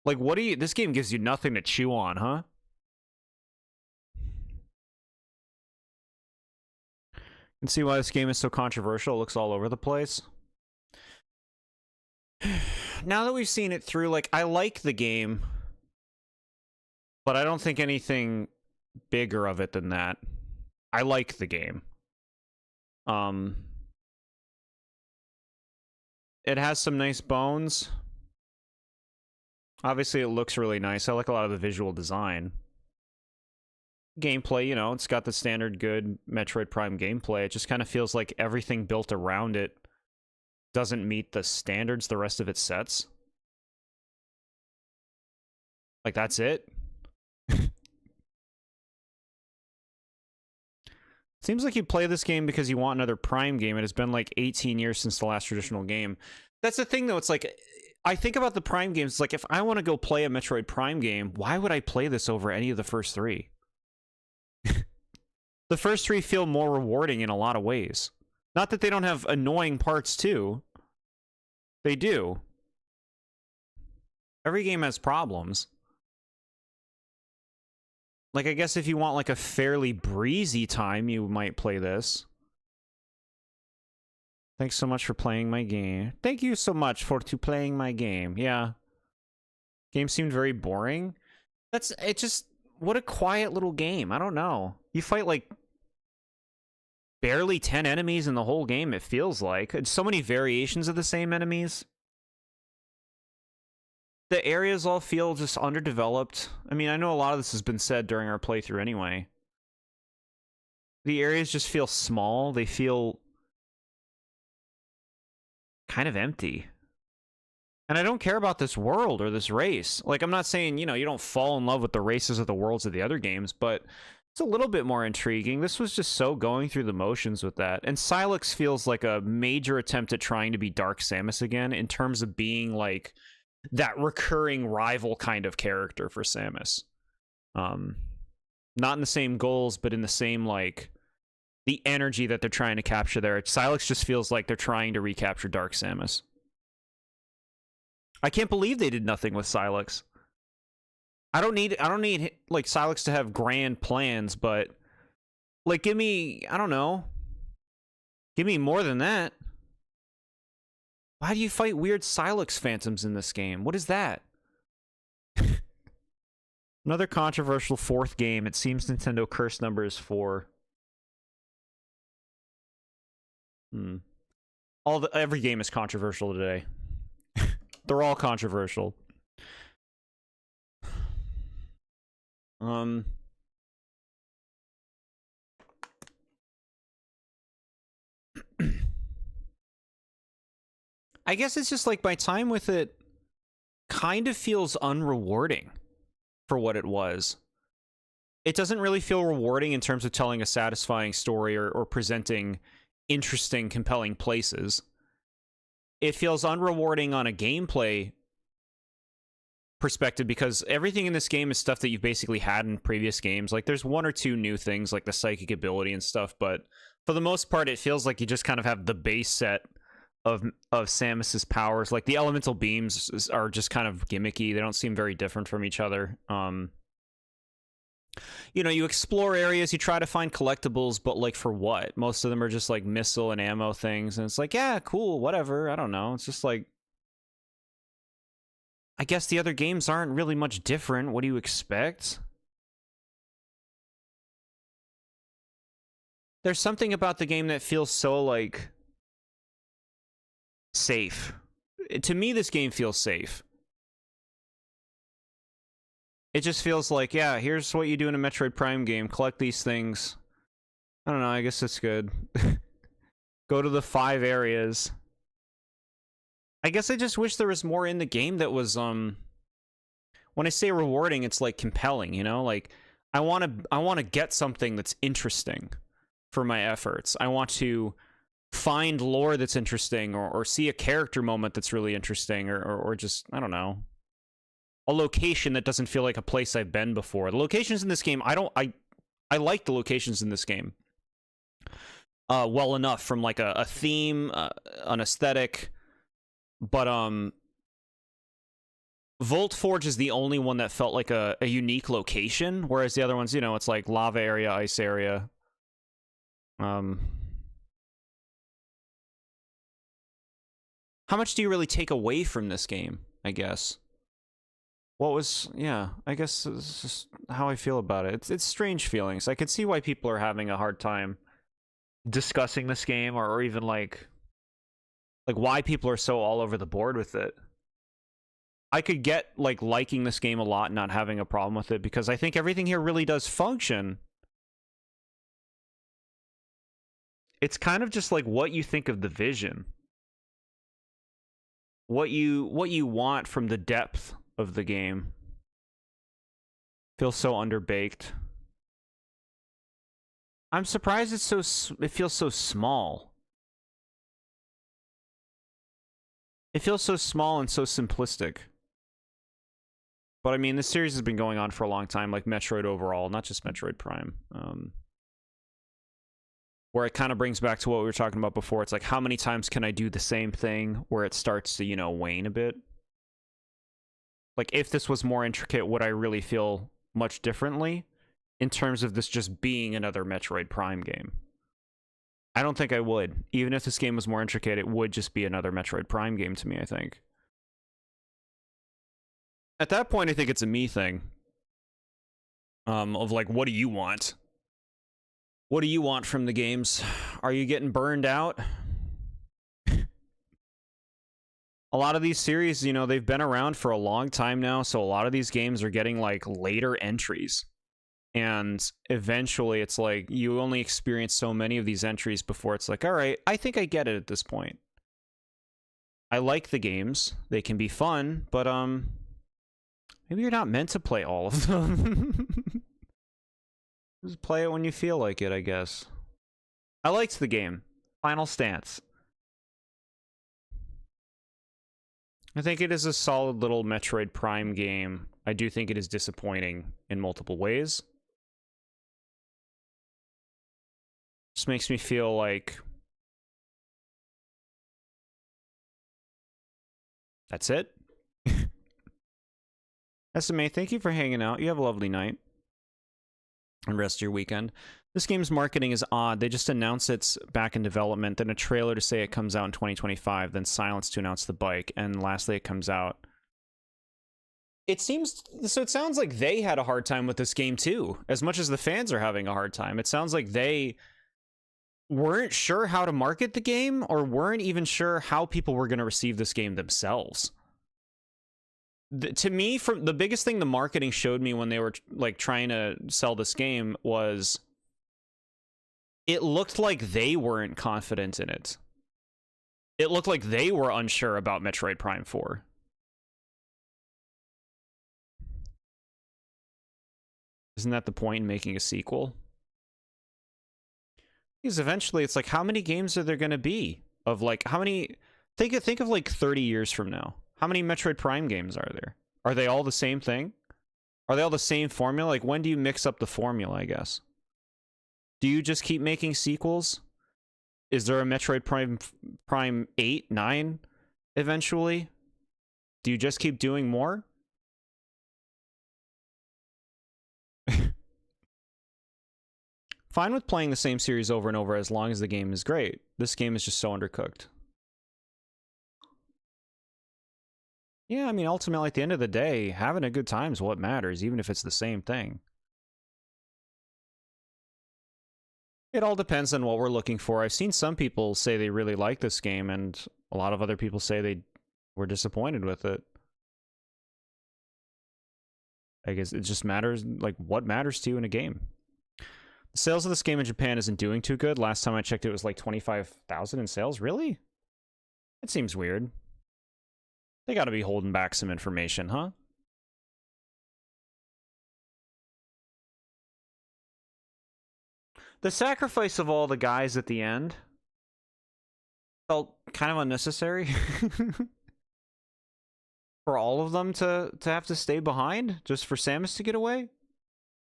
Like, what do you... This game gives you nothing to chew on, huh? You can see why this game is so controversial. It looks all over the place. Now that we've seen it through, like, I like the game, but I don't think anything bigger of it than that. I like the game. It has some nice bones. Obviously, it looks really nice. I like a lot of the visual design. Gameplay, you know, it's got the standard good Metroid Prime gameplay. It just kind of feels like everything built around it doesn't meet the standards the rest of it sets. Like, that's it. Seems like you play this game because you want another Prime game. It has been like 18 years since the last traditional game. That's the thing, though. It's like, I think about the Prime games. It's like, if I want to go play a Metroid Prime game, why would I play this over any of the first three? The first three feel more rewarding in a lot of ways. Not that they don't have annoying parts, too. They do. Every game has problems. Like, I guess if you want, like, a fairly breezy time, you might play this. Thanks so much for playing my game. Thank you so much for playing my game. Yeah. Game seemed very boring. It just... What a quiet little game. I don't know. You fight, like, barely 10 enemies in the whole game, it feels like. It's so many variations of the same enemies. The areas all feel just underdeveloped. I mean, I know a lot of this has been said during our playthrough anyway. The areas just feel small. They feel kind of empty. And I don't care about this world or this race. Like, I'm not saying, you know, you don't fall in love with the races of the worlds of the other games, but it's a little bit more intriguing. This was just so going through the motions with that. And Silex feels like a major attempt at trying to be Dark Samus again in terms of being, like, that recurring rival kind of character for Samus. Not in the same goals, but in the same, like, the energy that they're trying to capture there. Silex just feels like they're trying to recapture Dark Samus. I can't believe they did nothing with Silex. I don't need like Silex to have grand plans, but like give me, I don't know. Give me more than that. Why do you fight weird Silex phantoms in this game? What is that? Another controversial fourth game. It seems Nintendo curse number is 4. Every game is controversial today. They're all controversial. I guess it's just like my time with it kind of feels unrewarding for what it was. It doesn't really feel rewarding in terms of telling a satisfying story or presenting interesting, compelling places. It feels unrewarding on a gameplay perspective because everything in this game is stuff that you've basically had in previous games. Like, there's one or two new things, like the psychic ability and stuff, but for the most part, it feels like you just kind of have the base set of Samus's powers. Like, the elemental beams are just kind of gimmicky. They don't seem very different from each other. You know, you explore areas, you try to find collectibles, but like for what? Most of them are just like missile and ammo things, and it's like, yeah, cool, whatever, I don't know. It's just like, I guess the other games aren't really much different. What do you expect? There's something about the game that feels so, like, safe. To me, this game feels safe. It just feels like, yeah, here's what you do in a Metroid Prime game. Collect these things. I don't know, I guess that's good. Go to the 5 areas. I guess I just wish there was more in the game that was, when I say rewarding, it's like compelling, you know? Like, I want to get something that's interesting for my efforts. I want to find lore that's interesting, or see a character moment that's really interesting, or just, I don't know, a location that doesn't feel like a place I've been before. The locations in this game, I like the locations in this game. well enough from like a theme, an aesthetic, but Volt Forge is the only one that felt like a unique location, whereas the other ones, you know, it's like lava area, ice area. How much do you really take away from this game, I guess? What was, yeah, I guess it's just how I feel about it. It's strange feelings. I could see why people are having a hard time discussing this game, or even like why people are so all over the board with it. I could get like liking this game a lot and not having a problem with it, because I think everything here really does function. It's kind of just like what you think of the vision. What you want from the depth of the game. Feels so underbaked. I'm surprised it feels so small. It feels so small and so simplistic. But I mean, this series has been going on for a long time, like Metroid overall, not just Metroid Prime. Where it kind of brings back to what we were talking about before. It's like, how many times can I do the same thing where it starts to, you know, wane a bit? Like, if this was more intricate, would I really feel much differently in terms of this just being another Metroid Prime game? I don't think I would. Even if this game was more intricate, it would just be another Metroid Prime game to me, I think. At that point, I think it's a me thing. Of like, what do you want? What do you want from the games? Are you getting burned out? A lot of these series, you know, they've been around for a long time now, so a lot of these games are getting like later entries. And eventually it's like you only experience so many of these entries before it's like, all right, I think I get it at this point. I like the games. They can be fun, but maybe you're not meant to play all of them. Just play it when you feel like it, I guess. I liked the game. Final stance. I think it is a solid little Metroid Prime game. I do think it is disappointing in multiple ways. Just makes me feel like that's it. SMA, thank you for hanging out. You have a lovely night and rest of your weekend. This game's marketing is odd. They just announce it's back in development, then a trailer to say it comes out in 2025, then silence to announce the bike, and lastly it comes out. It seems, so it sounds like they had a hard time with this game too, as much as the fans are having a hard time. It sounds like they weren't sure how to market the game, or weren't even sure how people were going to receive this game themselves. To me, from the biggest thing the marketing showed me when they were like trying to sell this game was it looked like they weren't confident in it. It looked like they were unsure about Metroid Prime 4. Isn't that the point in making a sequel? Because eventually it's like, how many games are there going to be? Of like, how many... Think of like 30 years from now. How many Metroid Prime games are there? Are they all the same thing? Are they all the same formula? Like, when do you mix up the formula, I guess? Do you just keep making sequels? Is there a Metroid Prime 8, 9 eventually? Do you just keep doing more? Fine with playing the same series over and over as long as the game is great. This game is just so undercooked. Yeah, I mean, ultimately, at the end of the day, having a good time is what matters, even if it's the same thing. It all depends on what we're looking for. I've seen some people say they really like this game, and a lot of other people say they were disappointed with it. I guess it just matters, like, what matters to you in a game. The sales of this game in Japan isn't doing too good. Last time I checked, it was like 25,000 in sales. Really? It seems weird. They gotta be holding back some information, huh? The sacrifice of all the guys at the end felt kind of unnecessary. For all of them to have to stay behind, just for Samus to get away?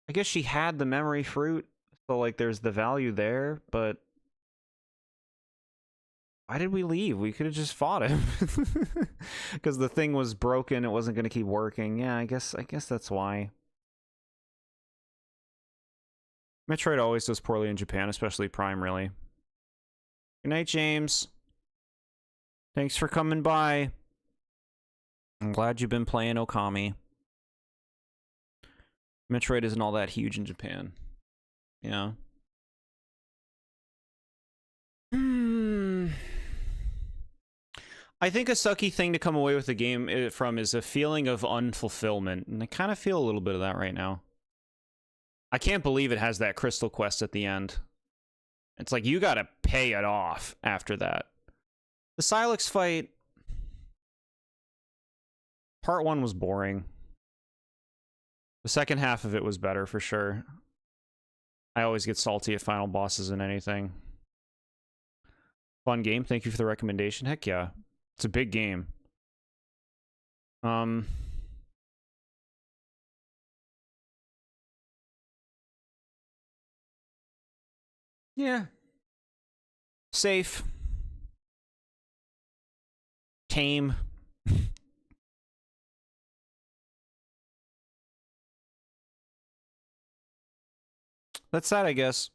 I guess she had the memory fruit, so like there's the value there, but Why did we leave? We could have just fought him. Because the thing was broken, it wasn't going to keep working. Yeah, I guess that's why. Metroid always does poorly in Japan, especially Prime, really. Good night, James. Thanks for coming by. I'm glad you've been playing Okami. Metroid isn't all that huge in Japan. Yeah. I think a sucky thing to come away with the game from is a feeling of unfulfillment, and I kind of feel a little bit of that right now. I can't believe it has that crystal quest at the end. It's like, you gotta pay it off after that. The Silex fight... Part 1 was boring. The second half of it was better, for sure. I always get salty at final bosses and anything. Fun game, thank you for the recommendation. Heck yeah. It's a big game. Yeah. Safe. Tame. That's that, I guess.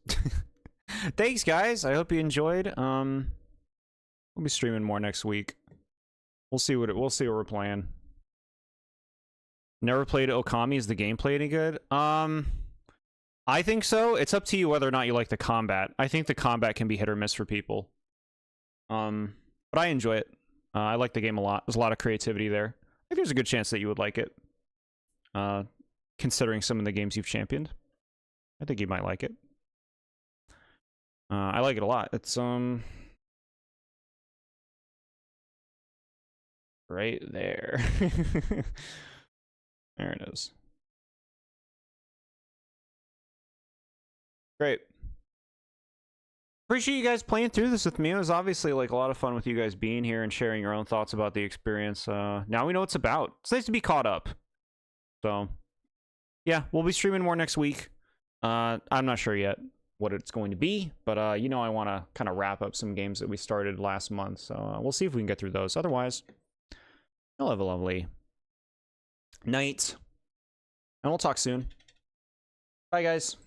Thanks, guys. I hope you enjoyed. We'll be streaming more next week. We'll see what we're playing. Never played Okami. Is the gameplay any good? I think so. It's up to you whether or not you like the combat. I think the combat can be hit or miss for people. But I enjoy it. I like the game a lot. There's a lot of creativity there. I think there's a good chance that you would like it. Considering some of the games you've championed. I think you might like it. I like it a lot. It's, right there. There it is. Great. Appreciate you guys playing through this with me. It was obviously like a lot of fun with you guys being here and sharing your own thoughts about the experience. Now we know what it's about. It's nice to be caught up. So, yeah, we'll be streaming more next week. I'm not sure yet what it's going to be, but you know, I want to kind of wrap up some games that we started last month. So we'll see if we can get through those. Otherwise, you'll have a lovely night, and we'll talk soon. Bye, guys.